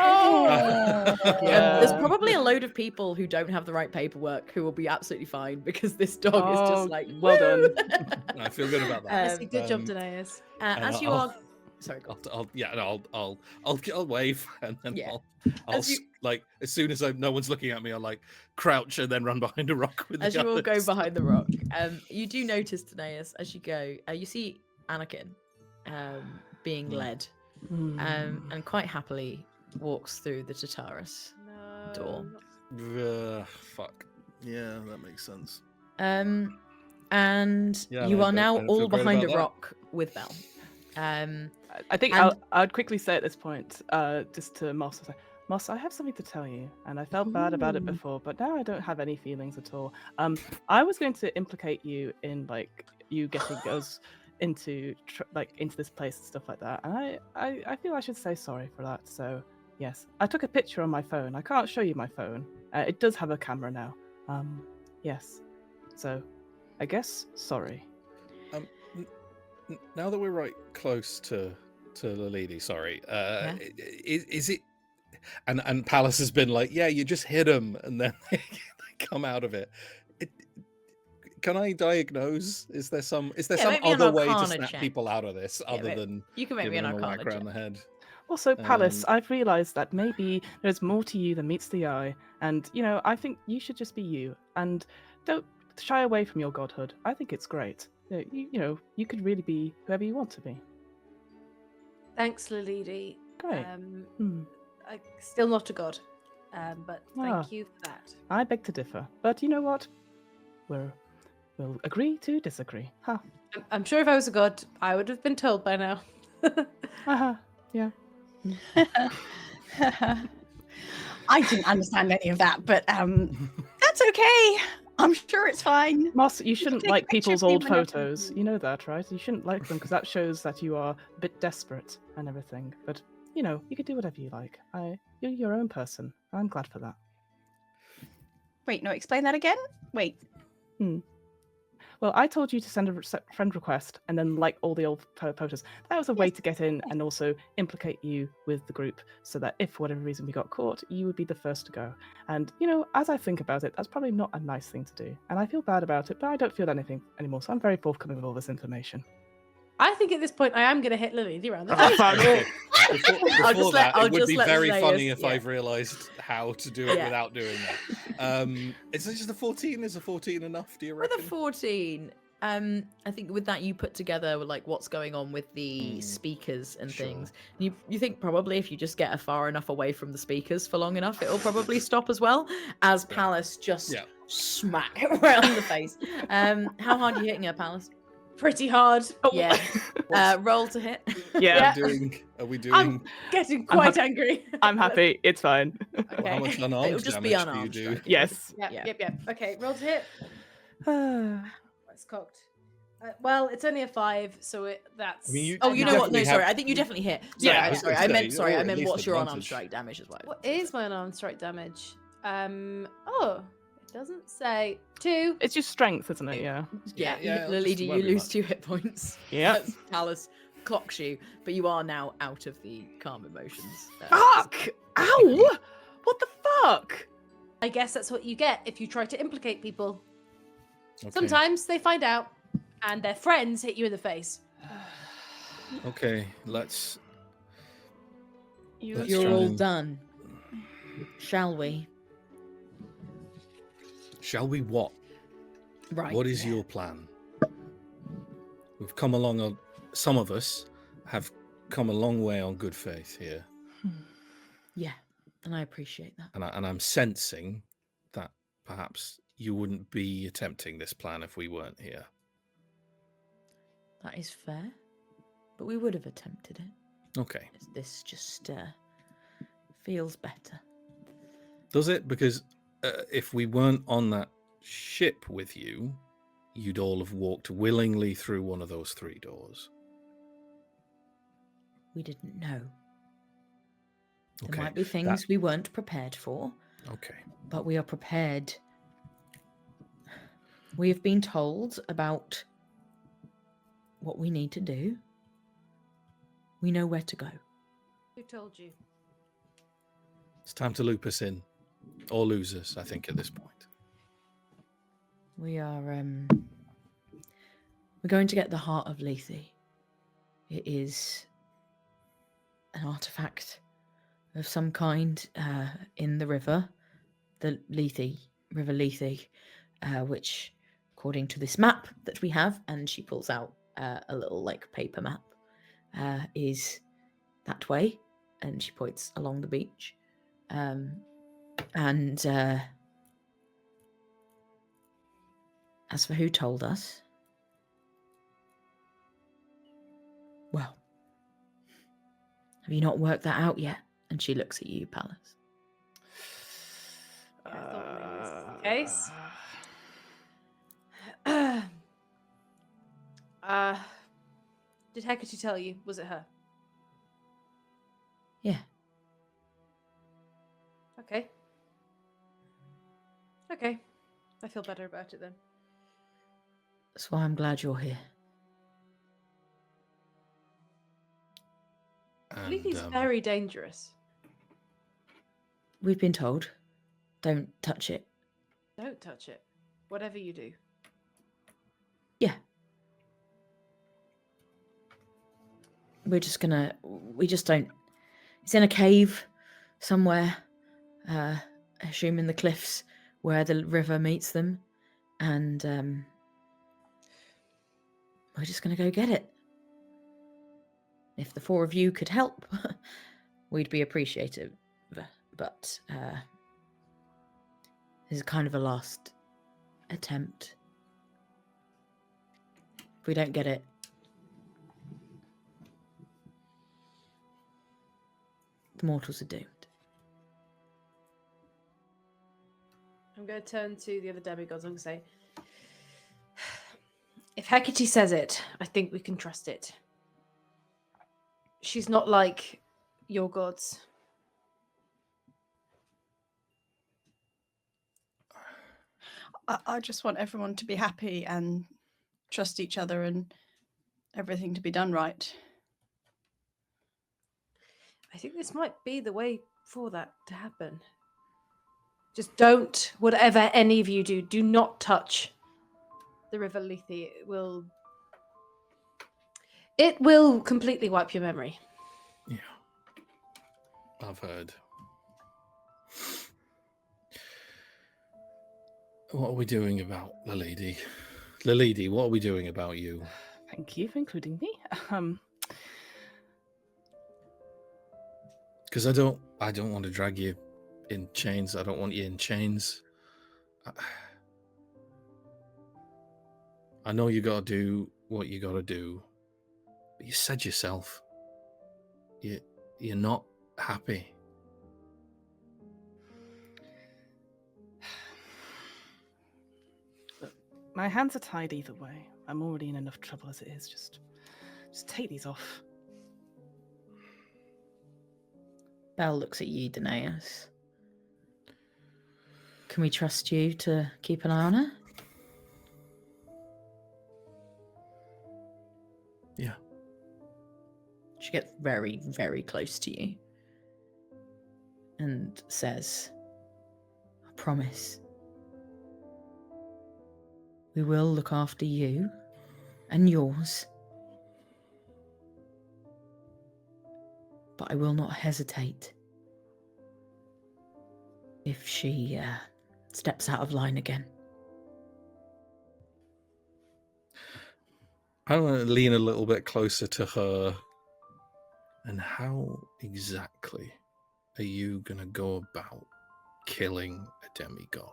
[SPEAKER 1] There's probably a load of people who don't have the right paperwork who will be absolutely fine because this dog is just like
[SPEAKER 4] well done.
[SPEAKER 1] "Woo!"
[SPEAKER 3] I feel good about that.
[SPEAKER 5] Honestly, good job,
[SPEAKER 3] um,
[SPEAKER 5] Danaeus.
[SPEAKER 1] As you
[SPEAKER 3] I'll-
[SPEAKER 1] are, sorry, go on.
[SPEAKER 3] I'll wave and then
[SPEAKER 1] Yeah.
[SPEAKER 3] I'll
[SPEAKER 1] As you-
[SPEAKER 3] like as soon as no one's looking at me, I'll like crouch and then run behind a rock with
[SPEAKER 1] As
[SPEAKER 3] the
[SPEAKER 1] you all go
[SPEAKER 3] others.
[SPEAKER 1] behind the rock, you do notice, Danaeus, as you go, you see Anakin being led, and quite happily walks through the Tartarus
[SPEAKER 5] No.
[SPEAKER 1] door.
[SPEAKER 3] Fuck. Yeah, that makes sense.
[SPEAKER 1] And
[SPEAKER 3] Yeah,
[SPEAKER 1] you
[SPEAKER 3] I
[SPEAKER 1] are now
[SPEAKER 3] don't feel
[SPEAKER 1] all
[SPEAKER 3] great
[SPEAKER 1] behind a
[SPEAKER 3] about that.
[SPEAKER 1] rock with Belle.
[SPEAKER 4] I think
[SPEAKER 1] And-
[SPEAKER 4] I'd quickly say at this point, just to Moss, Moss, I have something to tell you, and I felt bad about it
[SPEAKER 1] Ooh.
[SPEAKER 4] before, but now I don't have any feelings at all. I was going to implicate you in like you getting us into into this place and stuff like that, and I feel I should say sorry for that. So yes, I took a picture on my phone. I can't show you my phone. It does have a camera now. Yes, so I guess sorry.
[SPEAKER 3] Now that we're right close to the lady, sorry, is it? And Palace has been like, yeah, you just hit him, and then they come out of it. Can I diagnose? Is there some
[SPEAKER 1] make me an
[SPEAKER 3] other way to
[SPEAKER 1] Arcana
[SPEAKER 3] snap
[SPEAKER 1] check.
[SPEAKER 3] people out of this other
[SPEAKER 1] wait,
[SPEAKER 3] than
[SPEAKER 1] You can make me
[SPEAKER 3] giving
[SPEAKER 1] an
[SPEAKER 3] them a
[SPEAKER 1] Arcana
[SPEAKER 3] whack around
[SPEAKER 1] check.
[SPEAKER 3] the head?
[SPEAKER 4] Also, Palace, I've realised that maybe there's more to you than meets the eye, and I think you should just be you, and don't shy away from your godhood. I think it's great. You could really be whoever you want to be.
[SPEAKER 5] Thanks, Lilidi.
[SPEAKER 4] Great.
[SPEAKER 5] I'm still not a god, but
[SPEAKER 4] Ah.
[SPEAKER 5] thank you for that.
[SPEAKER 4] I beg to differ, but you know what? We'll agree to disagree. Ha.
[SPEAKER 5] I'm sure if I was a god, I would have been told by now.
[SPEAKER 4] Haha. Yeah.
[SPEAKER 2] I didn't understand any of that, but that's okay. I'm sure it's fine.
[SPEAKER 4] Moss, you shouldn't
[SPEAKER 2] take a
[SPEAKER 4] like
[SPEAKER 2] picture
[SPEAKER 4] people's
[SPEAKER 2] of me
[SPEAKER 4] old
[SPEAKER 2] whenever you
[SPEAKER 4] photos.
[SPEAKER 2] want.
[SPEAKER 4] You know that, right? You shouldn't like them because that shows that you are a bit desperate and everything. But you could do whatever you like. You're your own person. I'm glad for that.
[SPEAKER 2] Wait, no, explain that again. Wait.
[SPEAKER 4] Well, I told you to send a friend request and then like all the old photos. That was a way to get in and also implicate you with the group so that if for whatever reason we got caught, you would be the first to go. And, as I think about it, that's probably not a nice thing to do. And I feel bad about it, but I don't feel anything anymore. So I'm very forthcoming with all this information.
[SPEAKER 5] I think at this point I am going to hit Lilidi around the
[SPEAKER 4] Oh,
[SPEAKER 5] face.
[SPEAKER 4] fuck.
[SPEAKER 3] Before
[SPEAKER 1] just
[SPEAKER 3] that,
[SPEAKER 1] I'll
[SPEAKER 3] it would
[SPEAKER 1] just
[SPEAKER 3] be
[SPEAKER 1] let
[SPEAKER 3] very
[SPEAKER 1] Zeus-
[SPEAKER 3] funny if
[SPEAKER 1] yeah.
[SPEAKER 3] I've realised how to do it
[SPEAKER 1] Yeah.
[SPEAKER 3] without doing that. Is it just a 14? Is a 14 enough? Do you
[SPEAKER 1] With
[SPEAKER 3] reckon?
[SPEAKER 1] a 14, I think with that you put together like what's going on with the speakers and
[SPEAKER 3] Sure.
[SPEAKER 1] things. You think probably if you just get far enough away from the speakers for long enough, it'll probably stop as well. As Palace just
[SPEAKER 3] Yeah.
[SPEAKER 1] smack right on the face. How hard are you hitting her, Palace?
[SPEAKER 5] Pretty hard.
[SPEAKER 1] Yeah. Roll to hit.
[SPEAKER 4] Yeah,
[SPEAKER 3] Are we doing?
[SPEAKER 5] I'm getting quite angry.
[SPEAKER 4] I'm happy. It's fine.
[SPEAKER 1] Okay.
[SPEAKER 3] How much unarmed
[SPEAKER 1] It'll just be
[SPEAKER 3] damage do you
[SPEAKER 1] unarmed
[SPEAKER 3] do?
[SPEAKER 1] strike.
[SPEAKER 4] Yes.
[SPEAKER 5] Yep,
[SPEAKER 1] Yeah.
[SPEAKER 5] yep. Okay, roll to hit.
[SPEAKER 4] Ah,
[SPEAKER 5] That's cocked. Well, it's only a 5, so that's.
[SPEAKER 3] I mean, you-
[SPEAKER 1] Oh, you
[SPEAKER 3] You
[SPEAKER 1] know what? No,
[SPEAKER 3] definitely
[SPEAKER 1] sorry.
[SPEAKER 3] have-
[SPEAKER 1] I think you definitely hit.
[SPEAKER 3] Yeah,
[SPEAKER 1] Sorry,
[SPEAKER 3] I was
[SPEAKER 1] sorry.
[SPEAKER 3] gonna
[SPEAKER 1] I meant
[SPEAKER 3] say,
[SPEAKER 1] sorry.
[SPEAKER 3] or
[SPEAKER 1] I
[SPEAKER 3] at
[SPEAKER 1] meant
[SPEAKER 3] least
[SPEAKER 1] what's your unarmed
[SPEAKER 3] advantage.
[SPEAKER 1] strike damage as well.
[SPEAKER 5] What is my unarmed strike damage? Oh, it doesn't say 2.
[SPEAKER 4] It's just strength, isn't it? Yeah.
[SPEAKER 1] Yeah,
[SPEAKER 3] Yeah, it'll
[SPEAKER 1] Lily,
[SPEAKER 3] just
[SPEAKER 1] do you
[SPEAKER 3] worry
[SPEAKER 1] lose
[SPEAKER 3] about
[SPEAKER 1] 2 hit points?
[SPEAKER 4] Yeah.
[SPEAKER 1] As Palace clocks you, but you are now out of the calm emotions.
[SPEAKER 4] Fuck! Ow! What the fuck?
[SPEAKER 5] I guess that's what you get if you try to implicate people.
[SPEAKER 3] Okay.
[SPEAKER 5] Sometimes they find out, and their friends hit you in the face.
[SPEAKER 3] Okay, let's
[SPEAKER 4] You
[SPEAKER 3] You're
[SPEAKER 1] You're all
[SPEAKER 3] trying-
[SPEAKER 1] done. Shall we?
[SPEAKER 3] Shall we what?
[SPEAKER 1] Right.
[SPEAKER 3] What is your plan? We've come along on some of us have come a long way on good faith here.
[SPEAKER 1] Yeah, and I appreciate that.
[SPEAKER 3] And I'm sensing that perhaps you wouldn't be attempting this plan if we weren't here.
[SPEAKER 1] That is fair, but we would have attempted it.
[SPEAKER 3] Okay.
[SPEAKER 1] This just feels better.
[SPEAKER 3] Does it? Because if we weren't on that ship with you, you'd all have walked willingly through one of those 3 doors.
[SPEAKER 1] We didn't know. There
[SPEAKER 3] Okay.
[SPEAKER 1] might be things we weren't prepared for,
[SPEAKER 3] Okay.
[SPEAKER 1] but we are prepared. We have been told about what we need to do. We know where to go.
[SPEAKER 5] Who told you?
[SPEAKER 3] It's time to loop us in. Or lose us, I think, at this point.
[SPEAKER 1] We are we're going to get the heart of Lethe. It is an artifact of some kind in the river, the River Lethe, which, according to this map that we have, and she pulls out a little like paper map, is that way, and she points along the beach, and as for who told us, well, have you not worked that out yet? And she looks at you, Palace.
[SPEAKER 5] I thought maybe this is the case. Did Hecate tell you? Was it her?
[SPEAKER 1] Yeah.
[SPEAKER 5] Okay. Okay. I feel better about it then.
[SPEAKER 1] That's why I'm glad you're here.
[SPEAKER 3] And,
[SPEAKER 5] Lethe's very dangerous.
[SPEAKER 1] We've been told, don't touch it.
[SPEAKER 5] Don't touch it. Whatever you do.
[SPEAKER 1] Yeah. We just don't. It's in a cave somewhere, assuming the cliffs where the river meets them, and we're just gonna go get it. If the 4 of you could help, we'd be appreciative. But this is kind of a last attempt. If we don't get it, the mortals are doomed.
[SPEAKER 5] I'm going to turn to the other demigods and I'm going to say, if Hecate says it, I think we can trust it. She's not like your gods.
[SPEAKER 2] I just want everyone to be happy and trust each other and everything to be done right.
[SPEAKER 5] I think this might be the way for that to happen. Just don't, whatever any of you do, do not touch the River Lethe. It will completely wipe your memory.
[SPEAKER 3] Yeah. I've heard. What are we doing about the lady? The lady, what are we doing about you?
[SPEAKER 4] Thank you for including me.
[SPEAKER 3] Because I don't want to drag you in chains. I don't want you in chains. I know you got to do what you got to do. But you said yourself, you're not happy.
[SPEAKER 4] My hands are tied either way. I'm already in enough trouble as it is. Just take these off.
[SPEAKER 1] Belle looks at you, Danaeus. Can we trust you to keep an eye on her?
[SPEAKER 3] Yeah.
[SPEAKER 1] She gets very, very close to you and says, I promise we will look after you and yours, but I will not hesitate if she steps out of line again.
[SPEAKER 3] I want to lean a little bit closer to her. And how exactly are you going to go about killing a demigod?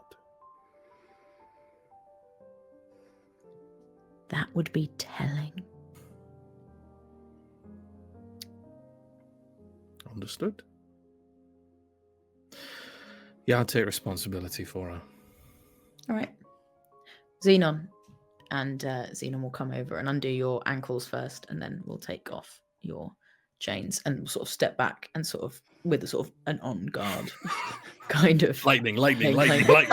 [SPEAKER 1] That would be telling.
[SPEAKER 3] Understood. Yeah, I'll take responsibility for her.
[SPEAKER 1] All right. Xenon. And Xenon will come over and undo your ankles first, and then we'll take off your chains and sort of step back and sort of with a sort of an on guard kind of
[SPEAKER 3] Lightning.
[SPEAKER 1] Hey,
[SPEAKER 3] Turn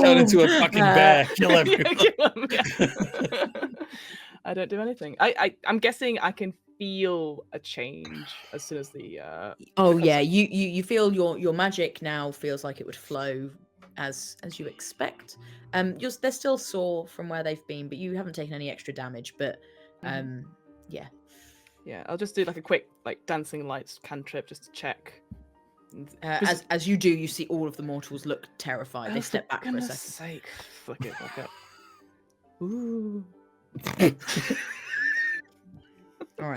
[SPEAKER 1] Turn
[SPEAKER 3] into a fucking bear. Kill everyone.
[SPEAKER 4] I don't do anything. I'm guessing I can feel a change as soon as the
[SPEAKER 1] oh yeah, you feel your magic now feels like it would flow as you expect. They're still sore from where they've been, but you haven't taken any extra damage. But
[SPEAKER 4] yeah, I'll just do like a quick dancing lights cantrip just to check.
[SPEAKER 1] As you do, you see all of the mortals look terrified. They step back for a
[SPEAKER 4] goodness
[SPEAKER 1] second.
[SPEAKER 4] Sake. Flick it back up. Ooh.
[SPEAKER 1] All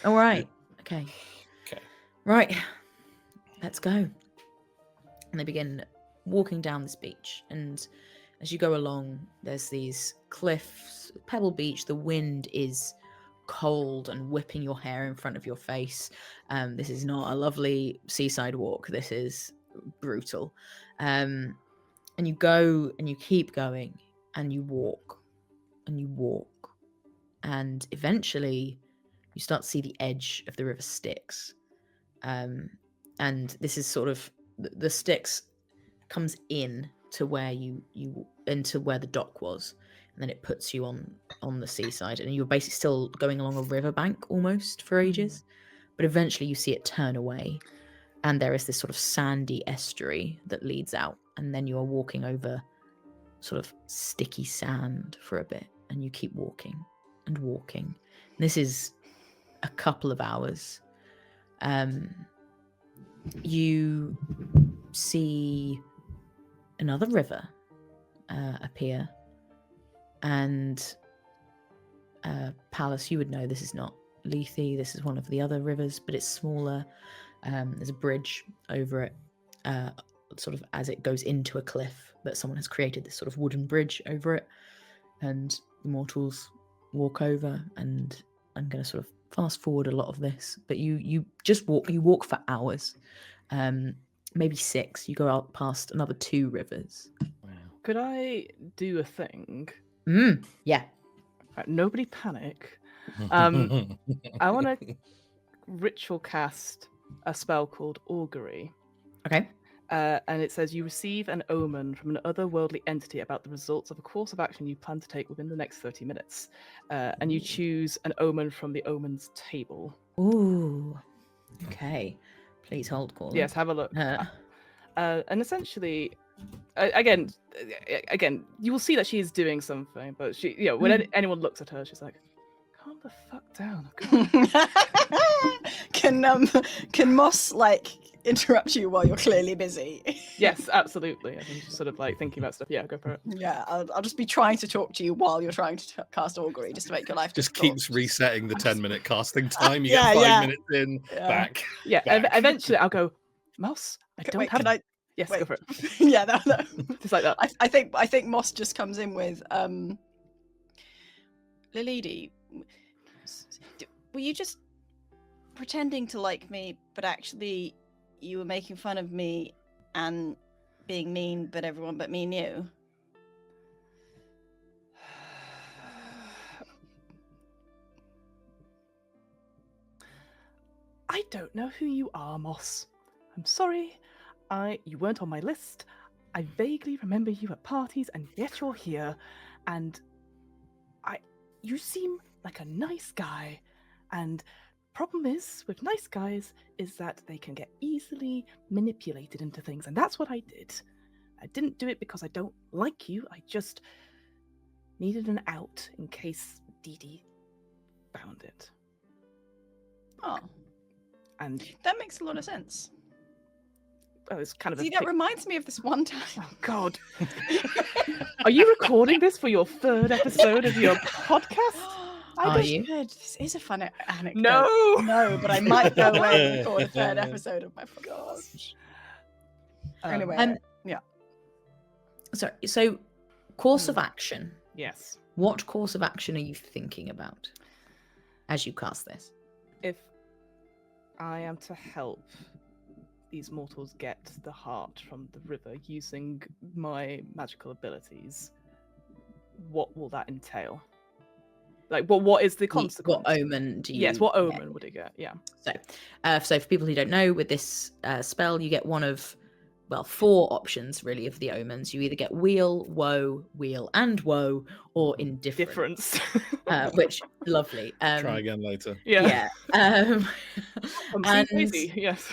[SPEAKER 1] right. Okay. Right. Let's go. And they begin walking down this beach, and as you go along, there's these cliffs, pebble beach. The wind is cold and whipping your hair in front of your face. This is not a lovely seaside walk. This is brutal. And you go and you keep going and you walk and you walk, and eventually you start to see the edge of the river Styx. And this is sort of the Styx comes in to where you into where the dock was, and then it puts you on the seaside, and you're basically still going along a riverbank almost for ages, but eventually you see it turn away, and there is this sort of sandy estuary that leads out, and then you are walking over sort of sticky sand for a bit, and you keep walking and walking. This is a couple of hours. You see another river appear, and Palace, you would know this is not Lethe, this is one of the other rivers, but it's smaller. There's a bridge over it, sort of as it goes into a cliff that someone has created, this sort of wooden bridge over it, and the mortals walk over, and I'm going to sort of fast forward a lot of this, but you just walk for hours, maybe 6. You go out past another 2 rivers.
[SPEAKER 3] Wow.
[SPEAKER 4] Could I do a thing?
[SPEAKER 1] Yeah.
[SPEAKER 4] Right, nobody panic. I want to ritual cast a spell called Augury.
[SPEAKER 1] Okay.
[SPEAKER 4] And it says you receive an omen from an otherworldly entity about the results of a course of action you plan to take within the next 30 minutes. And you choose an omen from the omens table.
[SPEAKER 1] Ooh. Okay. Please hold, Corlin.
[SPEAKER 4] Yes, have a look. And essentially, again, you will see that she is doing something, but she, when anyone looks at her, she's like, calm the fuck down.
[SPEAKER 2] Can Moss interrupt you while you're clearly busy?
[SPEAKER 4] Yes, absolutely. I'm just sort of thinking about stuff. Yeah, go for it.
[SPEAKER 2] Yeah, I'll just be trying to talk to you while you're trying to cast Augury, just to make your life
[SPEAKER 3] just
[SPEAKER 2] difficult.
[SPEAKER 3] keeps resetting the 10-minute casting time. You get 5 minutes in, back.
[SPEAKER 4] Yeah,
[SPEAKER 3] back.
[SPEAKER 4] Eventually I'll go, Mouse, I don't have...
[SPEAKER 2] Can I...
[SPEAKER 4] Yes,
[SPEAKER 2] wait.
[SPEAKER 4] go for it.
[SPEAKER 2] Yeah, no.
[SPEAKER 4] Just like that.
[SPEAKER 2] I think Moss just comes in with, Lilidi, were you just pretending to like me, but actually you were making fun of me and being mean, but everyone but me knew?
[SPEAKER 4] I don't know who you are, Moss. I'm sorry. You weren't on my list. I vaguely remember you at parties, and yet you're here. And you seem like a nice guy. And problem is with nice guys is that they can get easily manipulated into things, and that's what I did. I didn't do it because I don't like you. I just needed an out in case Dee Dee found it.
[SPEAKER 2] Oh,
[SPEAKER 4] And
[SPEAKER 2] that makes a lot of sense.
[SPEAKER 4] it's kind of
[SPEAKER 2] See, that reminds me of this one time.
[SPEAKER 4] Oh God! Are you recording this for your 3rd episode of your podcast?
[SPEAKER 2] I
[SPEAKER 1] Are you?
[SPEAKER 2] should. This is a fun anecdote.
[SPEAKER 4] No!
[SPEAKER 2] No, but I might go away and record a 3rd episode of my podcast. Anyway, yeah.
[SPEAKER 1] Sorry. So, course of action.
[SPEAKER 4] Yes.
[SPEAKER 1] What course of action are you thinking about as you cast this?
[SPEAKER 4] If I am to help these mortals get the heart from the river using my magical abilities, what will that entail? Like, what is the consequence?
[SPEAKER 1] What omen do you?
[SPEAKER 4] Yes, what
[SPEAKER 1] get?
[SPEAKER 4] omen would it get? Yeah.
[SPEAKER 1] So for people who don't know, with this spell, you get one of, 4 options really of the omens. You either get wheel, woe, wheel, and woe, or indifference. Which lovely.
[SPEAKER 3] Try again later.
[SPEAKER 4] Yeah.
[SPEAKER 1] And
[SPEAKER 4] Crazy. Yes.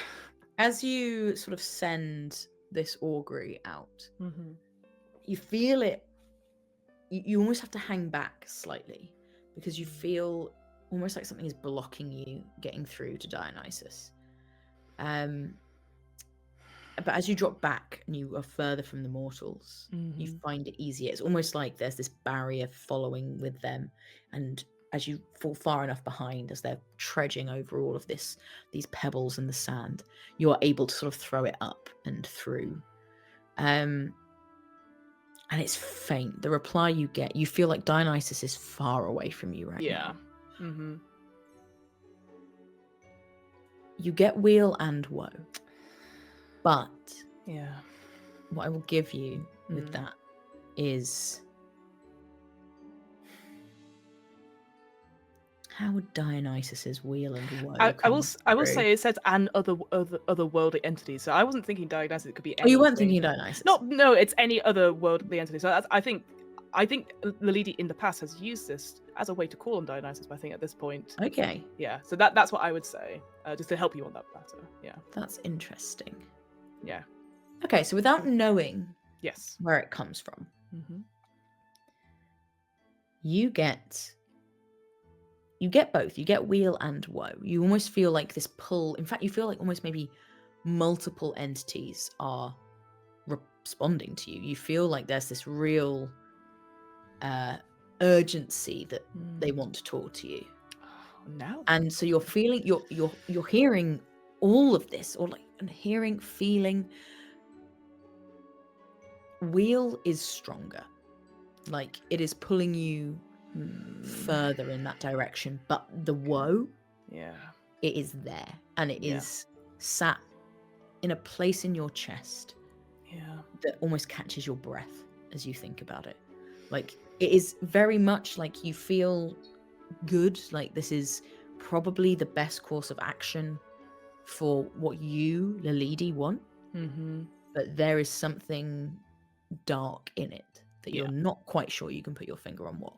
[SPEAKER 1] as you sort of send this augury out,
[SPEAKER 4] Mm-hmm.
[SPEAKER 1] you feel it. You almost have to hang back slightly because you feel almost like something is blocking you getting through to Dionysus. But as you drop back and you are further from the mortals, you find it easier. It's almost like there's this barrier following with them, and as you fall far enough behind, as they're trudging over all of these pebbles and the sand, you are able to sort of throw it up and through. And it's faint. The reply you get, you feel like Dionysus is far away from you right now.
[SPEAKER 4] Yeah. Mm-hmm.
[SPEAKER 1] You get wheel and woe. But
[SPEAKER 4] Yeah.
[SPEAKER 1] what I will give you with that is, how would Dionysus's wheel and woe?
[SPEAKER 4] I will
[SPEAKER 1] through?
[SPEAKER 4] say it says an otherworldly entity, so I wasn't thinking Dionysus. It could be.
[SPEAKER 1] Oh, you weren't
[SPEAKER 4] anything.
[SPEAKER 1] thinking Dionysus?
[SPEAKER 4] No, it's any otherworldly entity. So I think the lady in the past has used this as a way to call on Dionysus. But I think at this point,
[SPEAKER 1] Okay,
[SPEAKER 4] yeah. So that's what I would say, just to help you on that matter. Yeah.
[SPEAKER 1] that's interesting.
[SPEAKER 4] Yeah.
[SPEAKER 1] Okay, so without knowing
[SPEAKER 4] Yes.
[SPEAKER 1] where it comes from,
[SPEAKER 4] Mm-hmm.
[SPEAKER 1] you get both. You get wheel and woe. You almost feel like this pull. In fact, you feel like almost maybe multiple entities are responding to you. You feel like there's this real urgency that they want to talk to you.
[SPEAKER 4] Now.
[SPEAKER 1] And so you're feeling, you're hearing all of this, or like hearing, feeling. Wheel is stronger. Like it is pulling you further in that direction, but the woe,
[SPEAKER 4] Yeah.
[SPEAKER 1] it is there, and it is sat in a place in your chest
[SPEAKER 4] Yeah.
[SPEAKER 1] that almost catches your breath as you think about it. Like it is very much like you feel good, like this is probably the best course of action for what you, Lilidi, want,
[SPEAKER 4] Mm-hmm.
[SPEAKER 1] but there is something dark in it that
[SPEAKER 4] Yeah.
[SPEAKER 1] you're not quite sure you can put your finger on what.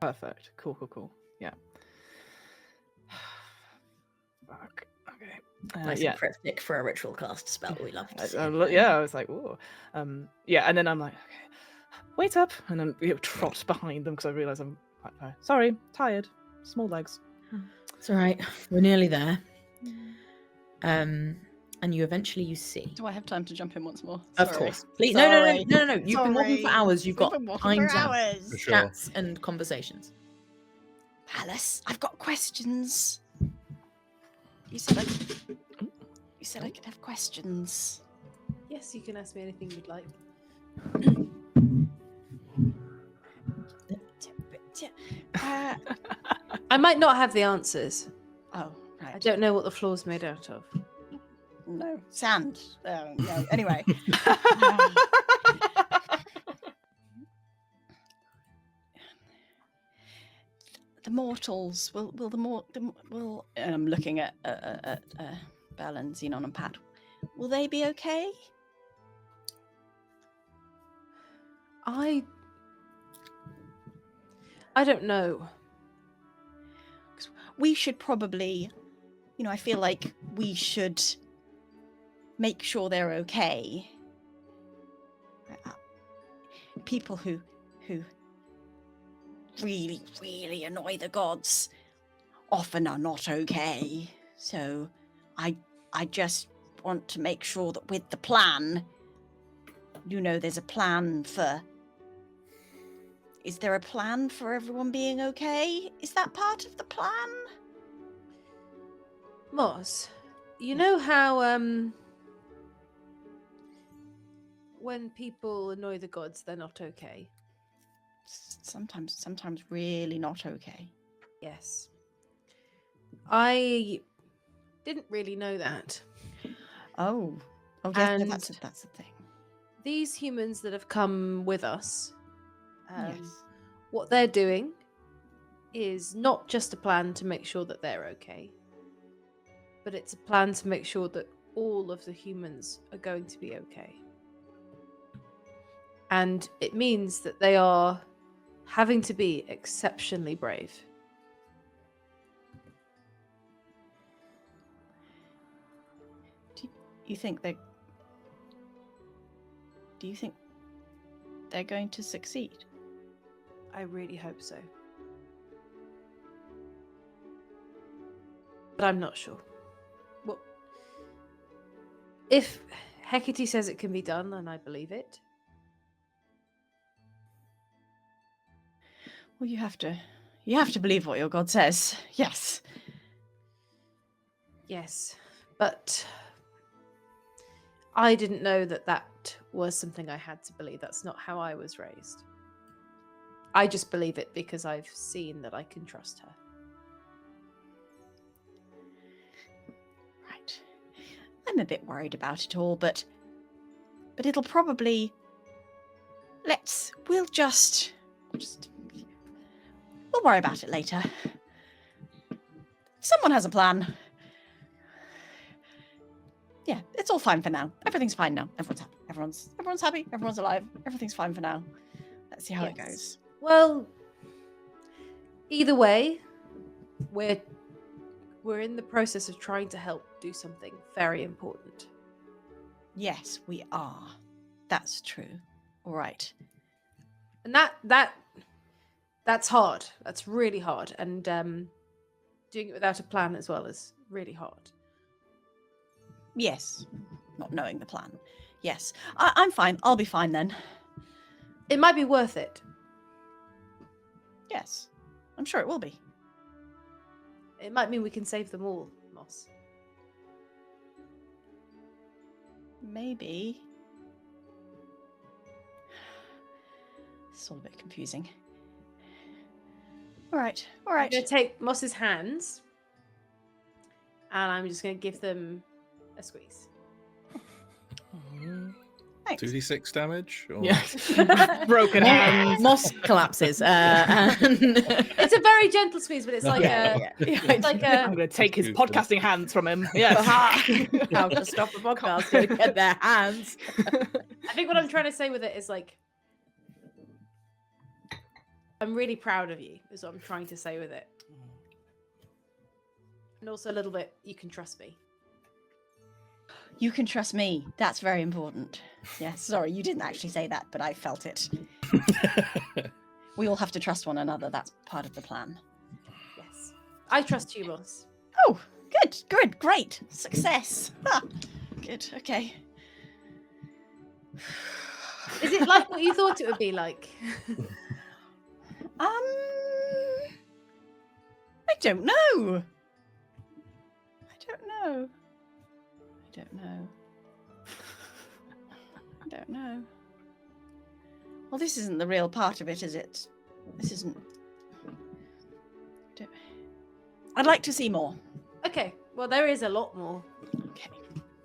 [SPEAKER 4] Perfect. Cool. Yeah. Fuck. Okay.
[SPEAKER 1] Nice
[SPEAKER 4] Yeah.
[SPEAKER 1] and cryptic for a ritual cast spell. We love to see.
[SPEAKER 4] I was like, ooh. Yeah, and then I'm like, okay, wait up, and then trot behind them because I realise I'm quite tired. Sorry, tired, small legs.
[SPEAKER 1] It's all right. We're nearly there. And you eventually see.
[SPEAKER 2] Do I have time to jump in once more?
[SPEAKER 1] Of
[SPEAKER 2] Sorry.
[SPEAKER 1] course. Please.
[SPEAKER 2] Sorry.
[SPEAKER 1] No. You've been walking for
[SPEAKER 2] Sorry.
[SPEAKER 1] hours. You've got
[SPEAKER 2] We've been walking
[SPEAKER 1] time
[SPEAKER 2] for
[SPEAKER 1] to
[SPEAKER 2] hours.
[SPEAKER 3] For sure.
[SPEAKER 1] chats and conversations.
[SPEAKER 2] Palace, I've got questions. You said I could have questions.
[SPEAKER 5] Yes, you can ask me anything you'd like. I might not have the answers.
[SPEAKER 2] Oh,
[SPEAKER 5] I
[SPEAKER 2] right.
[SPEAKER 5] don't know what the floor's made out of.
[SPEAKER 2] No, sand. No. Anyway, the mortals will will and I'm looking at Belle and Xenon and Pat. Will they be okay?
[SPEAKER 5] I don't know.
[SPEAKER 2] We should probably, I feel like we should make sure they're okay. People who really, really annoy the gods often are not okay. So I just want to make sure that with the plan, there's a plan for... Is there a plan for everyone being okay? Is that part of the plan?
[SPEAKER 5] Moss, you know how when people annoy the gods, they're not okay.
[SPEAKER 2] Sometimes really not okay.
[SPEAKER 5] Yes. I didn't really know that.
[SPEAKER 2] Oh, yeah,
[SPEAKER 5] And
[SPEAKER 2] that's a thing.
[SPEAKER 5] These humans that have come with us,
[SPEAKER 2] Yes.
[SPEAKER 5] what they're doing is not just a plan to make sure that they're okay, but it's a plan to make sure that all of the humans are going to be okay. And it means that they are having to be exceptionally brave.
[SPEAKER 2] Do you think they're going to succeed?
[SPEAKER 5] I really hope so. But I'm not sure. Well, if Hecate says it can be done, then I believe it.
[SPEAKER 2] Well, you have to believe what your god says. Yes.
[SPEAKER 5] Yes, but I didn't know that was something I had to believe. That's not how I was raised. I just believe it because I've seen that I can trust her.
[SPEAKER 2] Right. I'm a bit worried about it all, but it'll probably... We'll worry about it later. Someone has a plan. Yeah, it's all fine for now. Everything's fine now. Everyone's happy. Everyone's alive. Everything's fine for now. Let's see how it goes.
[SPEAKER 5] Well, either way, we're in the process of trying to help do something very important.
[SPEAKER 2] Yes, we are. That's true. All right.
[SPEAKER 5] And that's hard. That's really hard. And doing it without a plan as well is really hard.
[SPEAKER 2] Yes. Not knowing the plan. Yes. I'm fine. I'll be fine then.
[SPEAKER 5] It might be worth it.
[SPEAKER 2] Yes. I'm sure it will be.
[SPEAKER 5] It might mean we can save them all, Moss.
[SPEAKER 2] Maybe. It's all a bit confusing. All right.
[SPEAKER 5] I'm going to take Moss's hands and I'm just going to give them a squeeze.
[SPEAKER 2] Thanks.
[SPEAKER 3] 2d6 damage? Or...
[SPEAKER 4] Yeah. Broken hands.
[SPEAKER 1] Moss collapses. And
[SPEAKER 5] It's a very gentle squeeze, but it's like
[SPEAKER 2] it's
[SPEAKER 5] like
[SPEAKER 4] I'm going to take his podcasting hands from him. Yes.
[SPEAKER 1] how to stop a podcast to get their hands.
[SPEAKER 5] I think what I'm trying to say with it is like, I'm really proud of you, is what I'm trying to say with it. And also a little bit, you can trust me.
[SPEAKER 2] You can trust me. That's very important. Yes. Sorry, you didn't actually say that, but I felt it. We all have to trust one another. That's part of the plan.
[SPEAKER 5] Yes. I trust you, Moss.
[SPEAKER 2] Oh, good, great. Success. Ah, good, okay.
[SPEAKER 5] Is it like what you thought it would be like?
[SPEAKER 2] I don't know. I don't know. Well, this isn't the real part of it, is it? This isn't... I'd like to see more.
[SPEAKER 5] Okay, well, there is a lot more.
[SPEAKER 2] Okay.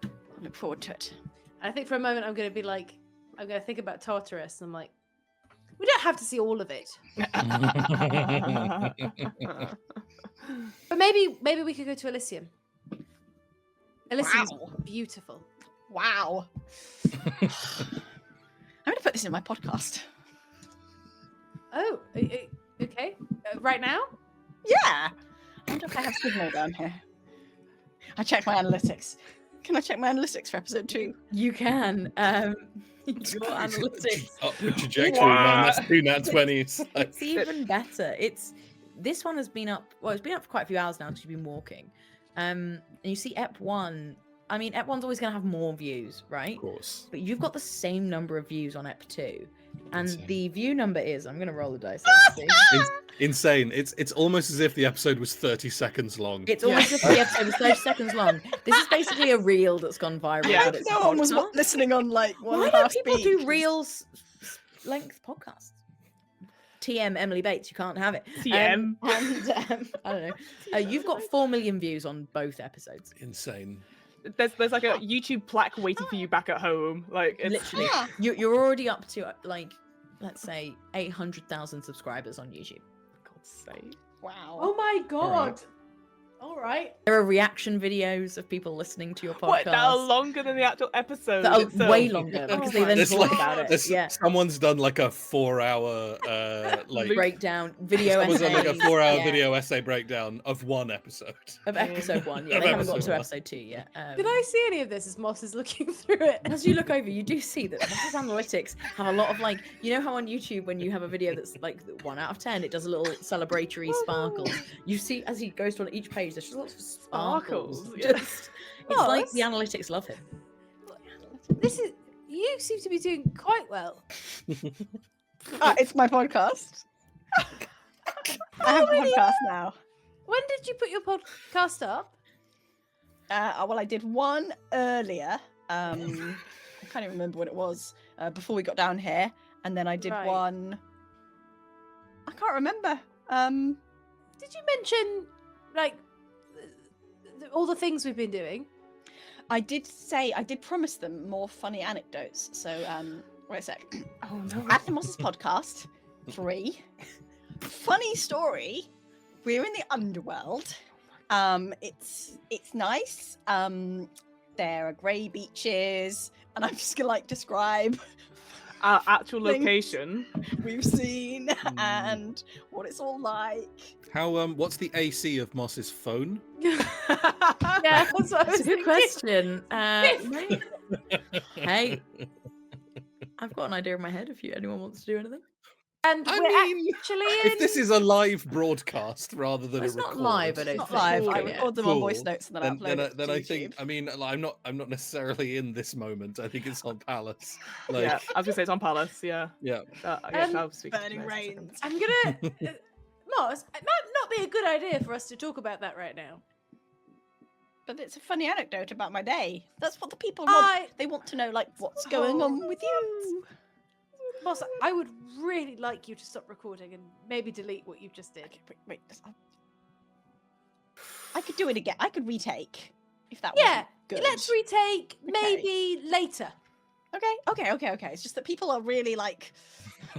[SPEAKER 2] I look forward to it.
[SPEAKER 5] And I think for a moment I'm going to be like, I'm going to think about Tartarus, and I'm like, We don't have to see all of it. But maybe we could go to Elysium. Elysium's
[SPEAKER 2] Wow.
[SPEAKER 5] beautiful.
[SPEAKER 2] Wow. I'm going to put this in my podcast.
[SPEAKER 5] Oh, okay. Right now?
[SPEAKER 2] Yeah. I wonder if I have signal down here. I checked my analytics. Can I check my analytics for episode 2?
[SPEAKER 1] You can. Your analytics.
[SPEAKER 3] Upward trajectory, man. That's 2 nat 20s.
[SPEAKER 1] It's even better. This one has been up. Well, it's been up for quite a few hours now because you've been walking. And you see Ep 1. I mean, Ep 1's always going to have more views, right?
[SPEAKER 3] Of course.
[SPEAKER 1] But you've got the same number of views on Ep 2. And
[SPEAKER 3] Insane.
[SPEAKER 1] the view number is, I'm going to roll the dice. See.
[SPEAKER 3] Insane. It's almost as if the episode was 30 seconds long.
[SPEAKER 1] It's almost as if the episode was 30 seconds long. This is basically a reel that's gone viral.
[SPEAKER 4] Yeah.
[SPEAKER 1] but it's a
[SPEAKER 2] No one was
[SPEAKER 1] podcast.
[SPEAKER 2] listening on like one
[SPEAKER 1] Why
[SPEAKER 2] and a
[SPEAKER 1] don't
[SPEAKER 2] half
[SPEAKER 1] people
[SPEAKER 2] speed.
[SPEAKER 1] do reels length podcasts? TM Emily Bates, you can't have it.
[SPEAKER 4] TM.
[SPEAKER 1] And I don't know. You've got 4 million views on both episodes.
[SPEAKER 3] Insane.
[SPEAKER 4] There's like a YouTube plaque waiting for you back at home. Like it's
[SPEAKER 1] Literally,
[SPEAKER 2] Yeah.
[SPEAKER 1] you're already up to like, let's say 800,000 subscribers on YouTube.
[SPEAKER 4] God's sake.
[SPEAKER 2] Wow.
[SPEAKER 5] Oh my
[SPEAKER 3] Alright.
[SPEAKER 5] god. All right.
[SPEAKER 1] There are reaction videos of people listening to your podcast.
[SPEAKER 4] What? That are longer than the actual episode.
[SPEAKER 1] that are
[SPEAKER 4] itself.
[SPEAKER 1] way longer
[SPEAKER 5] Oh
[SPEAKER 1] because they
[SPEAKER 5] my
[SPEAKER 1] then
[SPEAKER 3] There's
[SPEAKER 1] talk
[SPEAKER 3] like-
[SPEAKER 1] about it.
[SPEAKER 3] There's-
[SPEAKER 1] Yeah,
[SPEAKER 3] Someone's done like a 4-hour like
[SPEAKER 1] breakdown video
[SPEAKER 3] someone's done like a
[SPEAKER 1] essays,
[SPEAKER 3] 4-hour
[SPEAKER 1] yeah,
[SPEAKER 3] video essay breakdown of one episode.
[SPEAKER 1] of episode 1. Yeah,
[SPEAKER 3] Of
[SPEAKER 1] they haven't got
[SPEAKER 3] episode
[SPEAKER 1] to
[SPEAKER 3] one.
[SPEAKER 1] episode 2 yet.
[SPEAKER 5] Did I see any of this as Moss is looking through it?
[SPEAKER 1] As you look over, you do see that Moss's analytics have a lot of like, you know how on YouTube when you have a video that's like 1 out of 10, it does a little celebratory sparkle. You see as he goes on each page, there's just lots of sparkles.
[SPEAKER 4] Sparkles, yeah.
[SPEAKER 1] Just, it's like
[SPEAKER 5] Moss?
[SPEAKER 1] the analytics love him.
[SPEAKER 5] This is you seem to be doing quite well.
[SPEAKER 2] It's my podcast. I have a podcast now.
[SPEAKER 5] When did you put your podcast up?
[SPEAKER 2] Well, I did one earlier. I can't even remember what it was before we got down here, and then I did
[SPEAKER 5] Right.
[SPEAKER 2] one. I can't remember.
[SPEAKER 5] Did you mention like all the things we've been doing?
[SPEAKER 2] I did promise them more funny anecdotes. So, wait a sec.
[SPEAKER 4] Oh no.
[SPEAKER 2] At the Moss's podcast, 3 funny story. We're in the Underworld. It's nice. There are grey beaches, and I'm just gonna like describe
[SPEAKER 4] Our actual
[SPEAKER 2] Things.
[SPEAKER 4] location.
[SPEAKER 2] we've seen and what it's all like.
[SPEAKER 3] How what's the AC of Moss's phone?
[SPEAKER 5] Yeah, that's what I was
[SPEAKER 1] It's a good
[SPEAKER 5] thinking.
[SPEAKER 1] question. Hey, I've got an idea in my head if anyone wants to do anything.
[SPEAKER 5] And
[SPEAKER 3] I
[SPEAKER 5] we're
[SPEAKER 3] mean,
[SPEAKER 5] actually in.
[SPEAKER 3] If this is a live broadcast rather than
[SPEAKER 1] It's
[SPEAKER 3] a
[SPEAKER 1] not
[SPEAKER 3] record,
[SPEAKER 1] live, I don't
[SPEAKER 2] It's not
[SPEAKER 1] think.
[SPEAKER 2] live. I
[SPEAKER 1] Cool.
[SPEAKER 2] record them on voice
[SPEAKER 3] Cool.
[SPEAKER 2] notes and then I upload it
[SPEAKER 3] then
[SPEAKER 2] to
[SPEAKER 3] I think.
[SPEAKER 2] YouTube.
[SPEAKER 3] I mean, I'm not necessarily in this moment. I think it's on Palace. Like,
[SPEAKER 4] Yeah, I was gonna say it's on Palace. Yeah.
[SPEAKER 3] yeah.
[SPEAKER 4] I'll speak to
[SPEAKER 2] Burning
[SPEAKER 4] you in a second.
[SPEAKER 2] Rains.
[SPEAKER 5] I'm gonna. Moss, it might not be a good idea for us to talk about that right now.
[SPEAKER 2] But it's a funny anecdote about my day. That's what the people want. They want to know, like, what's going on with you.
[SPEAKER 5] Moss, I would really like you to stop recording and maybe delete what you just did.
[SPEAKER 2] Okay, wait. I could do it again. I could retake if that
[SPEAKER 5] Yeah,
[SPEAKER 2] wasn't good.
[SPEAKER 5] let's retake
[SPEAKER 2] Okay.
[SPEAKER 5] maybe later.
[SPEAKER 2] Okay. It's just that people are really like,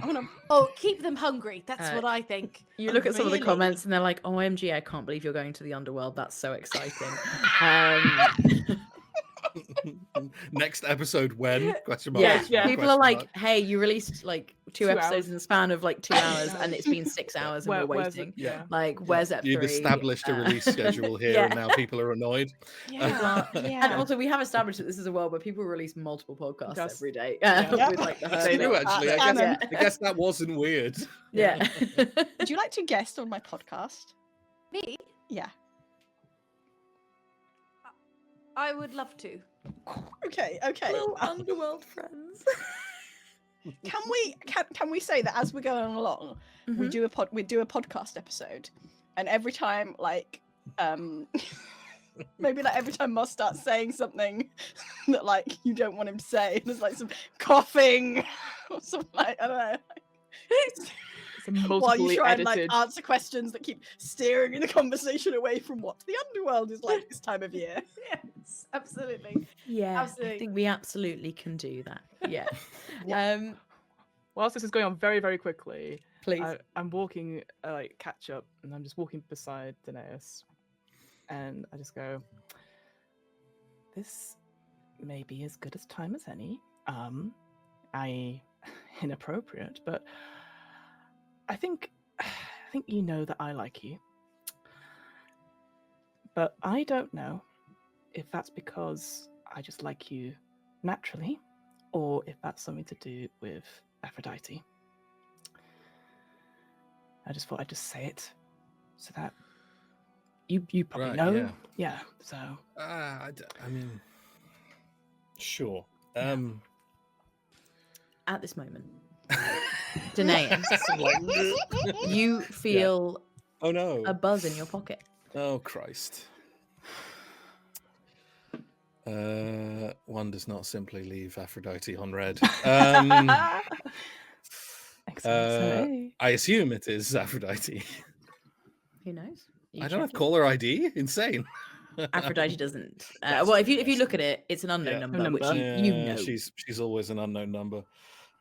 [SPEAKER 2] I want to.
[SPEAKER 5] Oh, keep them hungry. That's
[SPEAKER 1] Uh,
[SPEAKER 5] what I think.
[SPEAKER 1] You look at some of the
[SPEAKER 2] Really?
[SPEAKER 1] comments and they're like, "OMG, I can't believe you're going to the Underworld. That's so exciting."
[SPEAKER 3] Next episode when? Question mark.
[SPEAKER 1] Yeah,
[SPEAKER 3] question mark,
[SPEAKER 1] people are
[SPEAKER 3] question
[SPEAKER 1] like,
[SPEAKER 3] mark.
[SPEAKER 1] "Hey, you released like 2
[SPEAKER 4] 2
[SPEAKER 1] episodes
[SPEAKER 4] hours.
[SPEAKER 1] in the span of like 2 hours, and it's been 6 hours, and we're
[SPEAKER 4] Where's
[SPEAKER 1] waiting.
[SPEAKER 4] it? Yeah.
[SPEAKER 1] Like, where's Ep 3?
[SPEAKER 3] You've established a release schedule here,
[SPEAKER 1] yeah.
[SPEAKER 3] and now people are annoyed.
[SPEAKER 2] Yeah.
[SPEAKER 1] And also, we have established that this is a world where people release multiple podcasts
[SPEAKER 4] Does.
[SPEAKER 1] every day.
[SPEAKER 4] Yeah.
[SPEAKER 1] With like the
[SPEAKER 3] That's
[SPEAKER 4] Say
[SPEAKER 3] true,
[SPEAKER 1] herd.
[SPEAKER 3] actually.
[SPEAKER 2] That's
[SPEAKER 3] I guess,
[SPEAKER 2] canon.
[SPEAKER 3] I guess that wasn't weird.
[SPEAKER 1] Yeah.
[SPEAKER 2] Would you like to guest on my podcast?
[SPEAKER 5] Me?
[SPEAKER 2] Yeah.
[SPEAKER 5] I would love to.
[SPEAKER 2] Okay.
[SPEAKER 1] Little Underworld friends.
[SPEAKER 2] Can we say that as we're going along, we
[SPEAKER 1] Mhm.
[SPEAKER 2] do a podcast episode, and every time maybe like every time Moss starts saying something that like you don't want him to say, there's like some coughing or something like, I don't know.
[SPEAKER 4] It's
[SPEAKER 2] While
[SPEAKER 4] multiply
[SPEAKER 2] you try and
[SPEAKER 4] edited.
[SPEAKER 2] like answer questions that keep steering the conversation away from what the Underworld is like this time of year.
[SPEAKER 5] Yes, absolutely.
[SPEAKER 1] Yeah, I
[SPEAKER 5] Absolutely.
[SPEAKER 1] think we absolutely can do that. Yeah.
[SPEAKER 2] Yeah.
[SPEAKER 4] whilst this is going on very, very quickly,
[SPEAKER 2] Please.
[SPEAKER 4] I'm walking, catch up, and I'm just walking beside Danaeus, and I just go, this may be as good as time as any. Inappropriate, but I think you know that I like you. But I don't know if that's because I just like you naturally, or if that's something to do with Aphrodite. I just thought I'd just say it so that you probably
[SPEAKER 3] Right,
[SPEAKER 4] know.
[SPEAKER 3] yeah.
[SPEAKER 4] Yeah, so.
[SPEAKER 3] I mean, sure.
[SPEAKER 1] At this moment, Danaeus, you feel
[SPEAKER 3] Oh no.
[SPEAKER 1] a buzz in your pocket.
[SPEAKER 3] Oh Christ. One does not simply leave Aphrodite on red.
[SPEAKER 4] XOXO.
[SPEAKER 3] I assume it is Aphrodite.
[SPEAKER 1] Who knows?
[SPEAKER 3] I don't have caller ID. Insane.
[SPEAKER 1] Aphrodite doesn't.
[SPEAKER 3] That's
[SPEAKER 1] Well, if you
[SPEAKER 3] yes.
[SPEAKER 1] look at it, it's an unknown
[SPEAKER 3] Yeah.
[SPEAKER 1] number, which you know.
[SPEAKER 3] She's always an unknown number.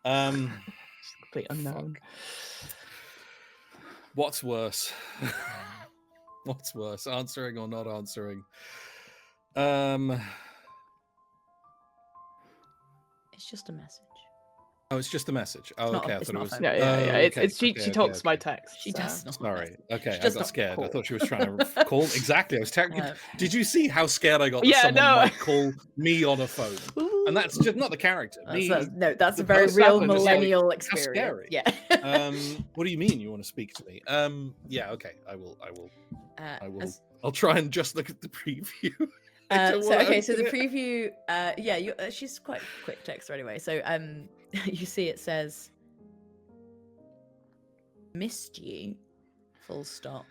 [SPEAKER 4] Complete unknown.
[SPEAKER 3] What's worse? What's worse, answering or not answering?
[SPEAKER 1] It's just a message.
[SPEAKER 3] Oh, it's just a message. Oh,
[SPEAKER 1] not
[SPEAKER 3] okay.
[SPEAKER 1] a-
[SPEAKER 3] I
[SPEAKER 1] it's
[SPEAKER 3] thought it
[SPEAKER 1] not a
[SPEAKER 3] was.
[SPEAKER 1] phone.
[SPEAKER 4] Yeah. She
[SPEAKER 3] okay,
[SPEAKER 4] talks by
[SPEAKER 3] okay.
[SPEAKER 4] text.
[SPEAKER 1] She
[SPEAKER 4] so.
[SPEAKER 1] does not.
[SPEAKER 3] Sorry. Okay,
[SPEAKER 1] She
[SPEAKER 3] I
[SPEAKER 1] does
[SPEAKER 3] got
[SPEAKER 1] not
[SPEAKER 3] scared. I
[SPEAKER 1] call.
[SPEAKER 3] thought she was trying to call. Exactly. I was terrified.
[SPEAKER 1] No.
[SPEAKER 3] Did you see how scared I got that
[SPEAKER 4] Yeah,
[SPEAKER 3] someone
[SPEAKER 4] no.
[SPEAKER 3] might call me on a phone? And that's just not the character. Me.
[SPEAKER 1] That's
[SPEAKER 3] the
[SPEAKER 1] a very
[SPEAKER 3] person
[SPEAKER 1] real
[SPEAKER 3] is like,
[SPEAKER 1] millennial
[SPEAKER 3] how
[SPEAKER 1] experience.
[SPEAKER 3] scary.
[SPEAKER 1] Yeah.
[SPEAKER 3] What do you mean you want to speak to me? Yeah. Okay. I will. I'll try and just look at the preview.
[SPEAKER 1] So the
[SPEAKER 3] open it.
[SPEAKER 1] preview. She's quite a quick texter anyway. So you see it says, "Missed you." Full stop.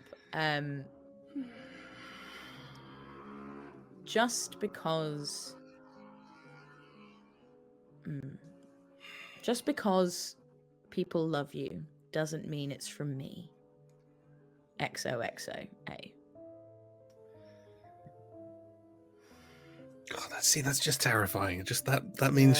[SPEAKER 1] Just because people love you doesn't mean it's from me. XOXO.
[SPEAKER 3] God, that's just terrifying. Just that means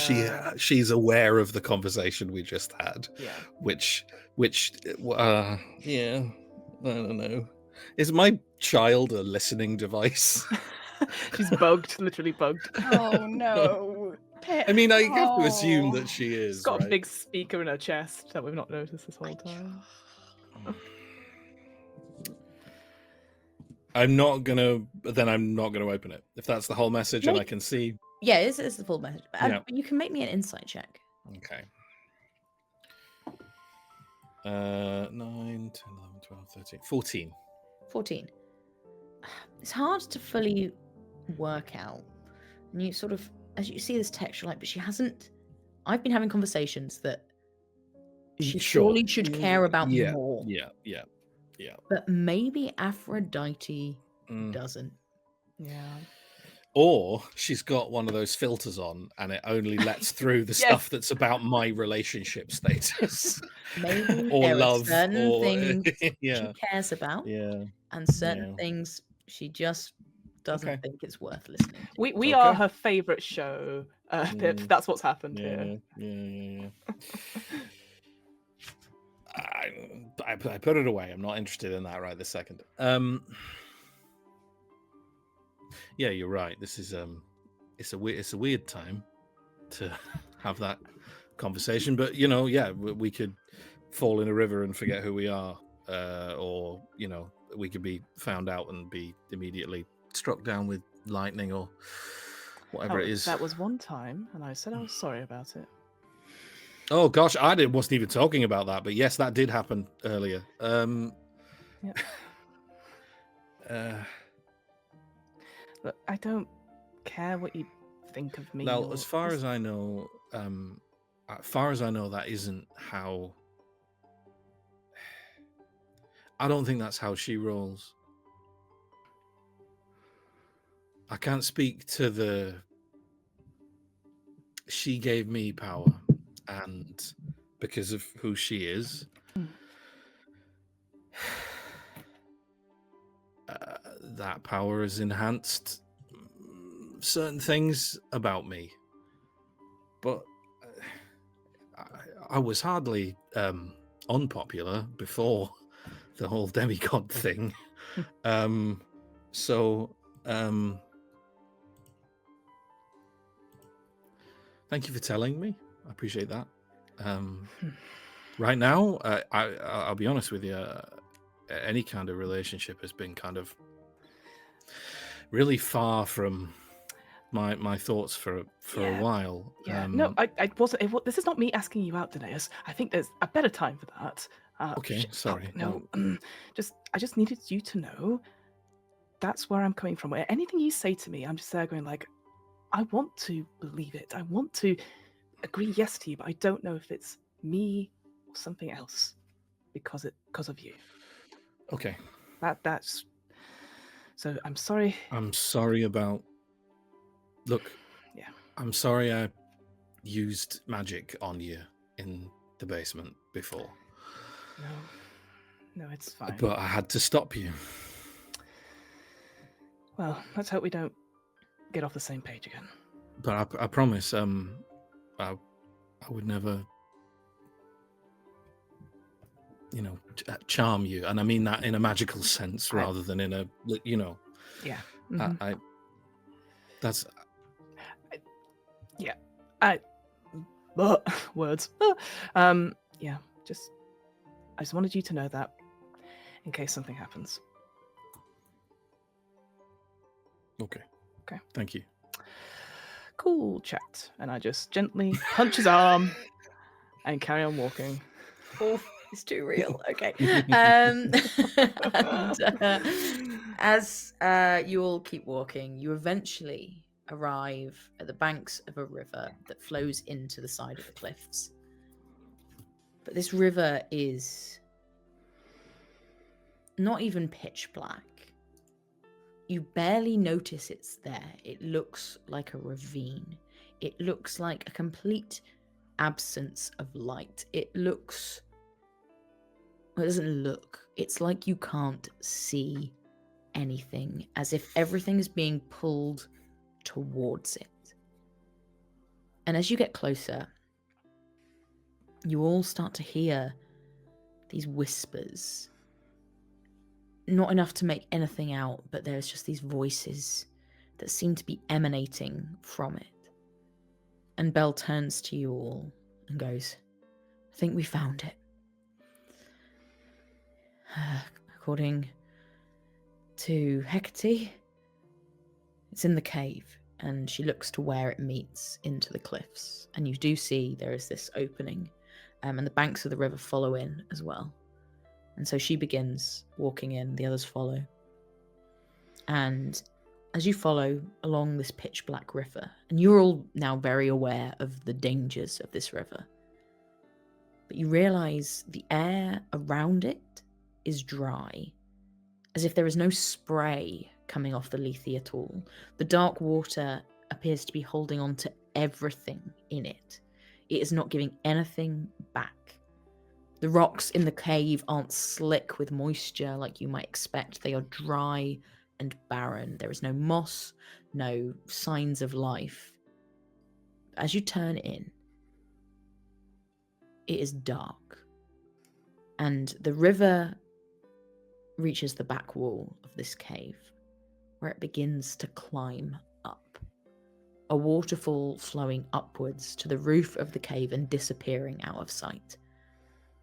[SPEAKER 3] she's aware of the conversation we just had.
[SPEAKER 4] Yeah.
[SPEAKER 3] Which yeah, I don't know. Is my child a listening device?
[SPEAKER 4] She's bugged, literally bugged.
[SPEAKER 2] Oh no.
[SPEAKER 3] I mean, I have to assume that she is.
[SPEAKER 4] She's got
[SPEAKER 3] right?
[SPEAKER 4] a big speaker in her chest that we've not noticed this whole time.
[SPEAKER 3] I'm not gonna open it. If that's the whole message and I can see.
[SPEAKER 1] Yeah, it's the full message.
[SPEAKER 3] Yeah.
[SPEAKER 1] You can make me an insight check.
[SPEAKER 3] Okay. 9, 10, 11, 12, 13, 14.
[SPEAKER 1] 14. It's hard to fully work out. And you sort of, as you see this text, you're like, but she hasn't. I've been having conversations that she surely should care about more.
[SPEAKER 3] Yeah.
[SPEAKER 1] But maybe Aphrodite doesn't.
[SPEAKER 2] Yeah.
[SPEAKER 3] Or she's got one of those filters on and it only lets through the stuff that's about my relationship status.
[SPEAKER 1] Maybe
[SPEAKER 3] or
[SPEAKER 1] there
[SPEAKER 3] love
[SPEAKER 1] are certain
[SPEAKER 3] or
[SPEAKER 1] things
[SPEAKER 3] yeah.
[SPEAKER 1] she cares about.
[SPEAKER 3] Yeah.
[SPEAKER 1] And certain things she just doesn't think it's worth listening to.
[SPEAKER 4] We are her favourite show, Pip. That's what's happened here.
[SPEAKER 3] Yeah. I put it away. I'm not interested in that right this second. Yeah, you're right. This is it's a weird time to have that conversation. But we could fall in a river and forget who we are, or we could be found out and be immediately struck down with lightning or whatever it is.
[SPEAKER 4] That was one time, and I said I was sorry about it.
[SPEAKER 3] Oh gosh, wasn't even talking about that, but yes, that did happen earlier.
[SPEAKER 4] Look, I don't care what you think of me.
[SPEAKER 3] Well, as far as I know, that isn't how. I don't think that's how she rolls. I can't speak to the. She gave me power, and because of who she is, that power has enhanced certain things about me. But I was hardly unpopular before the whole demigod thing. So thank you for telling me. I appreciate that. Right now, I'll be honest with you. Any kind of relationship has been kind of really far from my thoughts for a while.
[SPEAKER 4] Yeah, no, I wasn't. This is not me asking you out, Danaeus. I think there's a better time for that.
[SPEAKER 3] Okay, sorry.
[SPEAKER 4] No, I just needed you to know that's where I'm coming from. Anything you say to me, I'm just there going like, I want to believe it. I want to agree yes to you, but I don't know if it's me or something else because of you.
[SPEAKER 3] Okay.
[SPEAKER 4] That's. So I'm sorry.
[SPEAKER 3] I'm sorry about. Look.
[SPEAKER 4] Yeah.
[SPEAKER 3] I'm sorry I used magic on you in the basement before.
[SPEAKER 4] No, it's fine.
[SPEAKER 3] But I had to stop you.
[SPEAKER 4] Well, let's hope we don't get off the same page again.
[SPEAKER 3] But I promise, I would never, charm you, and I mean that in a magical sense rather than in a,
[SPEAKER 4] Yeah. Mm-hmm.
[SPEAKER 3] That's.
[SPEAKER 4] Yeah. Words. Yeah. I just wanted you to know that, in case something happens.
[SPEAKER 3] Okay.
[SPEAKER 4] Okay.
[SPEAKER 3] Thank you.
[SPEAKER 4] Cool chat. And I just gently punch his arm and carry on walking.
[SPEAKER 1] Oh, it's too real. Okay. And, as you all keep walking, you eventually arrive at the banks of a river that flows into the side of the cliffs. But this river is not even pitch black. You barely notice it's there. It looks like a ravine. It looks like a complete absence of light. It looks... Well, it doesn't look. It's like you can't see anything, as if everything is being pulled towards it. And as you get closer, you all start to hear these whispers. Not enough to make anything out, but there's just these voices that seem to be emanating from it. And Belle turns to you all and goes, I think we found it. According to Hecate, it's in the cave, and she looks to where it meets into the cliffs. And you do see there is this opening, and the banks of the river follow in as well. And so she begins walking in, the others follow. And as you follow along this pitch black river, and you're all now very aware of the dangers of this river, but you realize the air around it is dry, as if there is no spray coming off the Lethe at all. The dark water appears to be holding on to everything in it. It is not giving anything back. The rocks in the cave aren't slick with moisture like you might expect. They are dry and barren. There is no moss, no signs of life. As you turn in, it is dark. And the river reaches the back wall of this cave, where it begins to climb up. A waterfall flowing upwards to the roof of the cave and disappearing out of sight.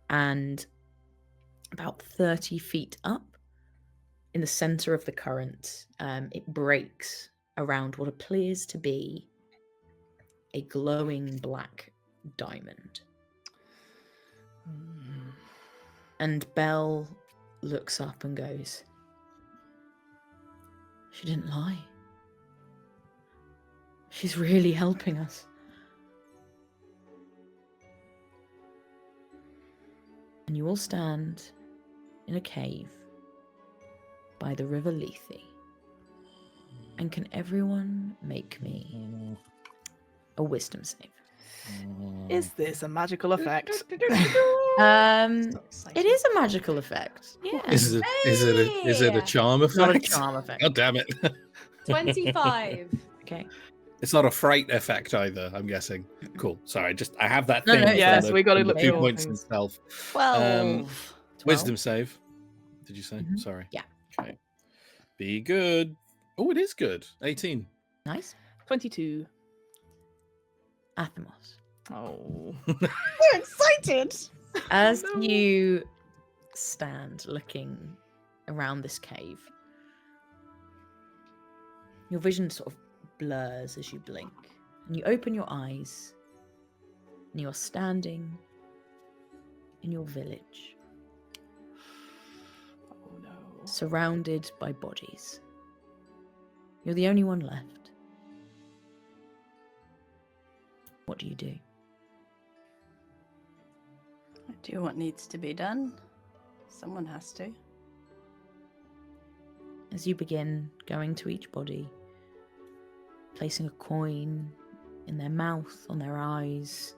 [SPEAKER 1] And about 30 feet up, in the center of the current, it breaks around what appears to be a glowing black diamond. And Belle looks up and goes, she didn't lie. She's really helping us. And you all stand in a cave by the river Lethe. And can everyone make me a wisdom save?
[SPEAKER 4] Is this a magical effect?
[SPEAKER 1] It is a magical effect. Yeah.
[SPEAKER 3] Is it a charm effect?
[SPEAKER 1] Not a charm effect.
[SPEAKER 3] God damn it.
[SPEAKER 5] 25.
[SPEAKER 1] Okay.
[SPEAKER 3] It's not a fright effect either, I'm guessing. Cool. Sorry, I have that
[SPEAKER 1] No,
[SPEAKER 3] thing.
[SPEAKER 1] no,
[SPEAKER 3] from
[SPEAKER 4] yes,
[SPEAKER 3] the-
[SPEAKER 4] we gotta
[SPEAKER 3] from the
[SPEAKER 4] look
[SPEAKER 3] 2
[SPEAKER 4] for
[SPEAKER 3] points
[SPEAKER 4] things.
[SPEAKER 3] itself.
[SPEAKER 2] 12.
[SPEAKER 3] Wisdom save. Did you say?
[SPEAKER 1] Mhm.
[SPEAKER 3] Sorry.
[SPEAKER 1] Yeah.
[SPEAKER 3] Okay. Be good. Oh, it is good. 18.
[SPEAKER 1] Nice.
[SPEAKER 4] 22.
[SPEAKER 1] Athemos.
[SPEAKER 4] Oh.
[SPEAKER 2] We're excited.
[SPEAKER 1] As
[SPEAKER 4] No.
[SPEAKER 1] you stand looking around this cave, your vision sort of blurs as you blink, and you open your eyes, and you're standing in your village,
[SPEAKER 4] Oh no.
[SPEAKER 1] surrounded by bodies. You're the only one left. What do you do?
[SPEAKER 2] Do what needs to be done. Someone has to.
[SPEAKER 1] As you begin going to each body, placing a coin in their mouth, on their eyes,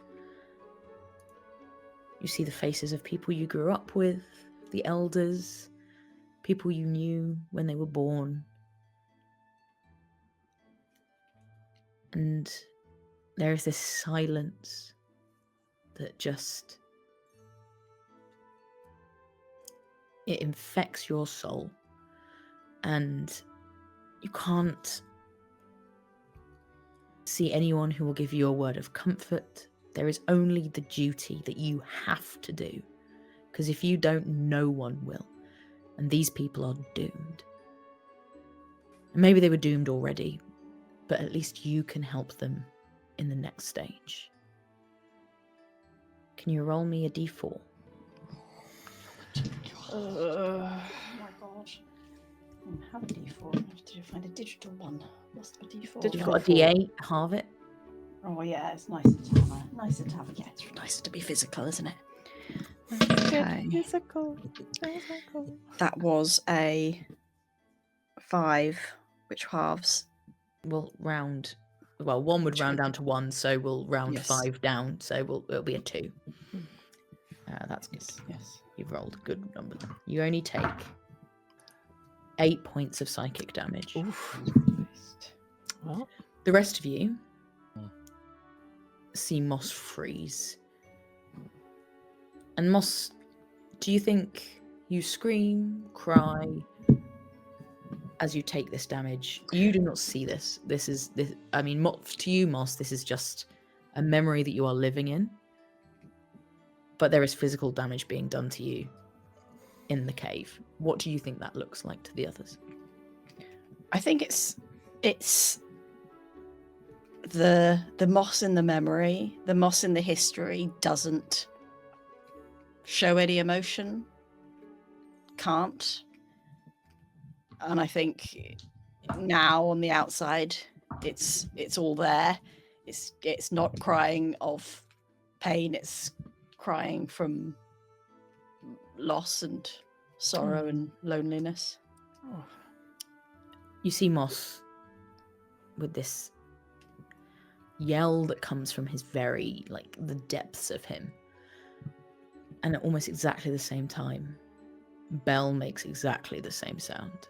[SPEAKER 1] you see the faces of people you grew up with, the elders, people you knew when they were born. And there is this silence that just... it infects your soul, and you can't see anyone who will give you a word of comfort. There is only the duty that you have to do, because if you don't, no one will, and these people are doomed. And maybe they were doomed already, but at least you can help them in the next stage. Can you roll me a d4?
[SPEAKER 2] Oh my gosh. I don't have a D4. I have to find a digital one. What's the D4?
[SPEAKER 1] You've got a d8, halve it.
[SPEAKER 2] Oh yeah, it's nicer to have. Nicer to have. Yeah, it's nicer to be physical, isn't it? Okay.
[SPEAKER 4] Physical.
[SPEAKER 2] That was a 5, which halves.
[SPEAKER 1] We'll round. Well, one would round down to 1, so we'll round
[SPEAKER 2] Yes.
[SPEAKER 1] 5 down. So it'll be a 2. That's good.
[SPEAKER 2] Yes.
[SPEAKER 1] You've rolled a good number. Then. You only take 8 points of psychic damage.
[SPEAKER 4] Oof. Well,
[SPEAKER 1] The rest of you
[SPEAKER 3] Hmm.
[SPEAKER 1] see Moss freeze. And Moss, do you think you scream, cry as you take this damage? You do not see this. This. I mean, to you, Moss, this is just a memory that you are living in. But there is physical damage being done to you in the cave. What do you think that looks like to the others?
[SPEAKER 2] I think it's the moss in the memory, the moss in the history doesn't show any emotion. Can't. And I think now on the outside, it's all there. It's not crying of pain. It's crying from loss and sorrow and loneliness.
[SPEAKER 4] oh.
[SPEAKER 1] You see Moss with this yell that comes from his very, the depths of him. And at almost exactly the same time, Belle makes exactly the same sound.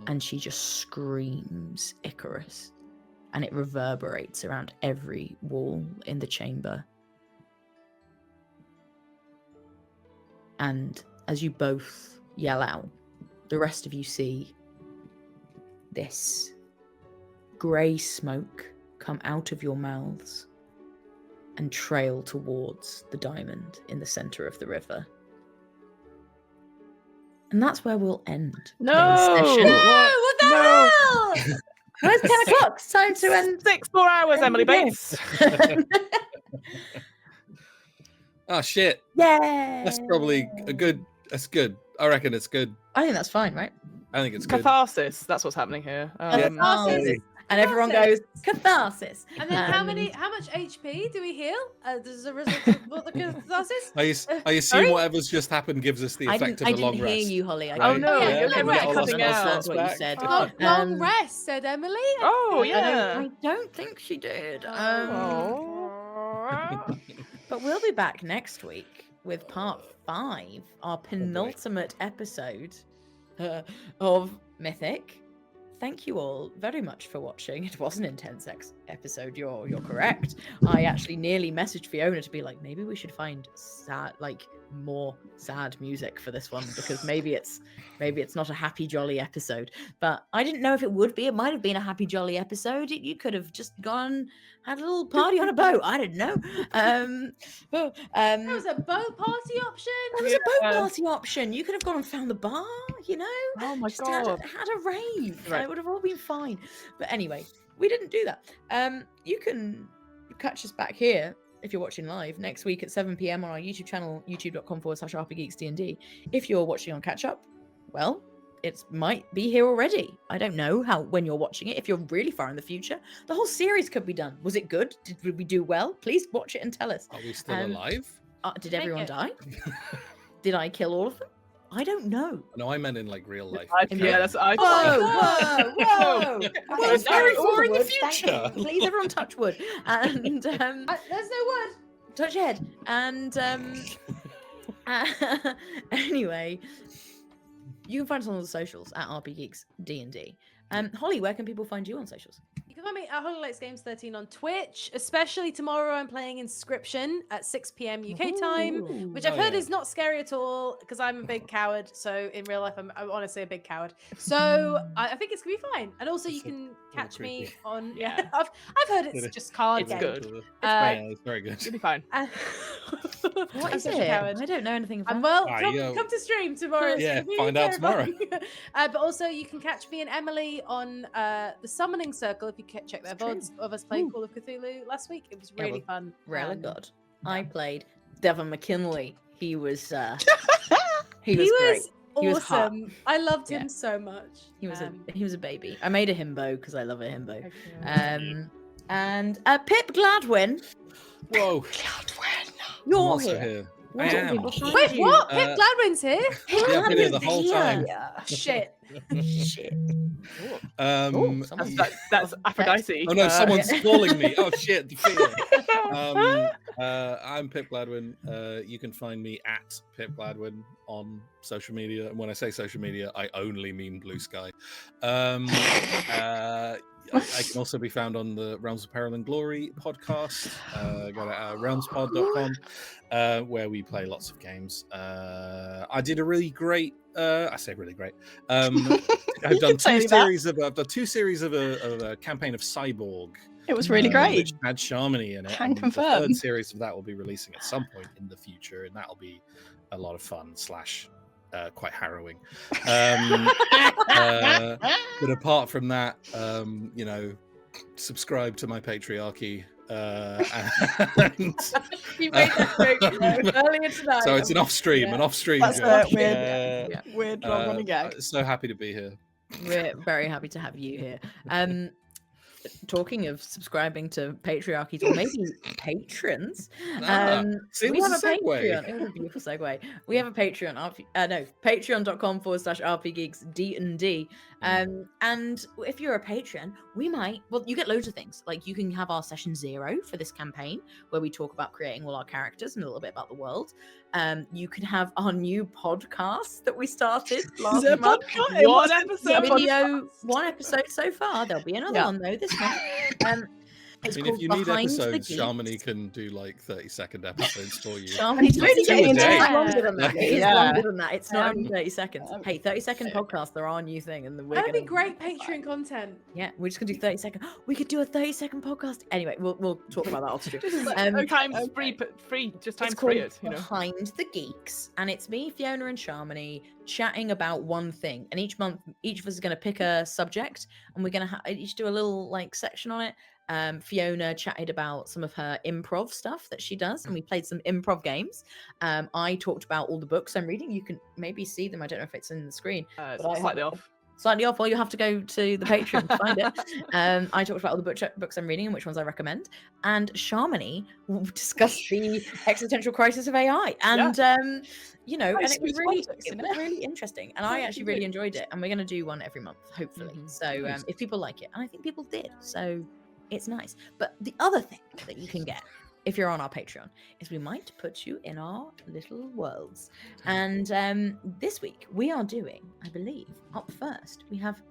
[SPEAKER 1] And she just screams Icarus. And it reverberates around every wall in the chamber. And as you both yell out, the rest of you see this grey smoke come out of your mouths and trail towards the diamond in the centre of the river. And that's where we'll end
[SPEAKER 4] No!
[SPEAKER 1] today's session.
[SPEAKER 5] No, what the
[SPEAKER 4] No.
[SPEAKER 5] hell?
[SPEAKER 1] Well, it's 10 o'clock. It's time to end.
[SPEAKER 4] 6 more hours,
[SPEAKER 1] end
[SPEAKER 4] Emily
[SPEAKER 1] the game.
[SPEAKER 4] Bates.
[SPEAKER 3] Oh shit.
[SPEAKER 1] Yay!
[SPEAKER 3] That's probably a good. That's good. I reckon it's good.
[SPEAKER 1] I think that's fine, right?
[SPEAKER 3] I think it's good.
[SPEAKER 4] Catharsis. That's what's happening here.
[SPEAKER 5] Catharsis.
[SPEAKER 1] And everyone goes, catharsis.
[SPEAKER 5] And then how much HP do we heal as a result of what the catharsis?
[SPEAKER 3] I assume
[SPEAKER 4] Sorry?
[SPEAKER 3] whatever's just happened gives us the
[SPEAKER 1] I
[SPEAKER 3] effect
[SPEAKER 1] didn't
[SPEAKER 3] of a long
[SPEAKER 1] hear
[SPEAKER 3] rest.
[SPEAKER 1] you, Holly. I
[SPEAKER 3] Right?
[SPEAKER 1] didn't-
[SPEAKER 4] Oh, no,
[SPEAKER 5] you're
[SPEAKER 1] I
[SPEAKER 5] gonna
[SPEAKER 1] get
[SPEAKER 5] be
[SPEAKER 1] all
[SPEAKER 4] cutting
[SPEAKER 1] those
[SPEAKER 4] out.
[SPEAKER 1] that's what you
[SPEAKER 3] Back.
[SPEAKER 1] said.
[SPEAKER 5] Long rest, said Emily.
[SPEAKER 4] Oh,
[SPEAKER 1] I
[SPEAKER 4] yeah.
[SPEAKER 1] don't think she did.
[SPEAKER 4] Oh.
[SPEAKER 1] But we'll be back next week with part 5, our penultimate episode of Mythic. thank you all very much for watching. It was an intense episode. You're correct. I actually nearly messaged Fiona to be like, maybe we should find more sad music for this one, because maybe it's not a happy jolly episode. But I didn't know if it would be. It might have been a happy jolly episode. You could have just gone had a little party on a boat. I didn't know.
[SPEAKER 5] There was a boat party option.
[SPEAKER 1] There was a boat party option. You could have gone and found the bar,
[SPEAKER 4] Oh my
[SPEAKER 1] just
[SPEAKER 4] god.
[SPEAKER 1] had a rave.
[SPEAKER 4] Right.
[SPEAKER 1] It would have all been fine. But anyway, we didn't do that. You can catch us back here if you're watching live next week at 7 p.m. on our YouTube channel, youtube.com/rpgeeksdnd. If you're watching on catch up, well, it might be here already. I don't know when you're watching it. If you're really far in the future, the whole series could be done. Was it good? Did we do well? Please watch it and tell us.
[SPEAKER 3] Are we still alive?
[SPEAKER 1] Did everyone
[SPEAKER 5] it.
[SPEAKER 1] die? Did I kill all of them? I don't know.
[SPEAKER 3] No, I meant in like real life.
[SPEAKER 4] Yeah, that's I.
[SPEAKER 1] Whoa!
[SPEAKER 3] Well, it's very far in the
[SPEAKER 1] Thank you.
[SPEAKER 3] future.
[SPEAKER 1] Please, everyone, touch wood. And
[SPEAKER 5] There's no wood.
[SPEAKER 1] touch your head. And anyway, you can find us on all the socials at rpgeeksdnd. Holly, where can people find you on socials?
[SPEAKER 5] You can find me at Hololites Games 13 on Twitch. Especially tomorrow, I'm playing Inscription at 6 p.m. UK time, which I've heard is not scary at all because I'm a big coward. So in real life, I'm honestly a big coward. So I think it's gonna be fine. And also, you can catch me
[SPEAKER 3] creepy.
[SPEAKER 5] on.
[SPEAKER 4] Yeah.
[SPEAKER 5] I've heard it's just card
[SPEAKER 4] It's
[SPEAKER 5] game.
[SPEAKER 4] good.
[SPEAKER 3] Yeah, it's very good.
[SPEAKER 4] You'll be fine.
[SPEAKER 1] What
[SPEAKER 5] I'm
[SPEAKER 1] is
[SPEAKER 5] such
[SPEAKER 1] it?
[SPEAKER 5] a coward.
[SPEAKER 1] I don't know anything about
[SPEAKER 5] And well,
[SPEAKER 3] yo.
[SPEAKER 5] come to stream tomorrow. It's
[SPEAKER 3] Yeah,
[SPEAKER 5] gonna be
[SPEAKER 3] find out
[SPEAKER 5] terrifying. But also, you can catch me and Emily on the Summoning Circle if you check their
[SPEAKER 1] It's true.
[SPEAKER 5] VODs of us playing Call of Cthulhu last week. It was
[SPEAKER 1] Yeah,
[SPEAKER 5] really fun.
[SPEAKER 1] Rel
[SPEAKER 5] Um,
[SPEAKER 1] God. I played Devon McKinley. He was great.
[SPEAKER 5] He
[SPEAKER 1] He was hot.
[SPEAKER 5] awesome. I loved him
[SPEAKER 1] Yeah.
[SPEAKER 5] so much.
[SPEAKER 1] He was a baby. I made a himbo because I love a himbo.
[SPEAKER 5] Okay.
[SPEAKER 1] And Pip Gladwin,
[SPEAKER 3] Whoa.
[SPEAKER 1] you're
[SPEAKER 3] I'm also
[SPEAKER 1] here.
[SPEAKER 3] here.
[SPEAKER 1] Where
[SPEAKER 3] I
[SPEAKER 1] can
[SPEAKER 3] am.
[SPEAKER 1] people find
[SPEAKER 5] Wait,
[SPEAKER 1] you?
[SPEAKER 5] what? Pip Gladwin's here?
[SPEAKER 1] Pip
[SPEAKER 3] Yeah, I've been here the
[SPEAKER 1] Gladwin's
[SPEAKER 3] whole
[SPEAKER 1] here.
[SPEAKER 3] time.
[SPEAKER 5] Yeah. Shit.
[SPEAKER 1] Shit.
[SPEAKER 3] Um,
[SPEAKER 1] someone-
[SPEAKER 4] That's Aphrodite.
[SPEAKER 3] Oh no, someone's
[SPEAKER 1] yeah.
[SPEAKER 3] calling me. Oh shit, the fear. I'm Pip Gladwin. You can find me at Pip Gladwin on social media. And when I say social media, I only mean Blue Sky. I can also be found on the Realms of Peril and Glory podcast. Go to realmspod.com, where we play lots of games. I did a really great. I say really great. I've done
[SPEAKER 2] say
[SPEAKER 3] two
[SPEAKER 2] that.
[SPEAKER 3] series of a campaign of Cyborg.
[SPEAKER 2] It was really great.
[SPEAKER 3] Which had Shamini in it.
[SPEAKER 2] Can
[SPEAKER 3] and
[SPEAKER 2] confirm.
[SPEAKER 3] The third series of that will be releasing at some point in the future, and that'll be a lot of fun / quite harrowing. But apart from that, subscribe to my patriarchy. And,
[SPEAKER 5] You made that joke earlier tonight.
[SPEAKER 3] so it's an off-stream,
[SPEAKER 2] That's
[SPEAKER 3] joke.
[SPEAKER 2] weird. Weird long running gag.
[SPEAKER 3] So happy to be here.
[SPEAKER 1] We're very happy to have you here. Talking of subscribing to patriarchies or maybe patrons,
[SPEAKER 3] See,
[SPEAKER 1] we
[SPEAKER 3] it was
[SPEAKER 1] have
[SPEAKER 3] a
[SPEAKER 1] a
[SPEAKER 3] segue.
[SPEAKER 1] Patreon. It was a beautiful segue. We have a Patreon. patreon.com/rpgeeksdnd. And if you're a patron, you get loads of things. Like you can have our session 0 for this campaign where we talk about creating all our characters and a little bit about the world. You can have our new podcast that we started last month.
[SPEAKER 4] One episode.
[SPEAKER 1] One episode so far. There'll be another one though this month. It's
[SPEAKER 3] I mean,
[SPEAKER 1] called
[SPEAKER 3] if you need
[SPEAKER 1] Behind the
[SPEAKER 3] episodes,
[SPEAKER 1] Geeks.
[SPEAKER 3] Shamini can do like 30-second episodes for you.
[SPEAKER 1] Shamini's
[SPEAKER 2] really
[SPEAKER 1] it's
[SPEAKER 2] getting into
[SPEAKER 3] it.
[SPEAKER 1] longer than that. It is
[SPEAKER 2] Yeah.
[SPEAKER 1] longer than that. It's not only
[SPEAKER 2] Um,
[SPEAKER 1] 30 seconds. Hey, 30-second podcast, they're our new thing, and we're
[SPEAKER 5] That'd
[SPEAKER 1] gonna
[SPEAKER 5] be great Patreon content.
[SPEAKER 1] Yeah, we're just gonna do 30-second. We could do a 30-second podcast. Anyway, we'll talk about that off stream.
[SPEAKER 4] Times free, just
[SPEAKER 1] It's
[SPEAKER 4] times
[SPEAKER 1] called
[SPEAKER 4] free it,
[SPEAKER 1] Behind the Geeks, and it's me, Fiona, and Shamini chatting about one thing. And each month, each of us is going to pick a subject, and we're going to each do a little section on it. Fiona chatted about some of her improv stuff that she does, and we played some improv games. I talked about all the books I'm reading. You can maybe see them. I don't know if it's in the screen.
[SPEAKER 4] It's
[SPEAKER 1] But I
[SPEAKER 4] slightly
[SPEAKER 1] have-
[SPEAKER 4] off.
[SPEAKER 1] Slightly off, or you have to go to the Patreon to find it. I talked about all the books I'm reading and which ones I recommend. And Shamini will discuss the existential crisis of AI. And and it was really interesting. And I actually really enjoyed it. And we're going to do one every month, hopefully. So if people like it, and I think people did, so it's nice. But the other thing that you can get if you're on our Patreon is we might put you in our little worlds. And this week we are doing, I believe, up first we have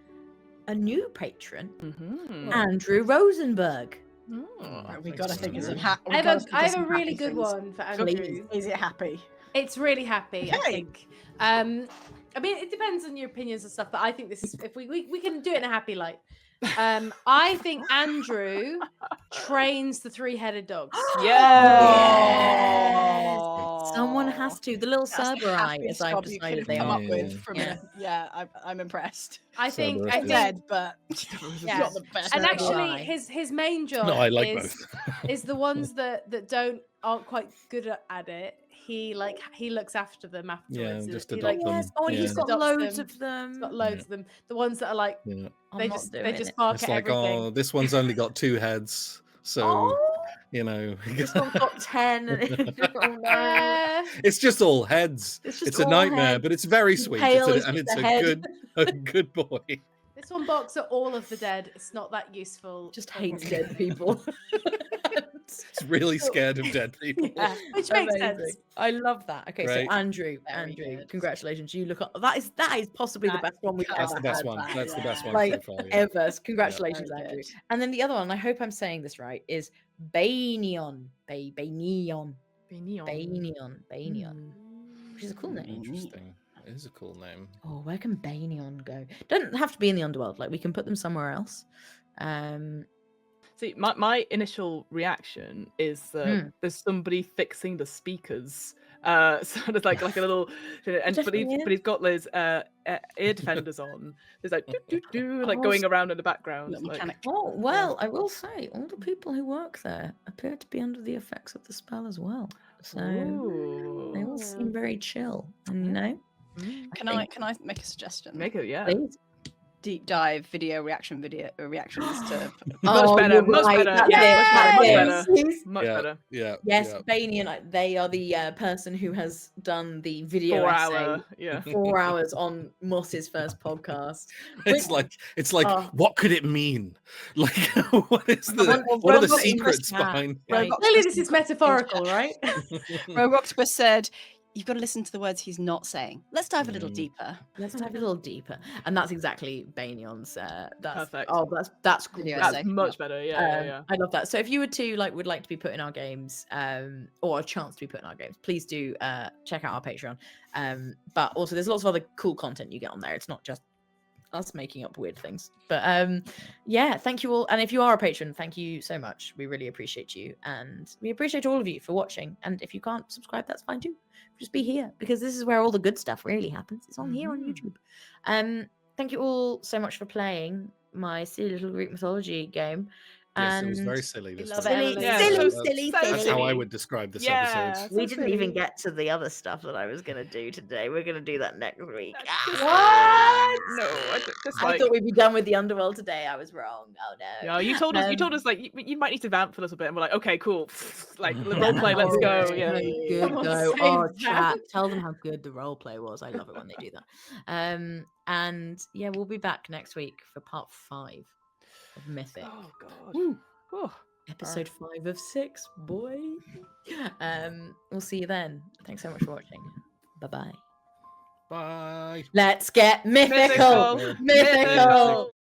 [SPEAKER 1] a new patron,
[SPEAKER 4] Mhm.
[SPEAKER 1] Andrew Rosenberg.
[SPEAKER 2] Right, we
[SPEAKER 3] thanks,
[SPEAKER 2] gotta think of some
[SPEAKER 3] Andrew.
[SPEAKER 5] I have a really good one for Andrew.
[SPEAKER 2] Is it happy?
[SPEAKER 5] It's really happy, I
[SPEAKER 2] Okay.
[SPEAKER 5] think. I mean, it depends on your opinions and stuff, but I think this is if we can do it in a happy light. I think Andrew trains the three-headed dogs.
[SPEAKER 2] Yes.
[SPEAKER 1] Someone has to. The little
[SPEAKER 2] That's the
[SPEAKER 1] Cerberus,
[SPEAKER 2] happiest
[SPEAKER 1] as I've
[SPEAKER 2] job you could
[SPEAKER 1] decided
[SPEAKER 2] have
[SPEAKER 1] they
[SPEAKER 2] come
[SPEAKER 1] are.
[SPEAKER 2] up with
[SPEAKER 3] Yeah.
[SPEAKER 2] from
[SPEAKER 1] Yeah.
[SPEAKER 2] I'm impressed.
[SPEAKER 5] I think
[SPEAKER 3] Cerberus,
[SPEAKER 5] I
[SPEAKER 2] They're
[SPEAKER 3] yeah.
[SPEAKER 5] think
[SPEAKER 2] dead, but
[SPEAKER 5] Yeah.
[SPEAKER 2] not the best.
[SPEAKER 5] and actually
[SPEAKER 1] Cerberus.
[SPEAKER 5] his main job
[SPEAKER 3] No, I like
[SPEAKER 5] is
[SPEAKER 3] both.
[SPEAKER 5] is the ones that aren't quite good at it. He looks after them afterwards.
[SPEAKER 3] just
[SPEAKER 5] He,
[SPEAKER 3] adopt
[SPEAKER 5] like,
[SPEAKER 3] them.
[SPEAKER 1] Yes. Oh, and
[SPEAKER 3] Yeah.
[SPEAKER 1] he's got
[SPEAKER 5] adopts
[SPEAKER 1] loads
[SPEAKER 5] them.
[SPEAKER 1] of them.
[SPEAKER 5] He's got loads of them. The ones that are like
[SPEAKER 3] Yeah.
[SPEAKER 1] I'm
[SPEAKER 5] they
[SPEAKER 1] not
[SPEAKER 5] just
[SPEAKER 1] doing
[SPEAKER 5] just
[SPEAKER 1] it.
[SPEAKER 5] bark
[SPEAKER 3] It's
[SPEAKER 5] at
[SPEAKER 3] like,
[SPEAKER 5] everything.
[SPEAKER 3] oh, this one's only got 2 heads, so
[SPEAKER 1] Oh,
[SPEAKER 3] you know.
[SPEAKER 1] this one's got 10. And oh no.
[SPEAKER 5] Yeah.
[SPEAKER 3] It's just all heads.
[SPEAKER 1] It's just
[SPEAKER 3] It's a
[SPEAKER 1] all
[SPEAKER 3] nightmare,
[SPEAKER 1] heads.
[SPEAKER 3] but it's very
[SPEAKER 1] His
[SPEAKER 3] sweet.
[SPEAKER 1] tail is
[SPEAKER 3] And
[SPEAKER 1] just
[SPEAKER 3] it's
[SPEAKER 1] a
[SPEAKER 3] a
[SPEAKER 1] head.
[SPEAKER 3] good boy.
[SPEAKER 5] This one barks at all of the dead. It's not that useful.
[SPEAKER 1] Just
[SPEAKER 5] for
[SPEAKER 1] hates
[SPEAKER 5] him.
[SPEAKER 1] dead people.
[SPEAKER 3] It's really scared of dead people.
[SPEAKER 5] Yeah, which makes
[SPEAKER 1] Amazing.
[SPEAKER 5] sense.
[SPEAKER 1] I love that. Okay,
[SPEAKER 3] Great.
[SPEAKER 1] so Andrew,
[SPEAKER 2] Very good.
[SPEAKER 1] congratulations. You look up. That is possibly the
[SPEAKER 2] That
[SPEAKER 1] best one we've
[SPEAKER 2] can't
[SPEAKER 3] That's
[SPEAKER 1] ever
[SPEAKER 3] the best
[SPEAKER 1] had.
[SPEAKER 3] one. That's the best one
[SPEAKER 1] Like,
[SPEAKER 3] so far. Yeah.
[SPEAKER 1] Ever. Congratulations,
[SPEAKER 2] Very
[SPEAKER 1] Andrew.
[SPEAKER 2] good.
[SPEAKER 1] And then the other one, I hope I'm saying this right, is Bainion. Bainion. Bainion. Which is a cool name.
[SPEAKER 3] Interesting. It is a cool name.
[SPEAKER 1] Oh, where can Bainion go? Don't have to be in the Underworld. Like, we can put them somewhere else.
[SPEAKER 4] See, my initial reaction is that
[SPEAKER 1] Hmm.
[SPEAKER 4] there's somebody fixing the speakers. Sort of like a little, but
[SPEAKER 1] definitely
[SPEAKER 4] he's got those ear defenders on. There's like doo, doo, doo, like
[SPEAKER 1] Oh,
[SPEAKER 4] going around in the background.
[SPEAKER 2] Little
[SPEAKER 4] like-
[SPEAKER 2] mechanic.
[SPEAKER 1] Oh, well, I will say, all the people who work there appear to be under the effects of the spell as well. So they all seem very chill. And, you know,
[SPEAKER 4] Mm.
[SPEAKER 2] Can I make a suggestion?
[SPEAKER 4] Make it, yeah.
[SPEAKER 1] please.
[SPEAKER 2] Deep dive reactions to
[SPEAKER 4] Much better,
[SPEAKER 1] you're
[SPEAKER 4] much
[SPEAKER 1] right,
[SPEAKER 4] better,
[SPEAKER 1] that's
[SPEAKER 4] yeah,
[SPEAKER 1] it,
[SPEAKER 4] much
[SPEAKER 1] that's
[SPEAKER 4] better.
[SPEAKER 1] it.
[SPEAKER 4] Much
[SPEAKER 3] Yeah.
[SPEAKER 4] better.
[SPEAKER 3] Yeah.
[SPEAKER 1] Yes,
[SPEAKER 3] yeah.
[SPEAKER 1] Bainion, they are the person who has done the video
[SPEAKER 4] 4
[SPEAKER 1] essay
[SPEAKER 4] hour, yeah.
[SPEAKER 1] 4 hours on Moss's first podcast.
[SPEAKER 3] It's like
[SPEAKER 1] Oh.
[SPEAKER 3] what could it mean? Like what is
[SPEAKER 1] wonder
[SPEAKER 3] what are the
[SPEAKER 1] what
[SPEAKER 3] secrets
[SPEAKER 1] interest
[SPEAKER 3] behind
[SPEAKER 1] Right.
[SPEAKER 5] Clearly, this is metaphorical, right?
[SPEAKER 2] Rogue Octopus said, "You've got to listen to the words he's not saying. Let's dive a little deeper."
[SPEAKER 1] Let's dive a little deeper. And that's exactly Bainion's that's
[SPEAKER 4] Perfect.
[SPEAKER 1] Oh, that's great.
[SPEAKER 2] Video
[SPEAKER 4] That's
[SPEAKER 2] essay.
[SPEAKER 4] much better, yeah.
[SPEAKER 1] I love that. So if you would would like to be put in our games, or a chance to be put in our games, please do check out our Patreon. But also there's lots of other cool content you get on there. It's not just us making up weird things. But yeah, thank you all. And if you are a patron, thank you so much. We really appreciate you. And we appreciate all of you for watching. And if you can't subscribe, that's fine too. Just be here because this is where all the good stuff really happens. It's on here on YouTube. Thank you all so much for playing my silly little Greek mythology game.
[SPEAKER 3] Yes, it was
[SPEAKER 1] And
[SPEAKER 3] very silly this
[SPEAKER 5] love
[SPEAKER 3] time.
[SPEAKER 5] it.
[SPEAKER 1] silly,
[SPEAKER 5] Yeah,
[SPEAKER 1] silly,
[SPEAKER 4] so-
[SPEAKER 1] silly,
[SPEAKER 4] so
[SPEAKER 3] That's
[SPEAKER 1] silly.
[SPEAKER 3] how I
[SPEAKER 4] silly.
[SPEAKER 3] would describe this
[SPEAKER 4] Yeah.
[SPEAKER 3] episode.
[SPEAKER 1] We
[SPEAKER 4] so
[SPEAKER 1] didn't even
[SPEAKER 4] silly.
[SPEAKER 1] get to the other stuff that I was going to do today. We're going to do that next week.
[SPEAKER 4] What?
[SPEAKER 1] What?
[SPEAKER 4] No, just
[SPEAKER 1] I
[SPEAKER 4] like
[SPEAKER 1] thought we'd be done with the Underworld today. I was wrong. Oh no.
[SPEAKER 4] yeah, you told us like you might need to vamp for a little bit, and we're like, okay, cool, like the role play, let's go. Yeah,
[SPEAKER 1] Good
[SPEAKER 5] Someone
[SPEAKER 1] go.
[SPEAKER 5] say
[SPEAKER 1] Oh,
[SPEAKER 5] that.
[SPEAKER 1] chat. Tell them how good the role play was. I love it when they do that. And yeah, we'll be back next week for part 5 of Mythic.
[SPEAKER 4] Oh god. Oh.
[SPEAKER 1] Episode 5 of 6, boy. We'll see you then. Thanks so much for watching. Bye-bye.
[SPEAKER 3] Bye.
[SPEAKER 1] Let's get mythical.
[SPEAKER 4] Mythical.
[SPEAKER 1] Mythical.